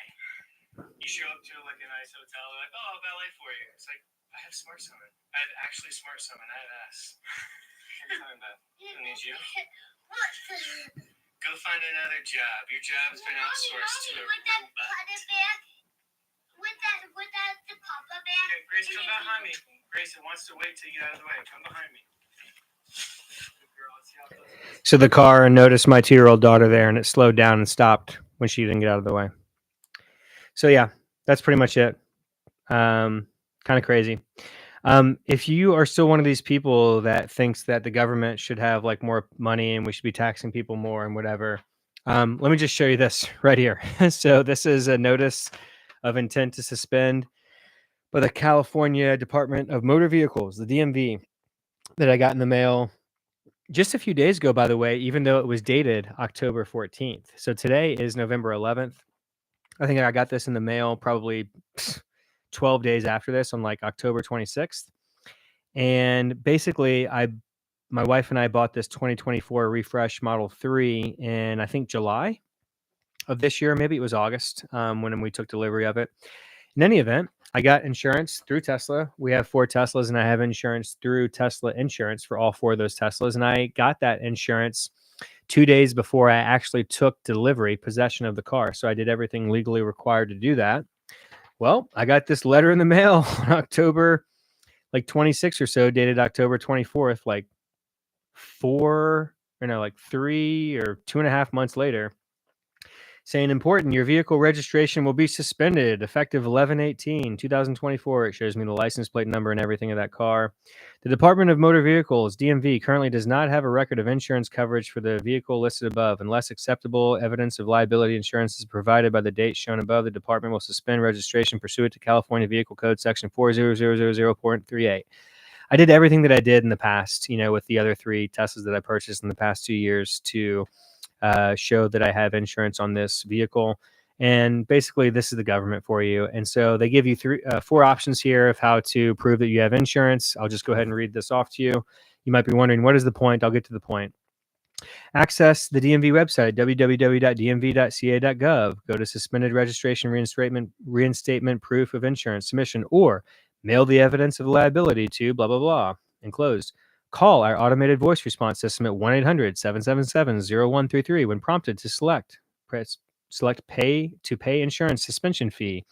You show up to like a nice hotel, they're like, "Oh, I'll valet for you." It's like, I have smart summon. I have actually smart summon. I have ass. You're coming back. I need you. Go find another job. Your job's been outsourced to a robot. The papa bear. Okay, Grace, come behind me. Grace, it wants to wait till you get out of the way. Come behind me. Good girl. Let's see how it goes. So the car noticed my 2-year-old daughter there, and it slowed down and stopped when she didn't get out of the way. So yeah, that's pretty much it. Kind of crazy. If you are still one of these people that thinks that the government should have like more money and we should be taxing people more and whatever, let me just show you this right here. So this is a notice of intent to suspend by the California Department of Motor Vehicles, the DMV, that I got in the mail just a few days ago, by the way, even though it was dated October 14th. So today is November 11th. I think I got this in the mail probably 12 days after this on like October 26th. And basically, my wife and I bought this 2024 Refresh Model 3 in, I think, July of this year. Maybe it was August when we took delivery of it. In any event, I got insurance through Tesla. We have 4 Teslas, and I have insurance through Tesla Insurance for all 4 of those Teslas. And I got that insurance 2 days before I actually took possession of the car. So I did everything legally required to do that. Well, I got this letter in the mail on October 26 or so, dated October 24th, like 3 or 2.5 months later, saying important, your vehicle registration will be suspended effective 11/18/2024. It shows me the license plate number and everything of that car. The Department of Motor Vehicles, DMV, currently does not have a record of insurance coverage for the vehicle listed above. Unless acceptable evidence of liability insurance is provided by the date shown above, the department will suspend registration pursuant to California Vehicle Code Section 40000.38. I did everything that I did in the past, with the other 3 Teslas that I purchased in the past 2 years to show that I have insurance on this vehicle. And basically, this is the government for you. And so they give you 4 options here of how to prove that you have insurance. I'll just go ahead and read this off to you. You might be wondering, what is the point? I'll get to the point. Access the DMV website, www.dmv.ca.gov. Go to suspended registration reinstatement proof of insurance submission, or mail the evidence of liability to blah, blah, blah, enclosed. Call our automated voice response system at 1-800-777-0133 when prompted to select pay insurance suspension fee,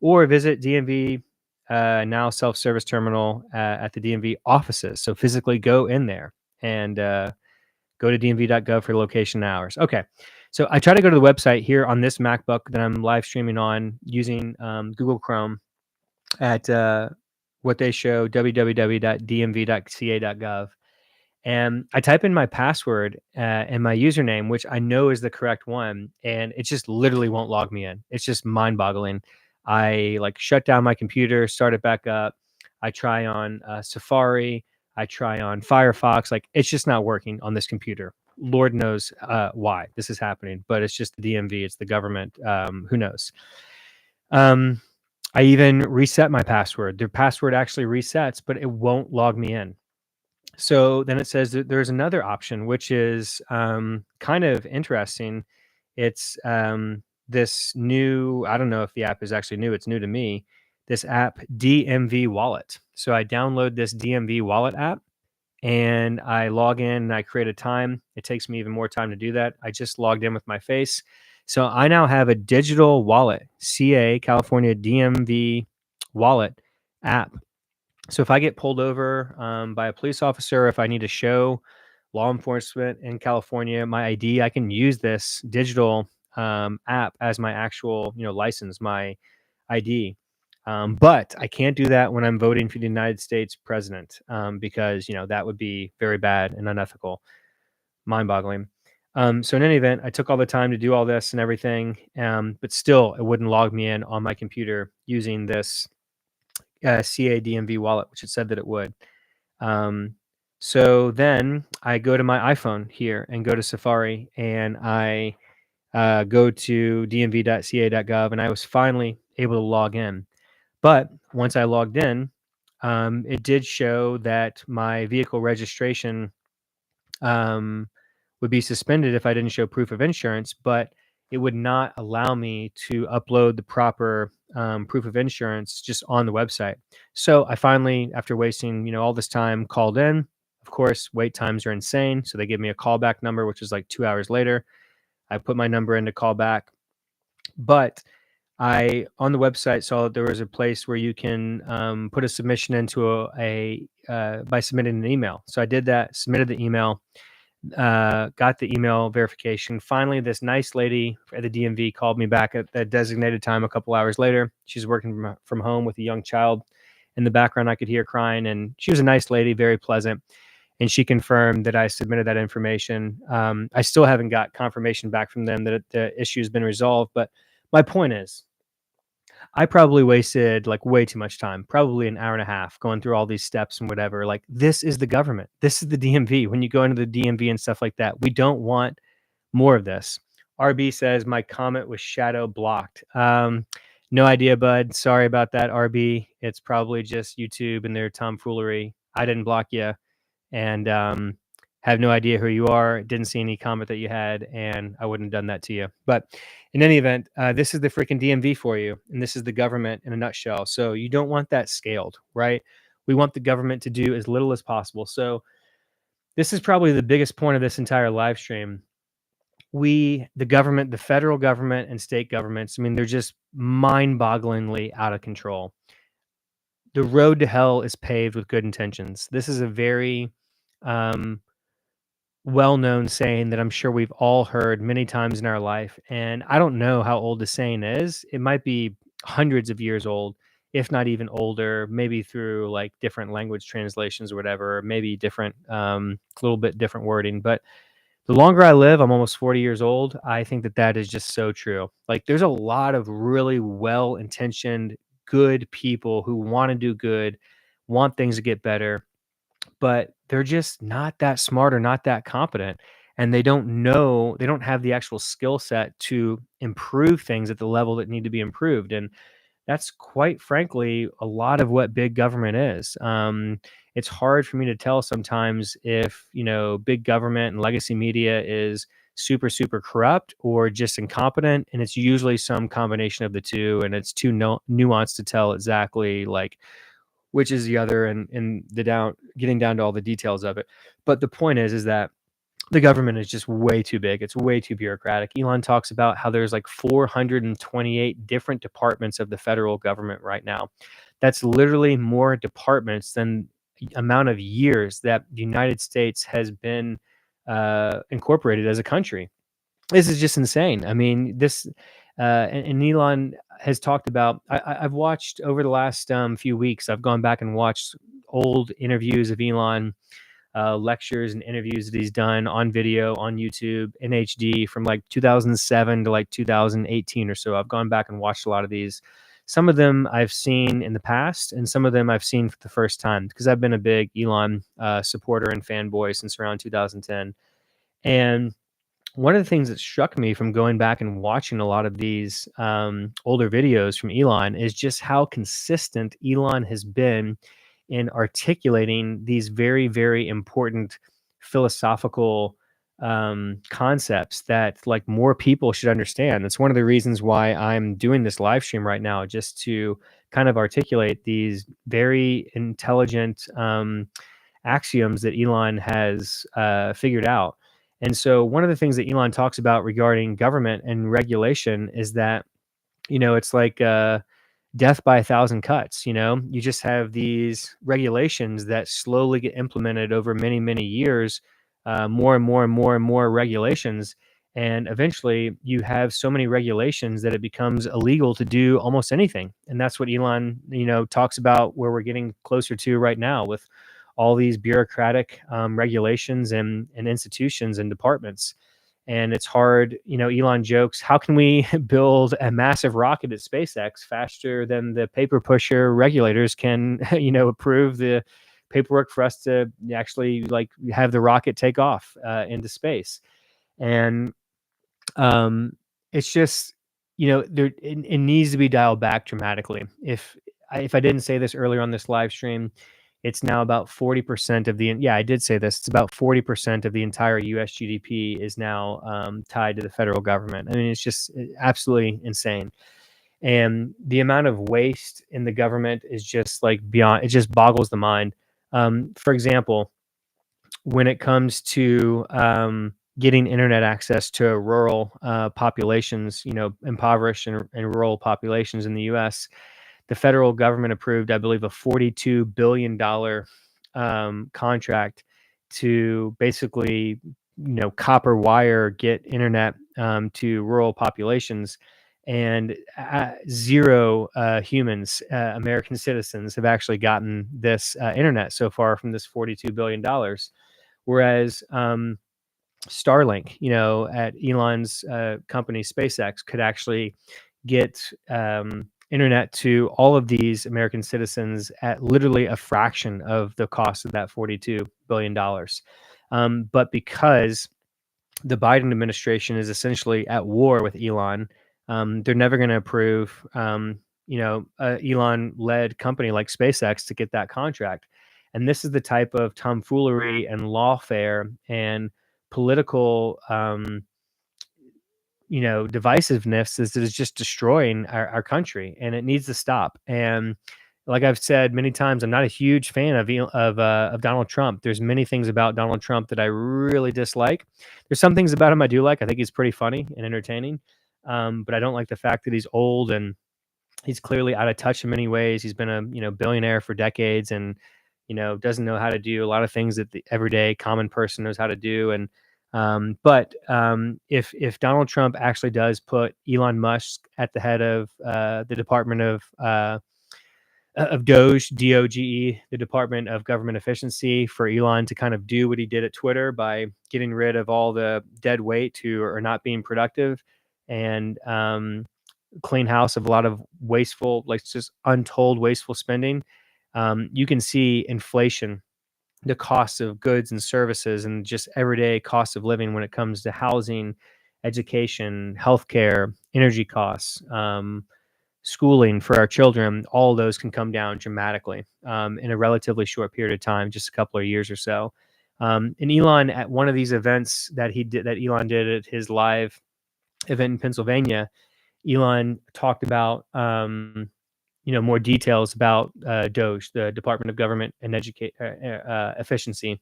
or visit DMV now self-service terminal at the DMV offices. So physically go in there and go to dmv.gov for location hours. Okay. So I try to go to the website here on this MacBook that I'm live streaming on using Google Chrome at what they show, www.dmv.ca.gov. And I type in my password and my username, which I know is the correct one, and it just literally won't log me in. It's just mind-boggling. I shut down my computer, start it back up. I try on Safari. I try on Firefox. It's just not working on this computer. Lord knows why this is happening, but it's just the DMV. It's the government. Who knows? I even reset my password. The password actually resets, but it won't log me in. So then it says that there's another option, which is kind of interesting. It's this new, I don't know if the app is actually new. It's new to me. This app, DMV Wallet. So I download this DMV Wallet app and I log in and I create a time. It takes me even more time to do that. I just logged in with my face. So I now have a digital wallet, California DMV Wallet app. So if I get pulled over by a police officer, if I need to show law enforcement in California my ID, I can use this digital app as my actual, license, my ID. But I can't do that when I'm voting for the United States president because, that would be very bad and unethical, mind-boggling. So in any event, I took all the time to do all this and everything, but still it wouldn't log me in on my computer using this DMV wallet, which it said that it would. So then I go to my iPhone here and go to Safari, and I go to dmv.ca.gov, and I was finally able to log in. But once I logged in, it did show that my vehicle registration would be suspended if I didn't show proof of insurance, but it would not allow me to upload the proper proof of insurance just on the website. So I finally, after wasting all this time, called in. Of course, wait times are insane, so they give me a callback number, which is like 2 hours later. I put my number in to call back, but I on the website saw that there was a place where you can put a submission into by submitting an email. So I did that, submitted the email, got the email verification. Finally, this nice lady at the DMV called me back at the designated time a couple hours later. She's working from home with a young child. In the background, I could hear crying, and she was a nice lady, very pleasant. And she confirmed that I submitted that information. I still haven't got confirmation back from them that the issue has been resolved. But my point is, I probably wasted like way too much time, probably an hour and a half going through all these steps and whatever. Like, this is the government. This is the DMV. When you go into the DMV and stuff like that, we don't want more of this. RB says my comment was shadow blocked. No idea, bud. Sorry about that, RB. It's probably just YouTube and their tomfoolery. I didn't block you, and have no idea who you are. Didn't see any comment that you had, and I wouldn't have done that to you. But in any event, this is the freaking DMV for you, and this is the government in a nutshell. So you don't want that scaled, right? We want the government to do as little as possible. So this is probably the biggest point of this entire live stream. The government, the federal government and state governments, I mean, they're just mind-bogglingly out of control. The road to hell is paved with good intentions. This is a very well-known saying that I'm sure we've all heard many times in our life. And I don't know how old the saying is. It might be hundreds of years old, if not even older, maybe through like different language translations or whatever, maybe different, little bit different wording. But the longer I live, I'm almost 40 years old. I think that that is just so true. Like, there's a lot of really well-intentioned, good people who want to do good, want things to get better, but they're just not that smart or not that competent. And they don't have the actual skill set to improve things at the level that need to be improved. And that's quite frankly a lot of what big government is. It's hard for me to tell sometimes if, big government and legacy media is super, super corrupt or just incompetent. And it's usually some combination of the two. And it's too nuanced to tell exactly like which is the other, and getting down to all the details of it. But the point is that the government is just way too big. It's way too bureaucratic. Elon talks about how there's like 428 different departments of the federal government right now. That's literally more departments than the amount of years that the United States has been incorporated as a country. This is just insane. I mean, and Elon has talked about. I've watched over the last few weeks. I've gone back and watched old interviews of Elon, lectures and interviews that he's done on video on YouTube in HD from like 2007 to like 2018 or so. I've gone back and watched a lot of these. Some of them I've seen in the past, and some of them I've seen for the first time because I've been a big Elon supporter and fanboy since around 2010. And one of the things that struck me from going back and watching a lot of these older videos from Elon is just how consistent Elon has been in articulating these very, very important philosophical concepts that like more people should understand. That's one of the reasons why I'm doing this live stream right now, just to kind of articulate these very intelligent axioms that Elon has figured out. And so one of the things that Elon talks about regarding government and regulation is that, it's like death by a thousand cuts. You just have these regulations that slowly get implemented over many, many years, more and more and more and more regulations. And eventually you have so many regulations that it becomes illegal to do almost anything. And that's what Elon, talks about where we're getting closer to right now with all these bureaucratic regulations and institutions and departments. And it's hard, Elon jokes, how can we build a massive rocket at SpaceX faster than the paper pusher regulators can, approve the paperwork for us to actually like have the rocket take off into space. And it's just, it needs to be dialed back dramatically. If I didn't say this earlier on this live stream, it's now about 40% of I did say this. It's about 40% of the entire US GDP is now tied to the federal government. I mean, it's just absolutely insane. And the amount of waste in the government is just like beyond, it just boggles the mind. For example, when it comes to getting internet access to rural populations, impoverished and rural populations in the US, the federal government approved, I believe, a $42 billion contract to basically, copper wire get internet to rural populations. And zero humans, American citizens, have actually gotten this internet so far from this $42 billion. Whereas Starlink, at Elon's company SpaceX, could actually get internet to all of these American citizens at literally a fraction of the cost of that $42 billion. But because the Biden administration is essentially at war with Elon, they're never going to approve, a Elon-led company like SpaceX to get that contract. And this is the type of tomfoolery and lawfare and political, divisiveness is just destroying our country, and it needs to stop. And like I've said many times, I'm not a huge fan of Donald Trump. There's many things about Donald Trump that I really dislike. There's some things about him I do like. I think he's pretty funny and entertaining, but I don't like the fact that he's old and he's clearly out of touch in many ways. He's been a billionaire for decades, and doesn't know how to do a lot of things that the everyday common person knows how to do. And if Donald Trump actually does put Elon Musk at the head of the Department of DOGE, the Department of Government Efficiency, for Elon to kind of do what he did at Twitter by getting rid of all the dead weight who are not being productive, and clean house of a lot of wasteful, like just untold wasteful spending. You can see inflation, the cost of goods and services, and just everyday cost of living when it comes to housing, education, healthcare, energy costs, schooling for our children. All of those can come down dramatically in a relatively short period of time, just a couple of years or so. And Elon, at one of these events that Elon did at his live event in Pennsylvania, Elon talked about more details about DOGE, the Department of Government and Efficiency.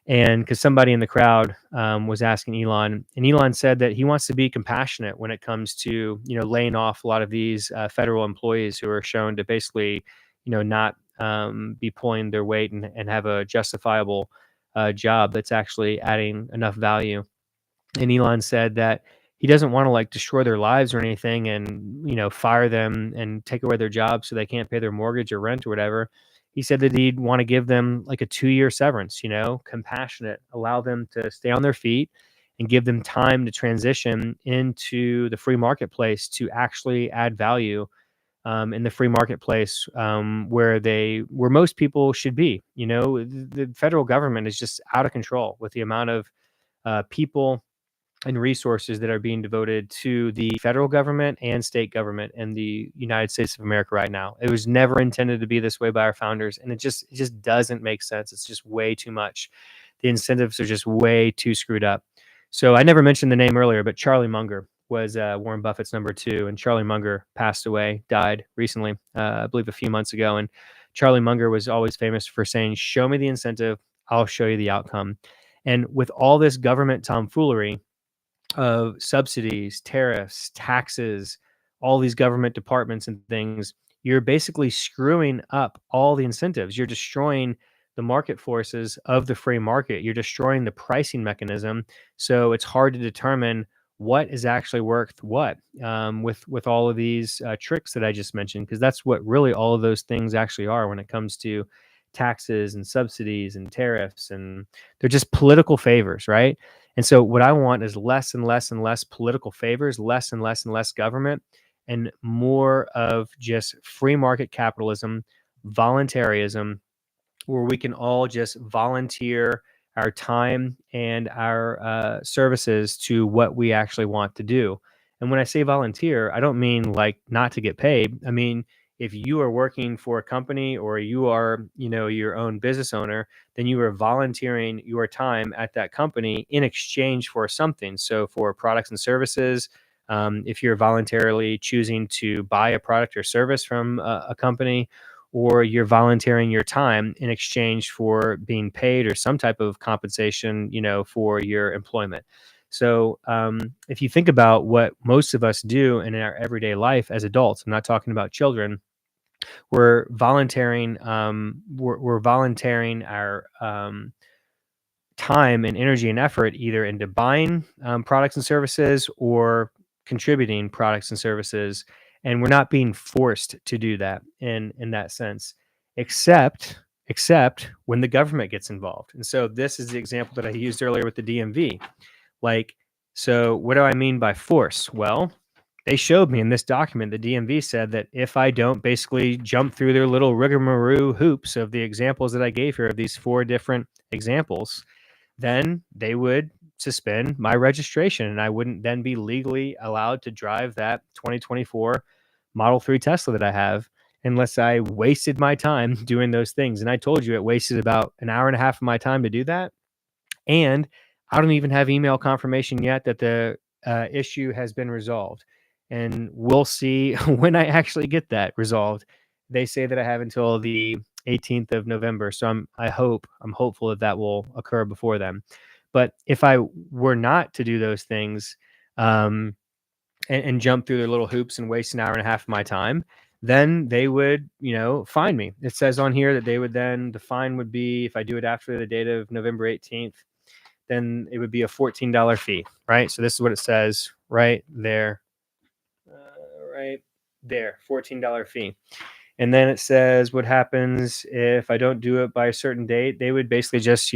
And because somebody in the crowd was asking Elon, and Elon said that he wants to be compassionate when it comes to laying off a lot of these federal employees who are shown to basically not be pulling their weight and have a justifiable job that's actually adding enough value. And Elon said that he doesn't want to like destroy their lives or anything and fire them and take away their jobs so they can't pay their mortgage or rent or whatever. He said that he'd want to give them like a 2-year severance, compassionate, allow them to stay on their feet and give them time to transition into the free marketplace to actually add value in the free marketplace, where most people should be. The federal government is just out of control with the amount of people and resources that are being devoted to the federal government and state government in the United States of America right now. It was never intended to be this way by our founders, and it just doesn't make sense. It's just way too much. The incentives are just way too screwed up. So I never mentioned the name earlier, but Charlie Munger was Warren Buffett's number two, and Charlie Munger passed away, died recently, I believe a few months ago. And Charlie Munger was always famous for saying, "Show me the incentive, I'll show you the outcome." And with all this government tomfoolery of subsidies, tariffs, taxes, all these government departments and things, you're basically screwing up all the incentives. You're destroying the market forces of the free market. You're destroying the pricing mechanism. So it's hard to determine what is actually worth what, with all of these tricks that I just mentioned, because that's what really all of those things actually are when it comes to taxes and subsidies and tariffs, and they're just political favors, right? And so what I want is less and less and less political favors, less and less and less government, and more of just free market capitalism, voluntarism, where we can all just volunteer our time and our services to what we actually want to do. And when I say volunteer, I don't mean like not to get paid. I mean, if you are working for a company or you are, your own business owner, then you are volunteering your time at that company in exchange for something. So for products and services, If you're voluntarily choosing to buy a product or service from a company, or you're volunteering your time in exchange for being paid or some type of compensation, for your employment. So, if you think about what most of us do in our everyday life as adults, I'm not talking about children, we're volunteering our time and energy and effort either into buying products and services or contributing products and services, and we're not being forced to do that in that sense, except when the government gets involved. And so this is the example that I used earlier with the DMV. Like, so what do I mean by force? Well, they showed me in this document, the DMV said that if I don't basically jump through their little rigmarole hoops of the examples that I gave here of these four different examples, then they would suspend my registration and I wouldn't then be legally allowed to drive that 2024 Model 3 Tesla that I have unless I wasted my time doing those things. And I told you it wasted about an hour and a half of my time to do that. And I don't even have email confirmation yet that the issue has been resolved. And we'll see when I actually get that resolved. They say that I have until the 18th of November. So I'm hopeful that that will occur before then. But if I were not to do those things, and jump through their little hoops and waste an hour and a half of my time, then they would, fine me. It says on here that the fine would be, if I do it after the date of November 18th, then it would be a $14 fee, right? So this is what it says right there, $14 fee. And then it says what happens if I don't do it by a certain date. They would basically just,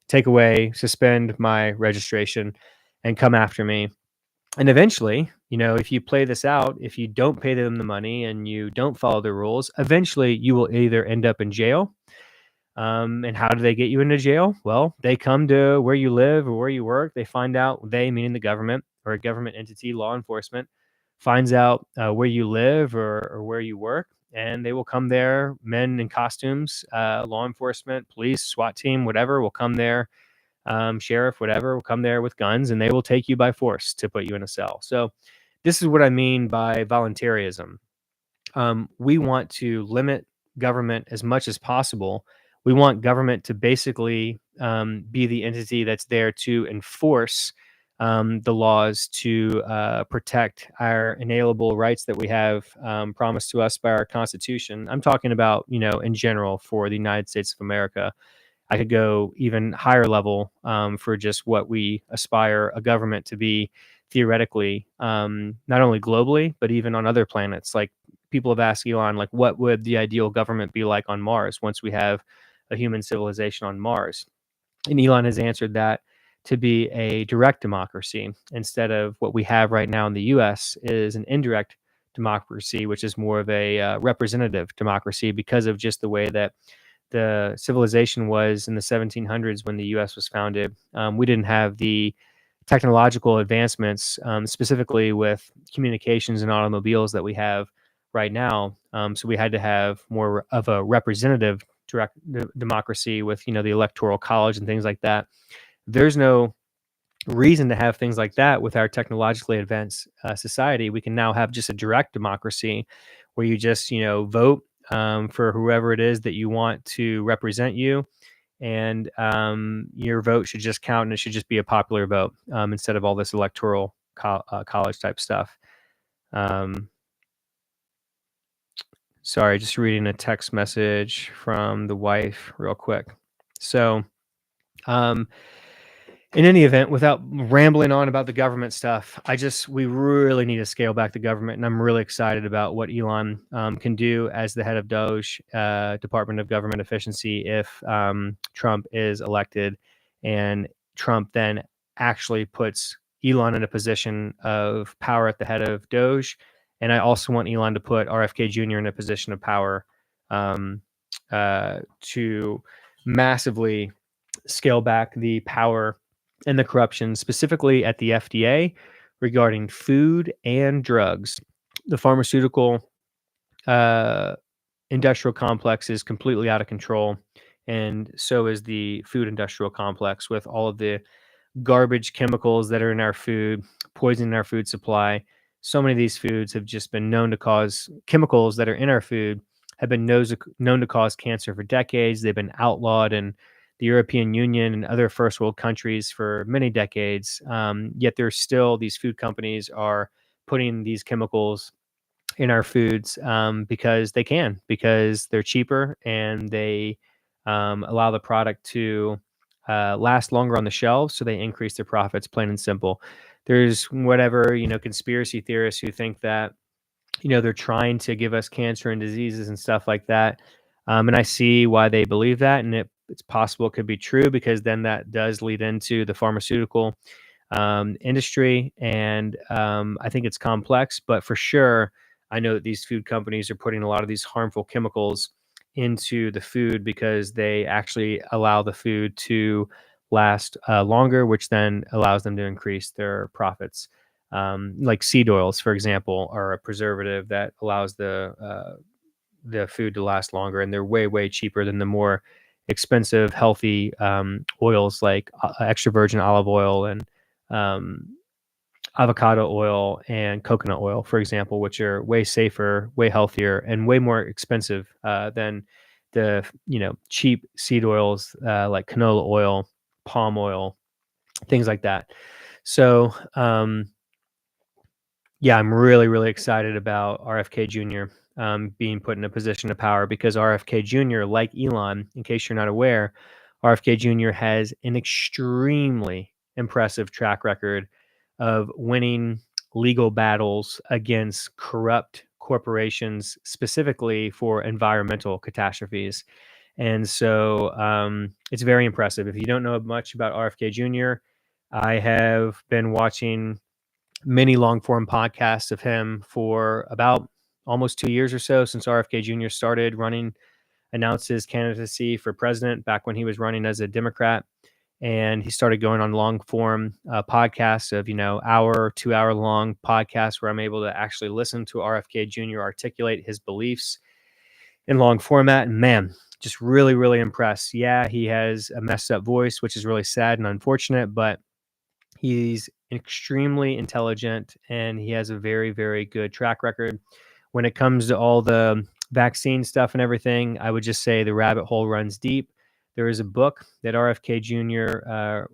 take away, suspend my registration and come after me. And eventually, if you play this out, if you don't pay them the money and you don't follow the rules, eventually you will either end up in jail. And how do they get you into jail? Well, they come to where you live or where you work. They find out, they meaning the government or a government entity, law enforcement, finds out where you live or where you work. And they will come there, men in costumes, law enforcement, police, SWAT team, whatever will come there, sheriff, whatever will come there with guns, and they will take you by force to put you in a cell. So this is what I mean by voluntarism. We want to limit government as much as possible. We want government to basically be the entity that's there to enforce the laws to protect our inalienable rights that we have promised to us by our Constitution. I'm talking about, in general for the United States of America. I could go even higher level for just what we aspire a government to be theoretically, not only globally, but even on other planets. Like, people have asked Elon, like, what would the ideal government be like on Mars once we have a human civilization on Mars? And Elon has answered that to be a direct democracy instead of what we have right now in the US is an indirect democracy, which is more of a representative democracy because of just the way that the civilization was in the 1700s when the US was founded. We didn't have the technological advancements, specifically with communications and automobiles that we have right now. So we had to have more of a representative direct democracy with, the electoral college and things like that. There's no reason to have things like that with our technologically advanced society. We can now have just a direct democracy where you just, vote for whoever it is that you want to represent you. And your vote should just count and it should just be a popular vote instead of all this electoral college type stuff. Sorry, just reading a text message from the wife real quick. So, in any event, without rambling on about the government stuff, we really need to scale back the government. And I'm really excited about what Elon can do as the head of DOGE, Department of Government Efficiency, if Trump is elected and Trump then actually puts Elon in a position of power at the head of DOGE. And I also want Elon to put RFK Jr. in a position of power to massively scale back the power and the corruption, specifically at the FDA regarding food and drugs. The pharmaceutical industrial complex is completely out of control, and so is the food industrial complex with all of the garbage chemicals that are in our food, poisoning our food supply. So many of these foods have just been known to cause chemicals that are in our food have been known to cause cancer for decades. They've been outlawed in the European Union and other first world countries for many decades. Yet there's still these food companies are putting these chemicals in our foods because they can, because they're cheaper and they allow the product to last longer on the shelves. So they increase their profits, plain and simple. There's whatever, conspiracy theorists who think that, they're trying to give us cancer and diseases and stuff like that. And I see why they believe that. And it's possible it could be true because then that does lead into the pharmaceutical industry. And I think it's complex, but for sure, I know that these food companies are putting a lot of these harmful chemicals into the food because they actually allow the food to last longer, which then allows them to increase their profits. Like seed oils, for example, are a preservative that allows the food to last longer, and they're way way cheaper than the more expensive, healthy oils like extra virgin olive oil and um, avocado oil and coconut oil, for example, which are way safer, way healthier, and way more expensive than the cheap seed oils like canola oil, palm oil, things like that. So yeah, I'm really, really excited about RFK Jr. Being put in a position of power because RFK Jr., like Elon, in case you're not aware, RFK Jr. has an extremely impressive track record of winning legal battles against corrupt corporations, specifically for environmental catastrophes. And so it's very impressive. If you don't know much about RFK Jr., I have been watching many long form podcasts of him for about almost 2 years or so since RFK Jr. started running, announced his candidacy for president back when he was running as a Democrat. And he started going on long form podcasts of, hour, 2 hour long podcasts where I'm able to actually listen to RFK Jr. articulate his beliefs in long format. And man, just really, really impressed. Yeah, he has a messed up voice, which is really sad and unfortunate, but he's extremely intelligent and he has a very, very good track record. When it comes to all the vaccine stuff and everything, I would just say the rabbit hole runs deep. There is a book that RFK Jr.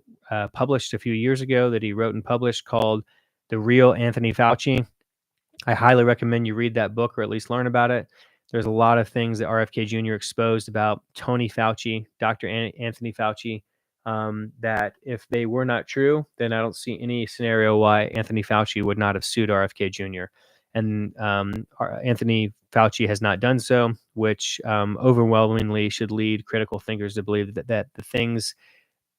Published a few years ago that he wrote and published called The Real Anthony Fauci. I highly recommend you read that book or at least learn about it. There's a lot of things that RFK Jr. exposed about Tony Fauci, Dr. Anthony Fauci, that if they were not true, then I don't see any scenario why Anthony Fauci would not have sued RFK Jr. And Anthony Fauci has not done so, which overwhelmingly should lead critical thinkers to believe that the things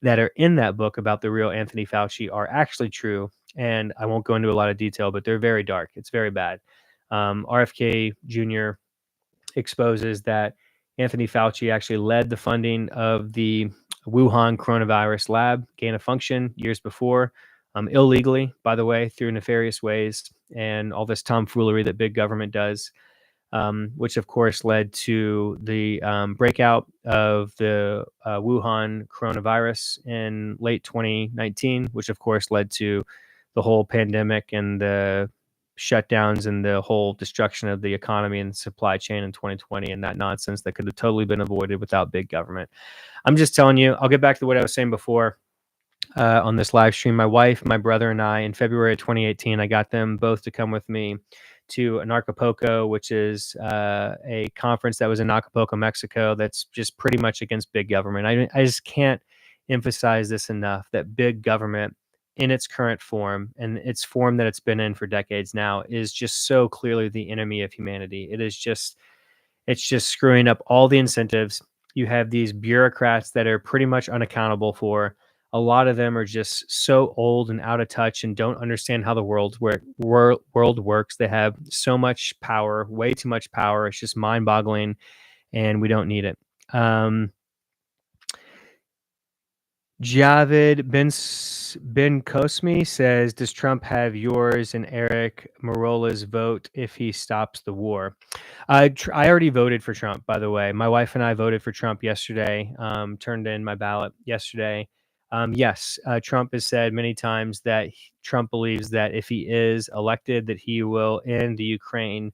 that are in that book about the real Anthony Fauci are actually true. And I won't go into a lot of detail, but they're very dark. It's very bad. RFK Jr. exposes that Anthony Fauci actually led the funding of the Wuhan coronavirus lab, gain of function, years before, illegally, by the way, through nefarious ways and all this tomfoolery that big government does. Which of course led to the breakout of the Wuhan coronavirus in late 2019, which of course led to the whole pandemic and the shutdowns and the whole destruction of the economy and supply chain in 2020 and that nonsense that could have totally been avoided without big government. I'm just telling you, I'll get back to what I was saying before. On this live stream, my wife, my brother, and I, in February of 2018, I got them both to come with me to Acapulco, which is a conference that was in Acapulco, Mexico, that's just pretty much against big government. I just can't emphasize this enough that big government in its current form and its form that it's been in for decades now is just so clearly the enemy of humanity. It's just screwing up all the incentives. You have these bureaucrats that are pretty much unaccountable for. A lot of them are just so old and out of touch and don't understand how the world works. They have so much power, way too much power. It's just mind-boggling, and we don't need it. Javed Ben Kosmi says, "Does Trump have yours and Eric Morola's vote if he stops the war?" I already voted for Trump, by the way. My wife and I voted for Trump yesterday. Turned in my ballot yesterday. Yes, Trump has said many times that Trump believes that if he is elected, that he will end the Ukraine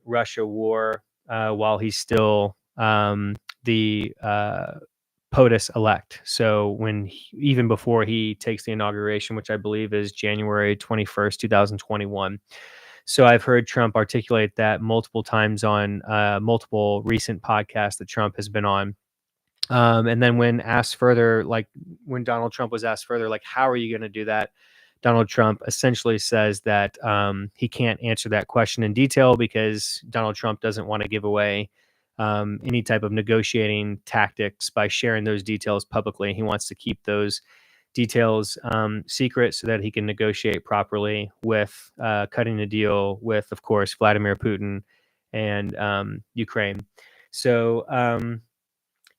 Russia war while he's still the POTUS elect. So even before he takes the inauguration, which I believe is January 21st, 2021. So I've heard Trump articulate that multiple times on multiple recent podcasts that Trump has been on. And then when asked further, like when Donald Trump was asked further, like, how are you going to do that? Donald Trump essentially says that he can't answer that question in detail because Donald Trump doesn't want to give away any type of negotiating tactics by sharing those details publicly. He wants to keep those details secret so that he can negotiate properly with cutting a deal with, of course, Vladimir Putin and Ukraine. So,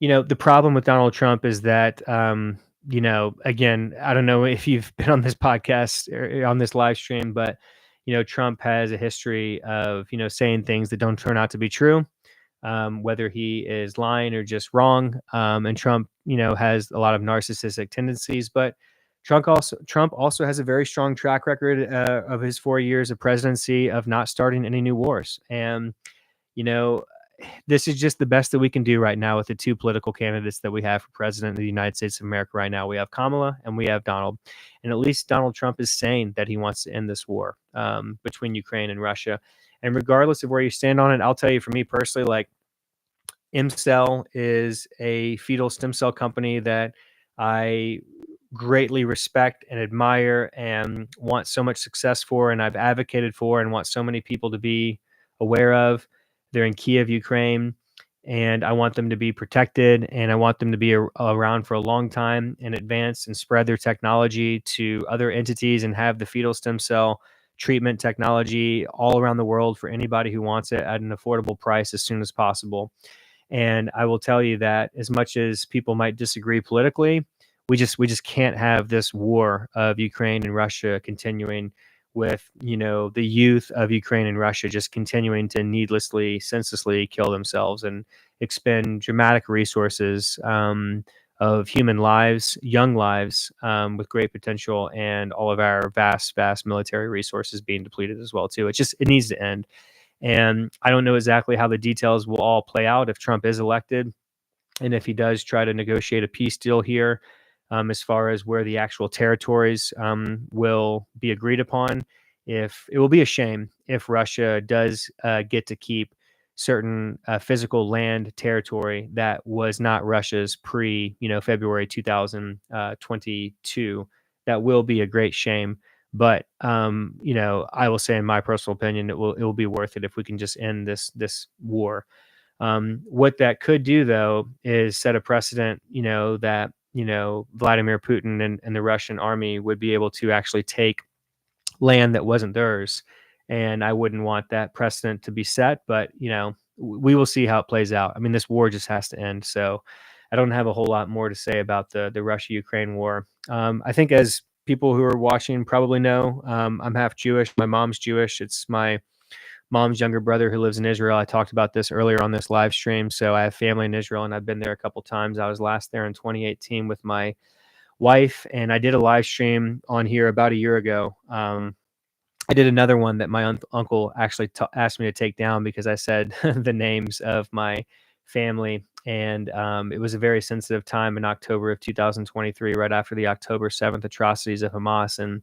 the problem with Donald Trump is that, again, I don't know if you've been on this podcast or on this live stream, but, Trump has a history of, saying things that don't turn out to be true, whether he is lying or just wrong. And Trump, has a lot of narcissistic tendencies, but Trump also has a very strong track record of his 4 years of presidency of not starting any new wars. And, you know, this is just the best that we can do right now with the two political candidates that we have for president of the United States of America right now. We have Kamala and we have Donald. And at least Donald Trump is saying that he wants to end this war between Ukraine and Russia. And regardless of where you stand on it, I'll tell you, for me personally, like, ImCell is a fetal stem cell company that I greatly respect and admire and want so much success for, and I've advocated for, and want so many people to be aware of. They're in Kiev, Ukraine, and I want them to be protected, and I want them to be around for a long time and advance and spread their technology to other entities and have the fetal stem cell treatment technology all around the world for anybody who wants it at an affordable price as soon as possible. And I will tell you that as much as people might disagree politically, we just can't have this war of Ukraine and Russia continuing with, the youth of Ukraine and Russia just continuing to needlessly, senselessly kill themselves and expend dramatic resources of human lives, young lives, with great potential, and all of our vast, vast military resources being depleted as well too. It needs to end. And I don't know exactly how the details will all play out if Trump is elected and if he does try to negotiate a peace deal here, as far as where the actual territories will be agreed upon. If it will be a shame if Russia does get to keep certain physical land territory that was not Russia's pre, February 2022. That will be a great shame. But I will say, in my personal opinion, it will be worth it if we can just end this war. What that could do, though, is set a precedent, that Vladimir Putin and the Russian army would be able to actually take land that wasn't theirs, and I wouldn't want that precedent to be set. But we will see how it plays out. I mean, this war just has to end. So I don't have a whole lot more to say about the Russia-Ukraine war. I think, as people who are watching probably know, I'm half Jewish. My mom's Jewish. It's my mom's younger brother who lives in Israel. I talked about this earlier on this live stream. So I have family in Israel, and I've been there a couple times. I was last there in 2018 with my wife, and I did a live stream on here about a year ago. I did another one that my uncle actually asked me to take down because I said the names of my family. And it was a very sensitive time in October of 2023, right after the October 7th atrocities of Hamas. And,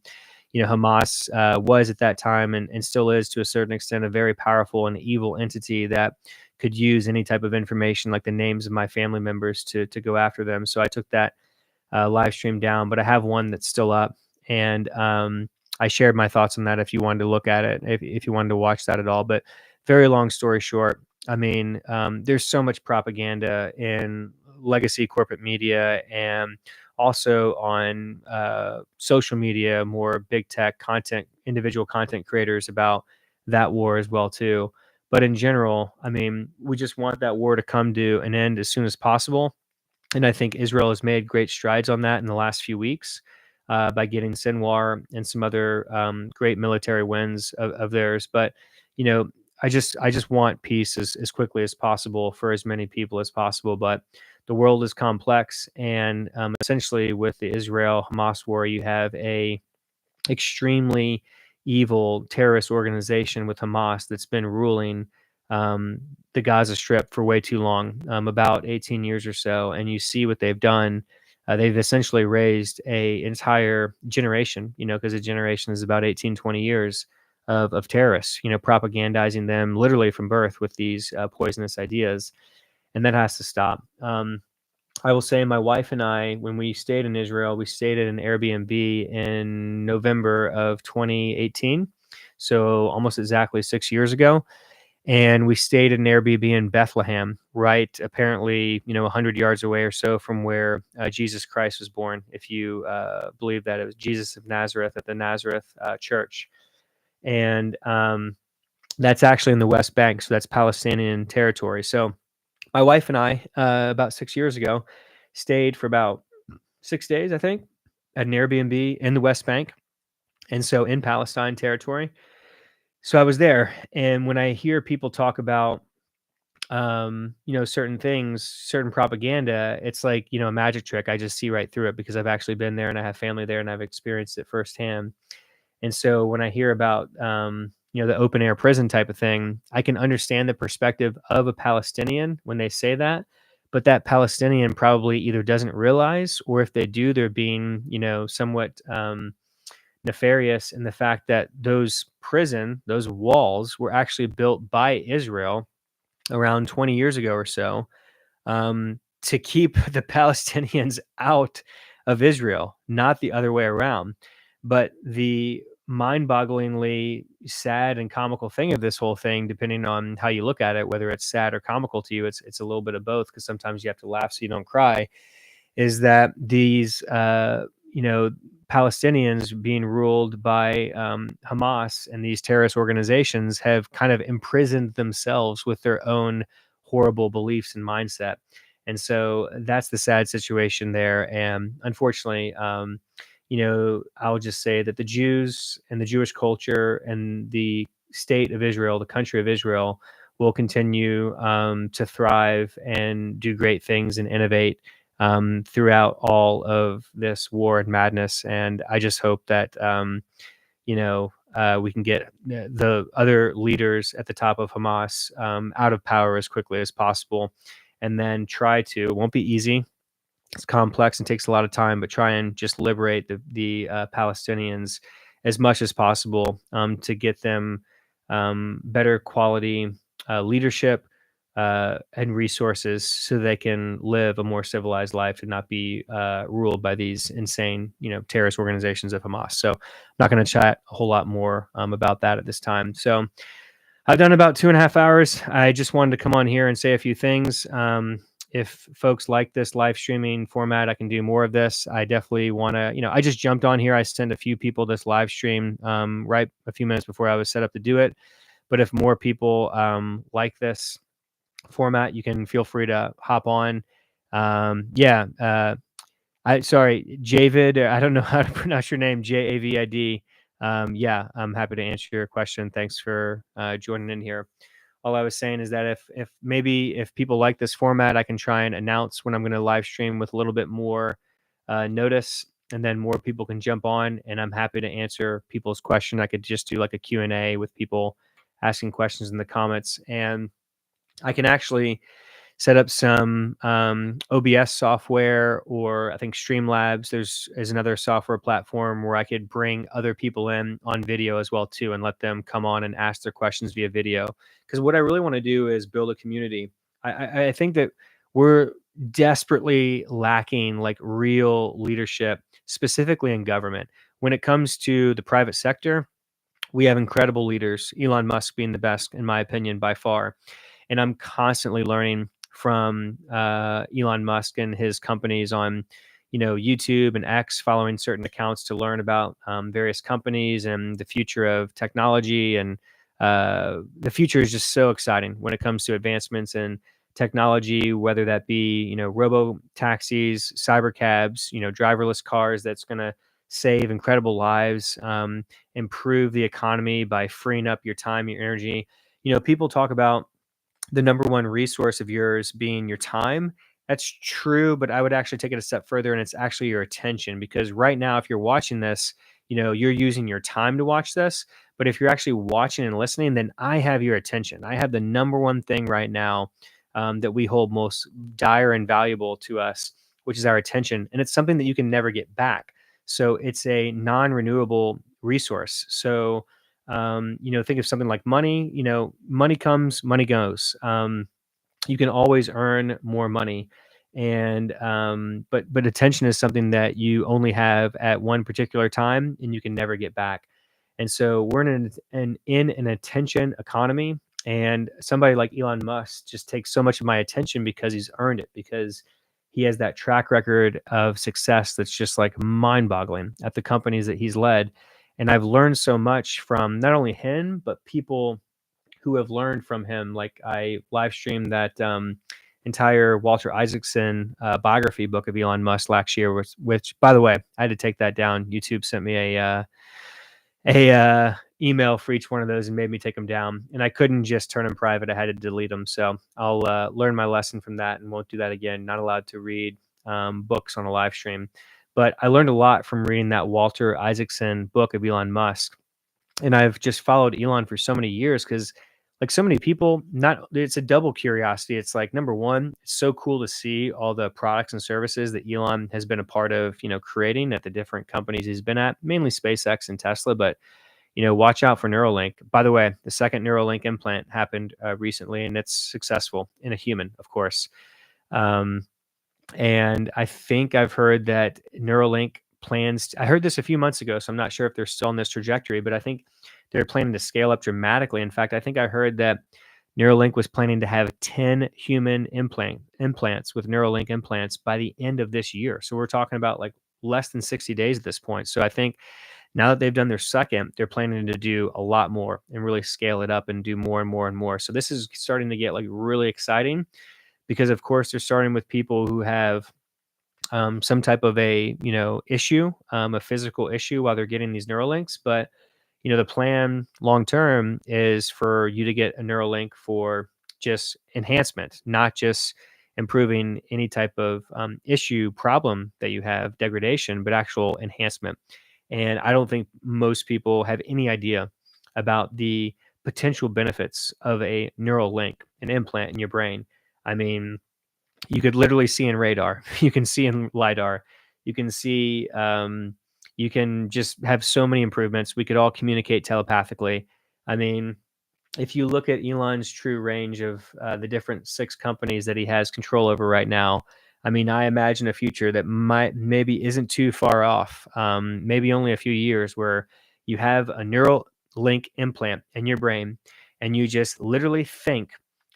Hamas was at that time, and still is to a certain extent, a very powerful and evil entity that could use any type of information like the names of my family members to go after them. So I took that live stream down, but I have one that's still up. And I shared my thoughts on that if you wanted to look at it, if you wanted to watch that at all. But very long story short, I mean, there's so much propaganda in legacy corporate media and also on social media, more big tech content, individual content creators about that war as well too. But in general, I mean, we just want that war to come to an end as soon as possible. And I think Israel has made great strides on that in the last few weeks by getting Sinwar and some other great military wins of theirs. But I just want peace as quickly as possible for as many people as possible. But the world is complex, and essentially with the Israel-Hamas war, you have a extremely evil terrorist organization with Hamas that's been ruling um, the Gaza Strip for way too long, about 18 years or so. And you see what they've done. They've essentially raised a entire generation, because a generation is about 18, 20 years of terrorists, propagandizing them literally from birth with these poisonous ideas. And that has to stop. I will say my wife and I, when we stayed in Israel, we stayed at an Airbnb in November of 2018. So almost exactly 6 years ago. And we stayed at an Airbnb in Bethlehem, right? Apparently, 100 yards away or so from where Jesus Christ was born. If you believe that it was Jesus of Nazareth at the Nazareth Church. And that's actually in the West Bank. So that's Palestinian territory. So my wife and I, about 6 years ago, stayed for about 6 days, I think, at an Airbnb in the West Bank, and so in Palestine territory. So I was there, and when I hear people talk about, certain things, certain propaganda, it's like, a magic trick. I just see right through it because I've actually been there and I have family there and I've experienced it firsthand. And so when I hear about, the open air prison type of thing, I can understand the perspective of a Palestinian when they say that. But that Palestinian probably either doesn't realize, or if they do, they're being, somewhat nefarious in the fact that those walls were actually built by Israel around 20 years ago or so, to keep the Palestinians out of Israel, not the other way around. But the mind-bogglingly sad and comical thing of this whole thing, depending on how you look at it, whether it's sad or comical to you, it's a little bit of both, because sometimes you have to laugh so you don't cry, is that these Palestinians being ruled by Hamas and these terrorist organizations have kind of imprisoned themselves with their own horrible beliefs and mindset. And so that's the sad situation there. And unfortunately, I'll just say that the Jews and the Jewish culture and the state of Israel, the country of Israel, will continue to thrive and do great things and innovate throughout all of this war and madness. And I just hope that, we can get the other leaders at the top of Hamas out of power as quickly as possible, and then it won't be easy. It's complex and takes a lot of time, but try and just liberate the Palestinians as much as possible, to get them better quality leadership and resources, so they can live a more civilized life and not be ruled by these insane, terrorist organizations of Hamas. So I'm not going to chat a whole lot more about that at this time. So I've done about 2.5 hours. I just wanted to come on here and say a few things. If folks like this live streaming format, I can do more of this. I definitely want to, I just jumped on here. I sent a few people this live stream right a few minutes before I was set up to do it. But if more people like this format, you can feel free to hop on. Sorry, Javid. I don't know how to pronounce your name, Javid. I'm happy to answer your question. Thanks for joining in here. All I was saying is that if people like this format, I can try and announce when I'm going to live stream with a little bit more notice, and then more people can jump on, and I'm happy to answer people's question. I could just do like a Q&A with people asking questions in the comments, and I can actually set up some OBS software, or I think Streamlabs. There's another software platform where I could bring other people in on video as well too, and let them come on and ask their questions via video. Because what I really want to do is build a community. I think that we're desperately lacking like real leadership, specifically in government. When it comes to the private sector, we have incredible leaders, Elon Musk being the best, in my opinion, by far. And I'm constantly learning from Elon Musk and his companies on, YouTube and X, following certain accounts to learn about various companies and the future of technology. And the future is just so exciting when it comes to advancements in technology, whether that be, robo taxis, cyber cabs, driverless cars. That's going to save incredible lives, improve the economy by freeing up your time, your energy. People talk about the number one resource of yours being your time, That's true, but I would actually take it a step further, and it's actually your attention. Because right now, if you're watching this, you're using your time to watch this. But if you're actually watching and listening, then I have your attention. I have the number one thing right now that we hold most dire and valuable to us, which is our attention. And it's something that you can never get back. So it's a non renewable resource. So, think of something like money. Money comes, money goes. You can always earn more money, and but attention is something that you only have at one particular time and you can never get back. And so we're in an attention economy, and somebody like Elon Musk just takes so much of my attention because he's earned it, because he has that track record of success that's just like mind-boggling at the companies that he's led. And I've learned so much from not only him but people who have learned from him. Like, I live streamed that entire Walter Isaacson biography book of Elon Musk last year, which, by the way, I had to take that down. YouTube sent me a email for each one of those and made me take them down, and I couldn't just turn them private. I had to delete them. So I'll learn my lesson from that and won't do that again. Not allowed to read books on a live stream. But I learned a lot from reading that Walter Isaacson book of Elon Musk, and I've just followed Elon for so many years because, like so many people, not it's a double curiosity. It's like, number one, it's so cool to see all the products and services that Elon has been a part of, creating at the different companies he's been at, mainly SpaceX and Tesla. But watch out for Neuralink. By the way, the second Neuralink implant happened recently, and it's successful in a human, of course. Um, and I think I've heard that Neuralink plans, I heard this a few months ago, so I'm not sure if they're still on this trajectory, but I think they're planning to scale up dramatically. In fact, I think I heard that Neuralink was planning to have 10 human implants with Neuralink implants by the end of this year. So we're talking about like less than 60 days at this point. So I think now that they've done their second, they're planning to do a lot more and really scale it up and do more and more and more. So this is starting to get like really exciting, because of course they're starting with people who have some type of a issue, a physical issue, while they're getting these Neuralinks. But the plan long term is for you to get a Neuralink for just enhancement, not just improving any type of issue, problem that you have, degradation, but actual enhancement. And I don't think most people have any idea about the potential benefits of a neural link, an implant in your brain. I mean, you could literally see in radar, you can see in lidar, you can see, you can just have so many improvements. We could all communicate telepathically. I mean, if you look at Elon's true range of the different six companies that he has control over right now, I mean, I imagine a future that might maybe isn't too far off, maybe only a few years, where you have a neural link implant in your brain, and you just literally think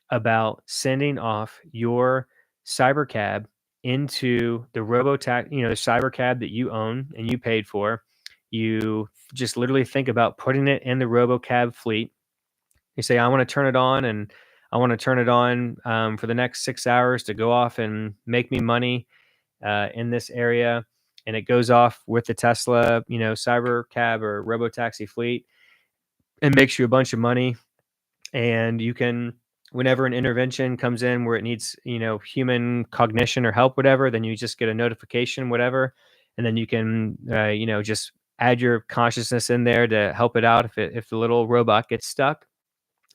about sending off your cyber cab into the robotax, the cyber cab that you own and you paid for. You just literally think about putting it in the robocab fleet. You say, I want to turn it on, and I want to turn it on for the next 6 hours to go off and make me money in this area. And it goes off with the Tesla, cyber cab or robotaxi fleet, and makes you a bunch of money. And you can, whenever an intervention comes in where it needs, human cognition or help, whatever, then you just get a notification, whatever. And then you can, just add your consciousness in there to help it out if the little robot gets stuck.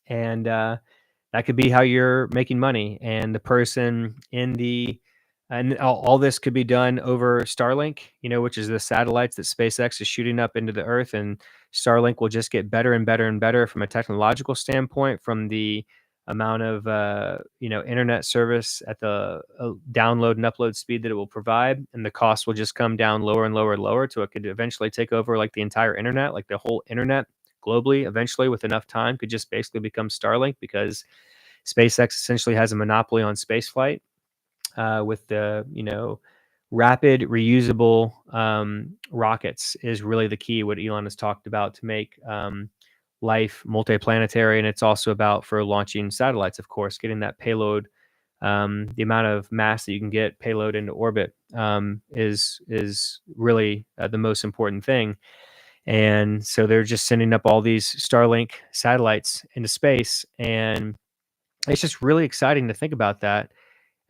And that could be how you're making money. And the person in the and all this could be done over Starlink, which is the satellites that SpaceX is shooting up into the earth. And Starlink will just get better and better and better from a technological standpoint, from the amount of internet service at the download and upload speed that it will provide, and the cost will just come down lower and lower and lower, to it could eventually take over like the entire internet, like the whole internet globally. Eventually, with enough time, could just basically become Starlink, because SpaceX essentially has a monopoly on spaceflight with the rapid reusable rockets is really the key. What Elon has talked about to make life multiplanetary, and it's also about for launching satellites, of course, getting that payload. The amount of mass that you can get payload into orbit is really the most important thing. And so they're just sending up all these Starlink satellites into space, and it's just really exciting to think about that.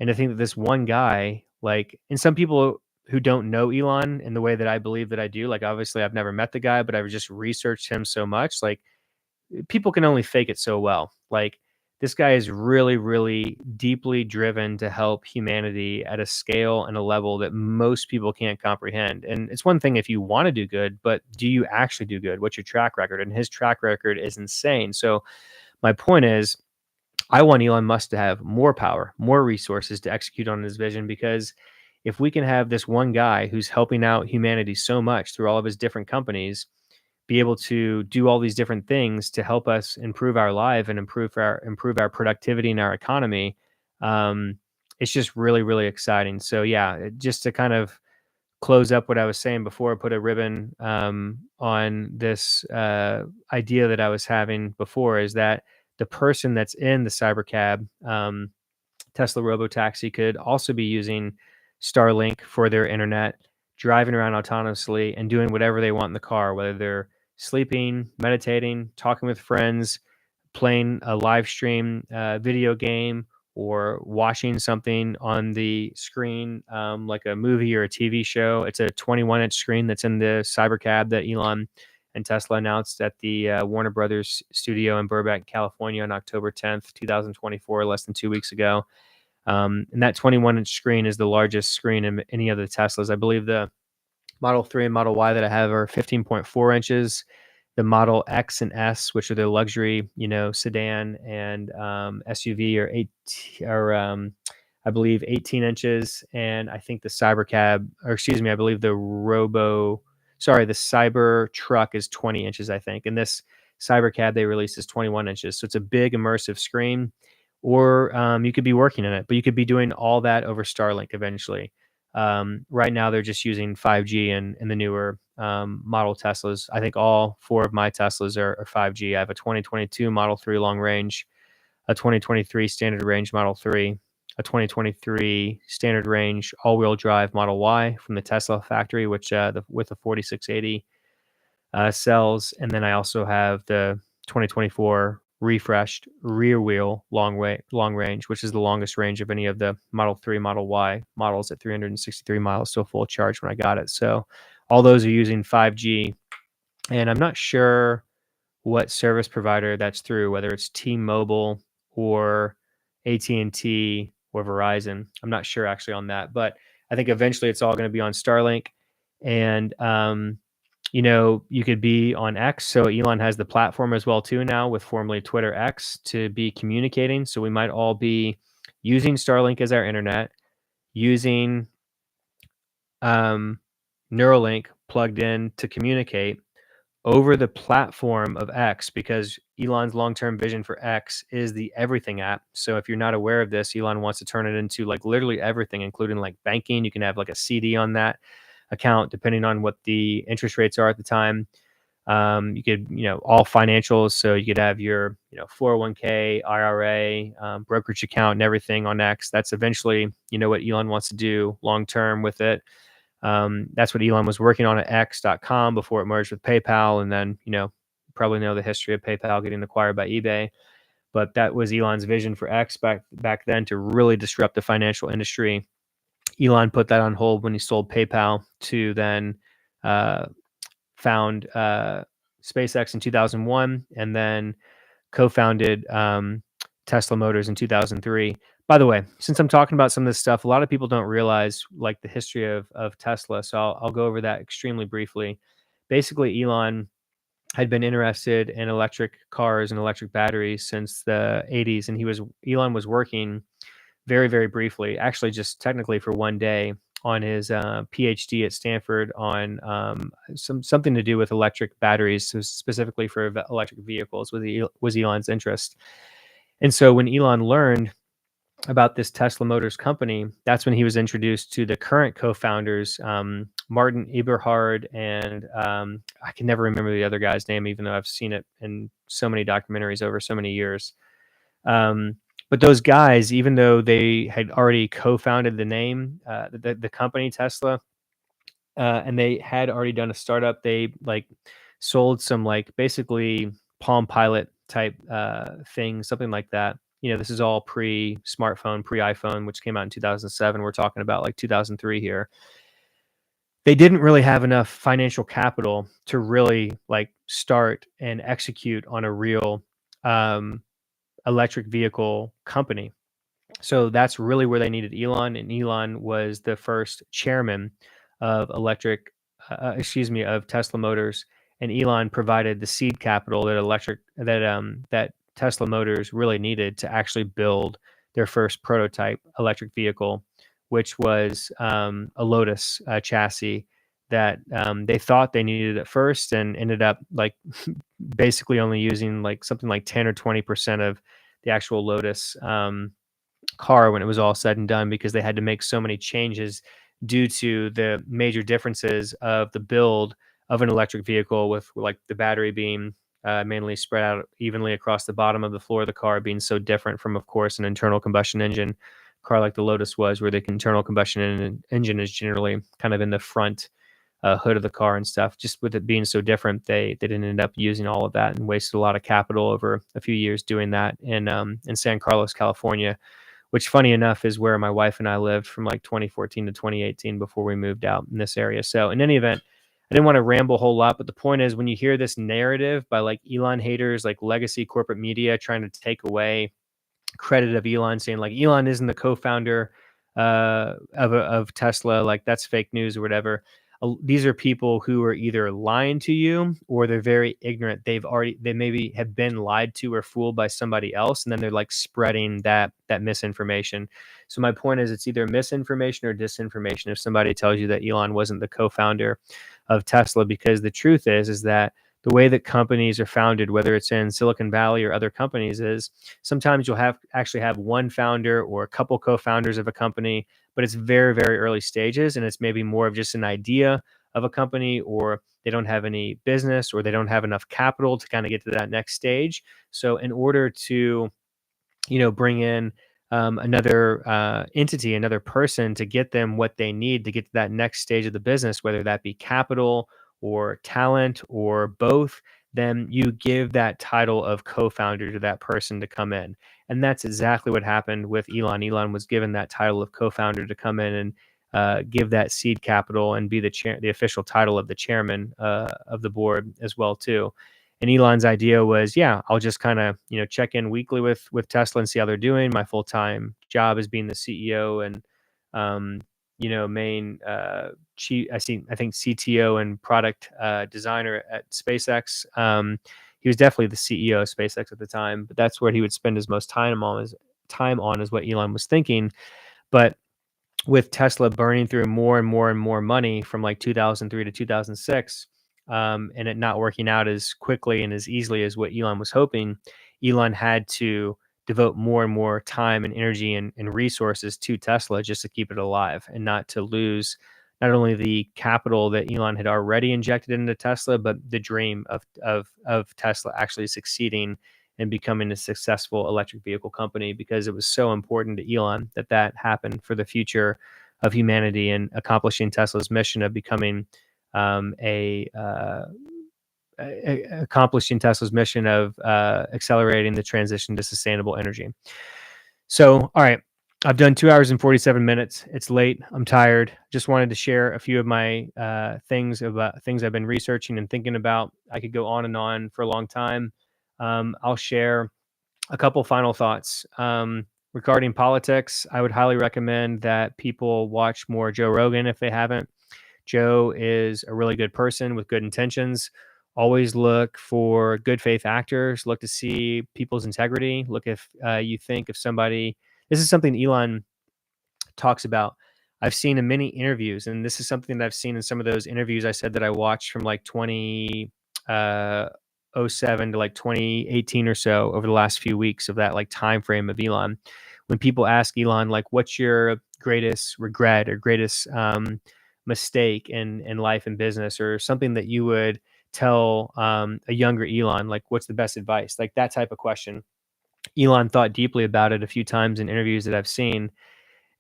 And I think that this one guy, like, and some people who don't know Elon in the way that I believe that I do, like, obviously I've never met the guy, but I've just researched him so much. Like, people can only fake it so well. Like, this guy is really, really deeply driven to help humanity at a scale and a level that most people can't comprehend. And it's one thing if you want to do good, but do you actually do good? What's your track record? And his track record is insane. So my point is, I want Elon Musk to have more power, more resources to execute on his vision, because if we can have this one guy who's helping out humanity so much through all of his different companies be able to do all these different things to help us improve our life and improve our productivity and our economy, um, it's just really, really exciting. So yeah, just to kind of close up what I was saying before, put a ribbon on this idea that I was having before, is that the person that's in the cybercab, Tesla Robotaxi, could also be using Starlink for their internet, driving around autonomously and doing whatever they want in the car, whether they're sleeping, meditating, talking with friends, playing a live stream video game, or watching something on the screen, like a movie or a TV show. It's a 21-inch screen that's in the Cybercab that Elon and Tesla announced at the Warner Brothers studio in Burbank, California on October 10th, 2024, less than 2 weeks ago. And that 21-inch screen is the largest screen in any of the Teslas. I believe the Model 3 and Model Y that I have are 15.4 inches. The Model X and S, which are the luxury, sedan and SUV, are I believe 18 inches. And I think the Cybercab, or excuse me, I believe the Cyber truck is 20 inches, I think. And this Cybercab they released is 21 inches. So it's a big immersive screen. Or you could be working in it, but you could be doing all that over Starlink eventually. Right now, they're just using 5G in the newer model Teslas. I think all four of my Teslas are 5G. I have a 2022 Model 3 long range, a 2023 standard range Model 3, a 2023 standard range all-wheel drive Model Y from the Tesla factory, which with the 4680 cells, and then I also have the 2024 refreshed rear wheel long range, which is the longest range of any of the Model 3, Model Y models at 363 miles to a full charge when I got it. So all those are using 5G, and I'm not sure what service provider that's through, whether it's T-Mobile or AT&T or Verizon. I'm not sure actually on that, but I think eventually it's all going to be on Starlink. And you could be on X. So Elon has the platform as well too now, with formerly Twitter X, to be communicating. So we might all be using Starlink as our internet, using Neuralink plugged in to communicate over the platform of X, because Elon's long-term vision for X is the everything app. So if you're not aware of this, Elon wants to turn it into like literally everything, including like banking. You can have like a CD on that account, depending on what the interest rates are at the time. You could, all financials. So you could have your, 401k, IRA, brokerage account and everything on X. That's eventually, what Elon wants to do long-term with it. That's what Elon was working on at X.com before it merged with PayPal. And then, probably know the history of PayPal getting acquired by eBay. But that was Elon's vision for X back then, to really disrupt the financial industry. Elon put that on hold when he sold PayPal to then found SpaceX in 2001, and then co-founded Tesla Motors in 2003. By the way, since I'm talking about some of this stuff, a lot of people don't realize like the history of Tesla. So I'll go over that extremely briefly. Basically, Elon had been interested in electric cars and electric batteries since the 80s, and Elon was working very, very briefly, actually just technically for one day, on his PhD at Stanford on something to do with electric batteries, so specifically for electric vehicles was Elon's interest. And so when Elon learned about this Tesla Motors company, that's when he was introduced to the current co-founders, Martin Eberhard, and I can never remember the other guy's name, even though I've seen it in so many documentaries over so many years. But those guys, even though they had already co-founded the company Tesla, and they had already done a startup, they like sold some like basically Palm Pilot type things, something like that. this is all pre-smartphone, pre-iPhone, which came out in 2007. We're talking about like 2003 here. They didn't really have enough financial capital to really like start and execute on a real um, electric vehicle company. So that's really where they needed Elon, and Elon was the first chairman of of Tesla Motors, and Elon provided the seed capital that Tesla Motors really needed to actually build their first prototype electric vehicle, which was a Lotus chassis that they thought they needed at first, and ended up like basically only using like something like 10 or 20% of the actual Lotus car when it was all said and done, because they had to make so many changes due to the major differences of the build of an electric vehicle, with like the battery being mainly spread out evenly across the bottom of the floor of the car, being so different from, of course, an internal combustion engine car like the Lotus was, where the internal combustion engine is generally kind of in the front hood of the car and stuff. Just with it being so different, they didn't end up using all of that and wasted a lot of capital over a few years doing that in San Carlos, California, which funny enough is where my wife and I lived from like 2014 to 2018 before we moved out in this area. So in any event, I didn't want to ramble a whole lot, but the point is, when you hear this narrative by like Elon haters, like legacy corporate media trying to take away credit of Elon, saying like Elon isn't the co-founder of Tesla, like that's fake news or whatever. These are people who are either lying to you, or they're very ignorant. They maybe have been lied to or fooled by somebody else, and then they're like spreading that misinformation. So my point is, it's either misinformation or disinformation if somebody tells you that Elon wasn't the co-founder of Tesla, because the truth is that the way that companies are founded, whether it's in Silicon Valley or other companies, is sometimes you'll actually have one founder or a couple co-founders of a company, but it's very, very early stages, and it's maybe more of just an idea of a company, or they don't have any business, or they don't have enough capital to kind of get to that next stage. So in order to bring in another entity, another person, to get them what they need to get to that next stage of the business, whether that be capital or talent or both, then you give that title of co-founder to that person to come in. And that's exactly what happened with Elon. Elon was given that title of co-founder to come in and give that seed capital and be the official title of the chairman of the board as well too. And Elon's idea was, yeah, I'll just kind of check in weekly with Tesla and see how they're doing. My full time job is being the CEO and main chief. I think CTO and product designer at SpaceX. He was definitely the CEO of SpaceX at the time, but that's where he would spend his most time on. Is what Elon was thinking, but with Tesla burning through more and more and more money from like 2003 to 2006, and it not working out as quickly and as easily as what Elon was hoping, Elon had to devote more and more time and energy and resources to Tesla just to keep it alive, and not to lose not only the capital that Elon had already injected into Tesla, but the dream of Tesla actually succeeding and becoming a successful electric vehicle company, because it was so important to Elon that happened for the future of humanity and accomplishing Tesla's mission of becoming accomplishing Tesla's mission of accelerating the transition to sustainable energy. So, all right, I've done 2 hours and 47 minutes. It's late. I'm tired. Just wanted to share a few of my things I've been researching and thinking about. I could go on and on for a long time. I'll share a couple final thoughts. Regarding politics, I would highly recommend that people watch more Joe Rogan if they haven't. Joe is a really good person with good intentions. Always look for good faith actors. Look to see people's integrity. Look if you think if somebody. This is something Elon talks about. I've seen in many interviews, and this is something that I've seen in some of those interviews I said that I watched from like 2007 to like 2018 or so, over the last few weeks of that like time frame of Elon. When people ask Elon, like, what's your greatest regret or greatest mistake in life and business, or something that you would tell a younger Elon, like, what's the best advice? Like that type of question. Elon thought deeply about it a few times in interviews that I've seen.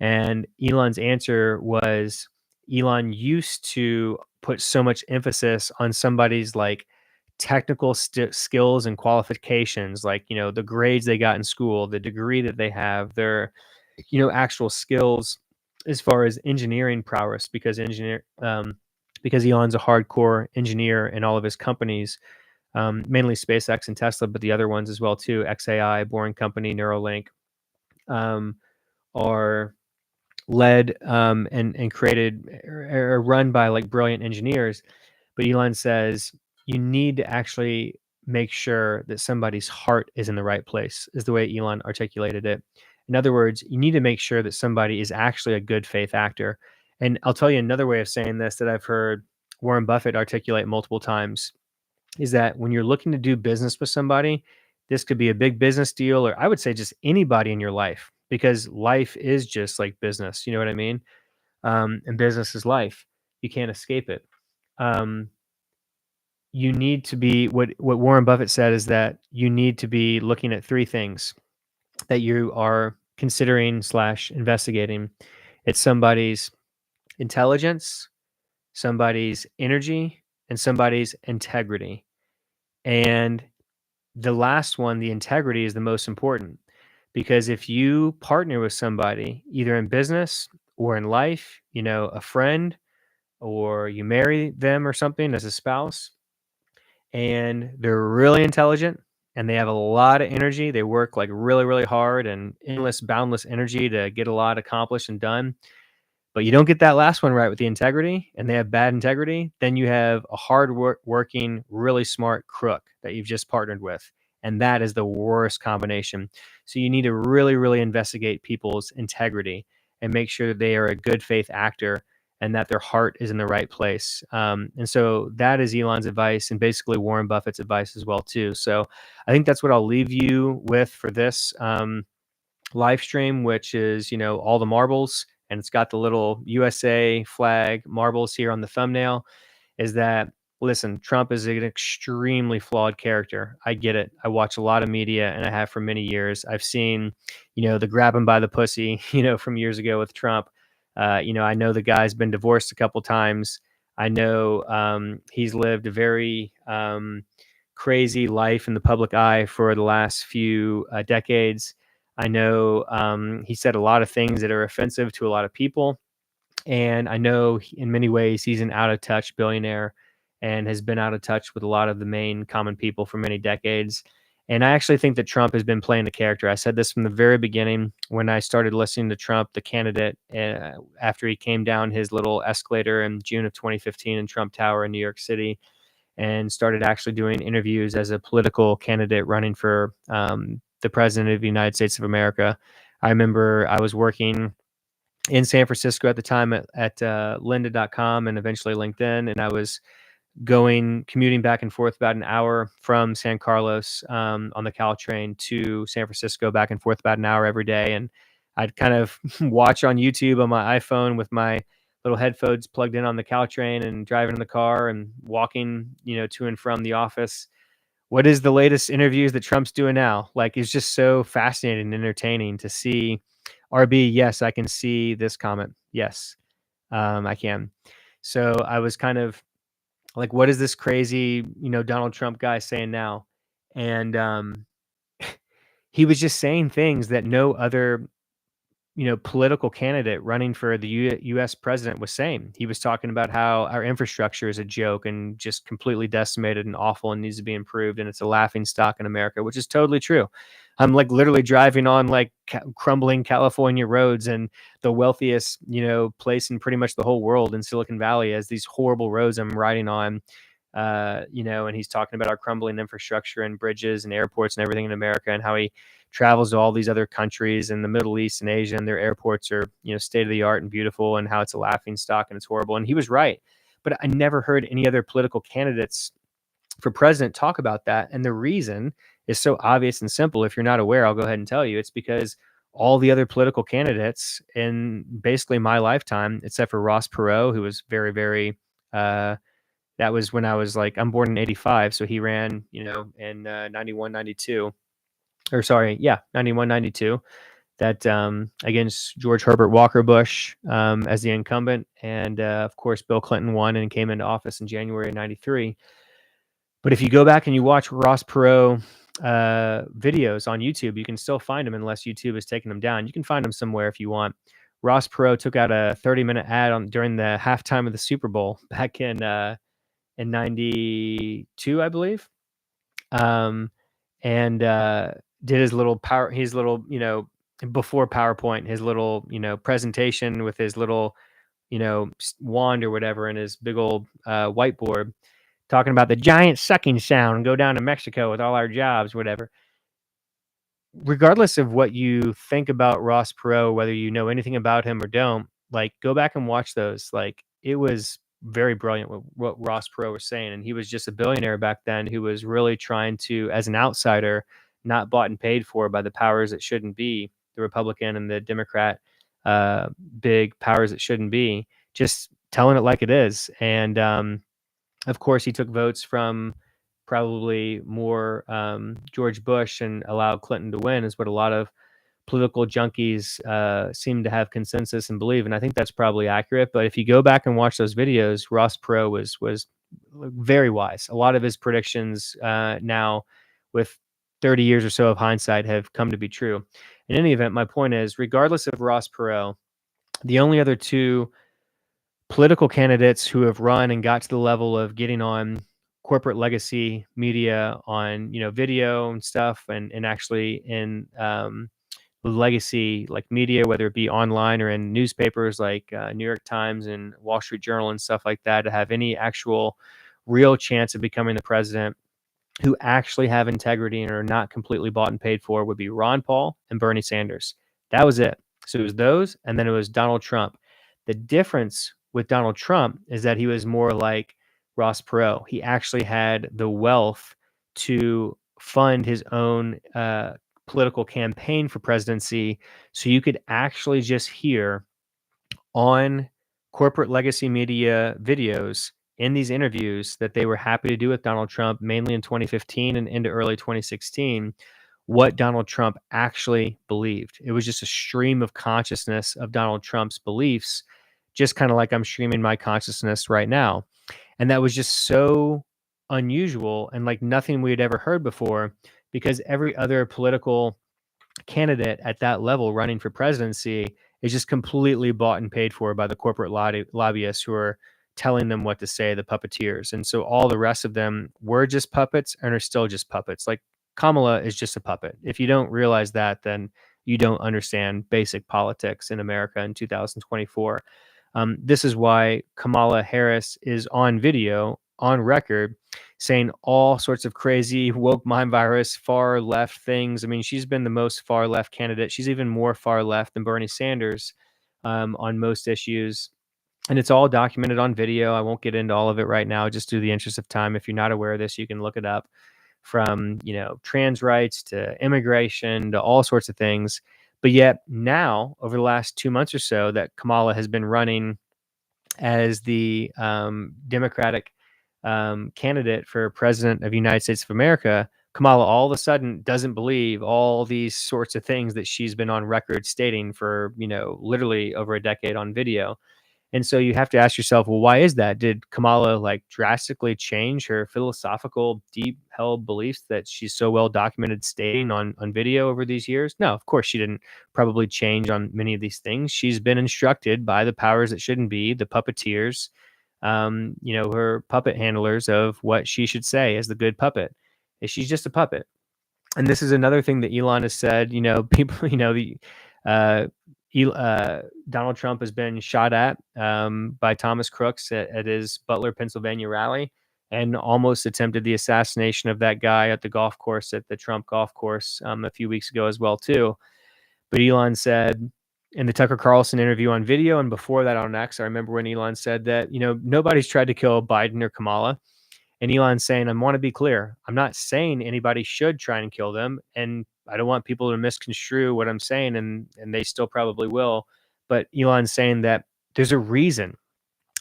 And Elon's answer was, Elon used to put so much emphasis on somebody's like technical skills and qualifications, like, the grades they got in school, the degree that they have, their, actual skills as far as engineering prowess, because Elon's a hardcore engineer in all of his companies, mainly SpaceX and Tesla, but the other ones as well too, XAI, Boring Company, Neuralink, um, are led and created or run by like brilliant engineers. But Elon says you need to actually make sure that somebody's heart is in the right place, is the way Elon articulated it. In other words, you need to make sure that somebody is actually a good faith actor. And I'll tell you another way of saying this that I've heard Warren Buffett articulate multiple times is that when you're looking to do business with somebody, this could be a big business deal, or I would say just anybody in your life, because life is just like business. You know what I mean? And business is life. You can't escape it. Um, you need to be what Warren Buffett said is that you need to be looking at three things that you are considering slash investigating. It's somebody's intelligence, somebody's energy, and somebody's integrity. And the last one, the integrity, is the most important, because if you partner with somebody, either in business or in life, a friend, or you marry them or something as a spouse, and they're really intelligent and they have a lot of energy, they work like really, really hard and endless, boundless energy to get a lot accomplished and done, but you don't get that last one right with the integrity, and they have bad integrity, then you have a working, really smart crook that you've just partnered with. And that is the worst combination. So you need to really, really investigate people's integrity and make sure that they are a good faith actor and that their heart is in the right place. And so that is Elon's advice and basically Warren Buffett's advice as well too. So I think that's what I'll leave you with for this. Live stream, which is, all the marbles, and it's got the little USA flag marbles here on the thumbnail, is that, listen, Trump is an extremely flawed character. I get it. I watch a lot of media and I have for many years. I've seen, the grab him by the pussy, from years ago with Trump. I know the guy's been divorced a couple times. I know he's lived a very crazy life in the public eye for the last few decades. I know he said a lot of things that are offensive to a lot of people. And I know in many ways he's an out of touch billionaire and has been out of touch with a lot of the main common people for many decades. And I actually think that Trump has been playing the character. I said this from the very beginning when I started listening to Trump, the candidate, after he came down his little escalator in June of 2015 in Trump Tower in New York City, and started actually doing interviews as a political candidate running for the president of the United States of America. I remember I was working in San Francisco at the time at lynda.com and eventually LinkedIn. And I was commuting back and forth about an hour from San Carlos on the Caltrain to San Francisco, back and forth about an hour every day. And I'd kind of watch on YouTube on my iPhone with my little headphones plugged in on the Caltrain and driving in the car and walking, to and from the office. What is the latest interviews that Trump's doing now? Like, it's just so fascinating and entertaining to see. RB, yes, I can see this comment. Yes, I can. So I was kind of like, what is this crazy, Donald Trump guy saying now? And he was just saying things that no other political candidate running for the U.S. president was saying. He was talking about how our infrastructure is a joke and just completely decimated and awful and needs to be improved, and it's a laughing stock in America, which is totally true. I'm like literally driving on like crumbling California roads, and the wealthiest, place in pretty much the whole world in Silicon Valley has these horrible roads I'm riding on. And he's talking about our crumbling infrastructure and bridges and airports and everything in America, and how he travels to all these other countries in the Middle East and Asia, and their airports are, state of the art and beautiful, and how it's a laughing stock and it's horrible. And he was right. But I never heard any other political candidates for president talk about that. And the reason is so obvious and simple. If you're not aware, I'll go ahead and tell you. It's because all the other political candidates in basically my lifetime, except for Ross Perot, who was very, very, that was when I was like, I'm born in 85. So he ran, in 91, 92. Or sorry, yeah, 91, 92, that against George Herbert Walker Bush as the incumbent. And of course, Bill Clinton won and came into office in January of 93. But if you go back and you watch Ross Perot videos on YouTube, you can still find them unless YouTube has taken them down. You can find them somewhere if you want. Ross Perot took out a 30-minute ad during the halftime of the Super Bowl back in '92, I believe. And did his little before PowerPoint, his little, presentation with his little, wand or whatever, and his big old whiteboard, talking about the giant sucking sound and go down to Mexico with all our jobs, whatever. Regardless of what you think about Ross Perot, whether you know anything about him or don't, like, go back and watch those. Like, it was very brilliant what Ross Perot was saying. And he was just a billionaire back then who was really trying to, as an outsider, not bought and paid for by the powers that shouldn't be, the Republican and the Democrat big powers that shouldn't be, just telling it like it is. And of course, he took votes from probably more George Bush and allowed Clinton to win, is what a lot of political junkies seem to have consensus and believe. And I think that's probably accurate. But if you go back and watch those videos, Ross Perot was very wise. A lot of his predictions now, with 30 years or so of hindsight, have come to be true. In any event, my point is, regardless of Ross Perot, the only other two political candidates who have run and got to the level of getting on corporate legacy media on, video and stuff, and actually in legacy like media, whether it be online or in newspapers like New York Times and Wall Street Journal and stuff like that, to have any actual real chance of becoming the president, who actually have integrity and are not completely bought and paid for, would be Ron Paul and Bernie Sanders. That was it. So it was those, and then it was Donald Trump. The difference with Donald Trump is that he was more like Ross Perot. He actually had the wealth to fund his own political campaign for presidency. So you could actually just hear on corporate legacy media videos in these interviews that they were happy to do with Donald Trump, mainly in 2015 and into early 2016, what Donald Trump actually believed. It was just a stream of consciousness of Donald Trump's beliefs, just kind of like I'm streaming my consciousness right now. And that was just so unusual and like nothing we had ever heard before, because every other political candidate at that level running for presidency is just completely bought and paid for by the corporate lobbyists who are telling them what to say, the puppeteers. And so all the rest of them were just puppets and are still just puppets. Like, Kamala is just a puppet. If you don't realize that, then you don't understand basic politics in America in 2024. This is why Kamala Harris is on video, on record, saying all sorts of crazy woke mind virus, far left things. I mean, she's been the most far left candidate. She's even more far left than Bernie Sanders on most issues. And it's all documented on video. I won't get into all of it right now, just due to the interest of time. If you're not aware of this, you can look it up, from, trans rights to immigration to all sorts of things. But yet now, over the last 2 months or so, that Kamala has been running as the Democratic candidate for president of the United States of America, Kamala all of a sudden doesn't believe all these sorts of things that she's been on record stating for, literally over a decade on video. And so you have to ask yourself, well, why is that? Did Kamala like drastically change her philosophical, deep held beliefs that she's so well documented stating on video over these years? No, of course she didn't probably change on many of these things. She's been instructed by the powers that shouldn't be, the puppeteers, her puppet handlers, of what she should say as the good puppet. She's just a puppet. And this is another thing that Elon has said, people, Donald Trump has been shot at by Thomas Crooks at his Butler, Pennsylvania rally, and almost attempted the assassination of that guy at the golf course, at the Trump golf course, a few weeks ago as well, too. But Elon said in the Tucker Carlson interview on video, and before that on X, I remember when Elon said that, nobody's tried to kill Biden or Kamala. And Elon's saying, I want to be clear. I'm not saying anybody should try and kill them. And I don't want people to misconstrue what I'm saying, and they still probably will. But Elon's saying that there's a reason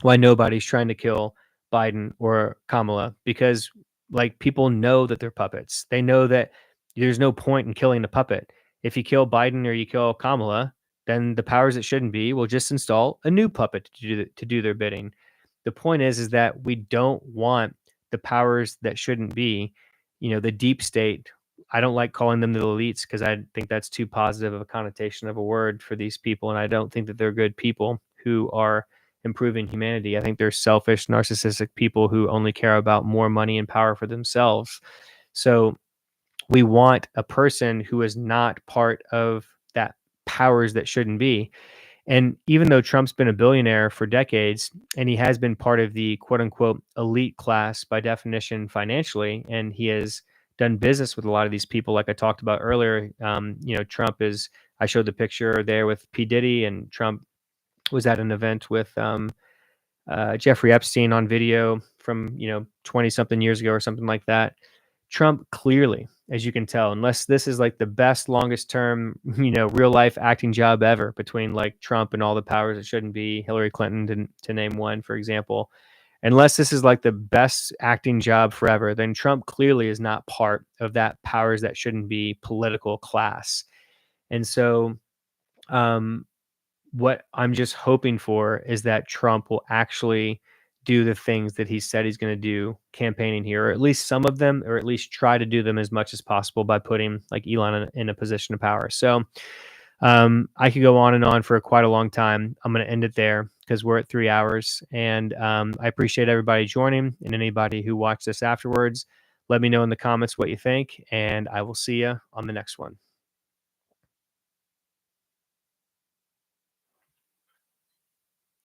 why nobody's trying to kill Biden or Kamala, because like people know that they're puppets. They know that there's no point in killing the puppet. If you kill Biden or you kill Kamala, then the powers that shouldn't be will just install a new puppet to do their bidding. The point is that we don't want the powers that shouldn't be, the deep state. I don't like calling them the elites because I think that's too positive of a connotation of a word for these people. And I don't think that they're good people who are improving humanity. I think they're selfish, narcissistic people who only care about more money and power for themselves. So we want a person who is not part of that powers that shouldn't be. And even though Trump's been a billionaire for decades and he has been part of the quote unquote elite class by definition financially, and he has done business with a lot of these people, like I talked about earlier, Trump is, I showed the picture there with P. Diddy, and Trump was at an event with Jeffrey Epstein on video from 20 something years ago or something like that. Trump clearly, as you can tell, unless this is like the best longest term real life acting job ever between like Trump and all the powers that shouldn't be, Hillary Clinton to name one, for example, unless this is like the best acting job forever, then Trump clearly is not part of that powers that shouldn't be political class. And so what I'm just hoping for is that Trump will actually do the things that he said he's going to do campaigning here, or at least some of them, or at least try to do them as much as possible by putting like Elon in a position of power. So I could go on and on for quite a long time. I'm going to end it there because we're at 3 hours, and I appreciate everybody joining and anybody who watched this afterwards. Let me know in the comments what you think, and I will see you on the next one.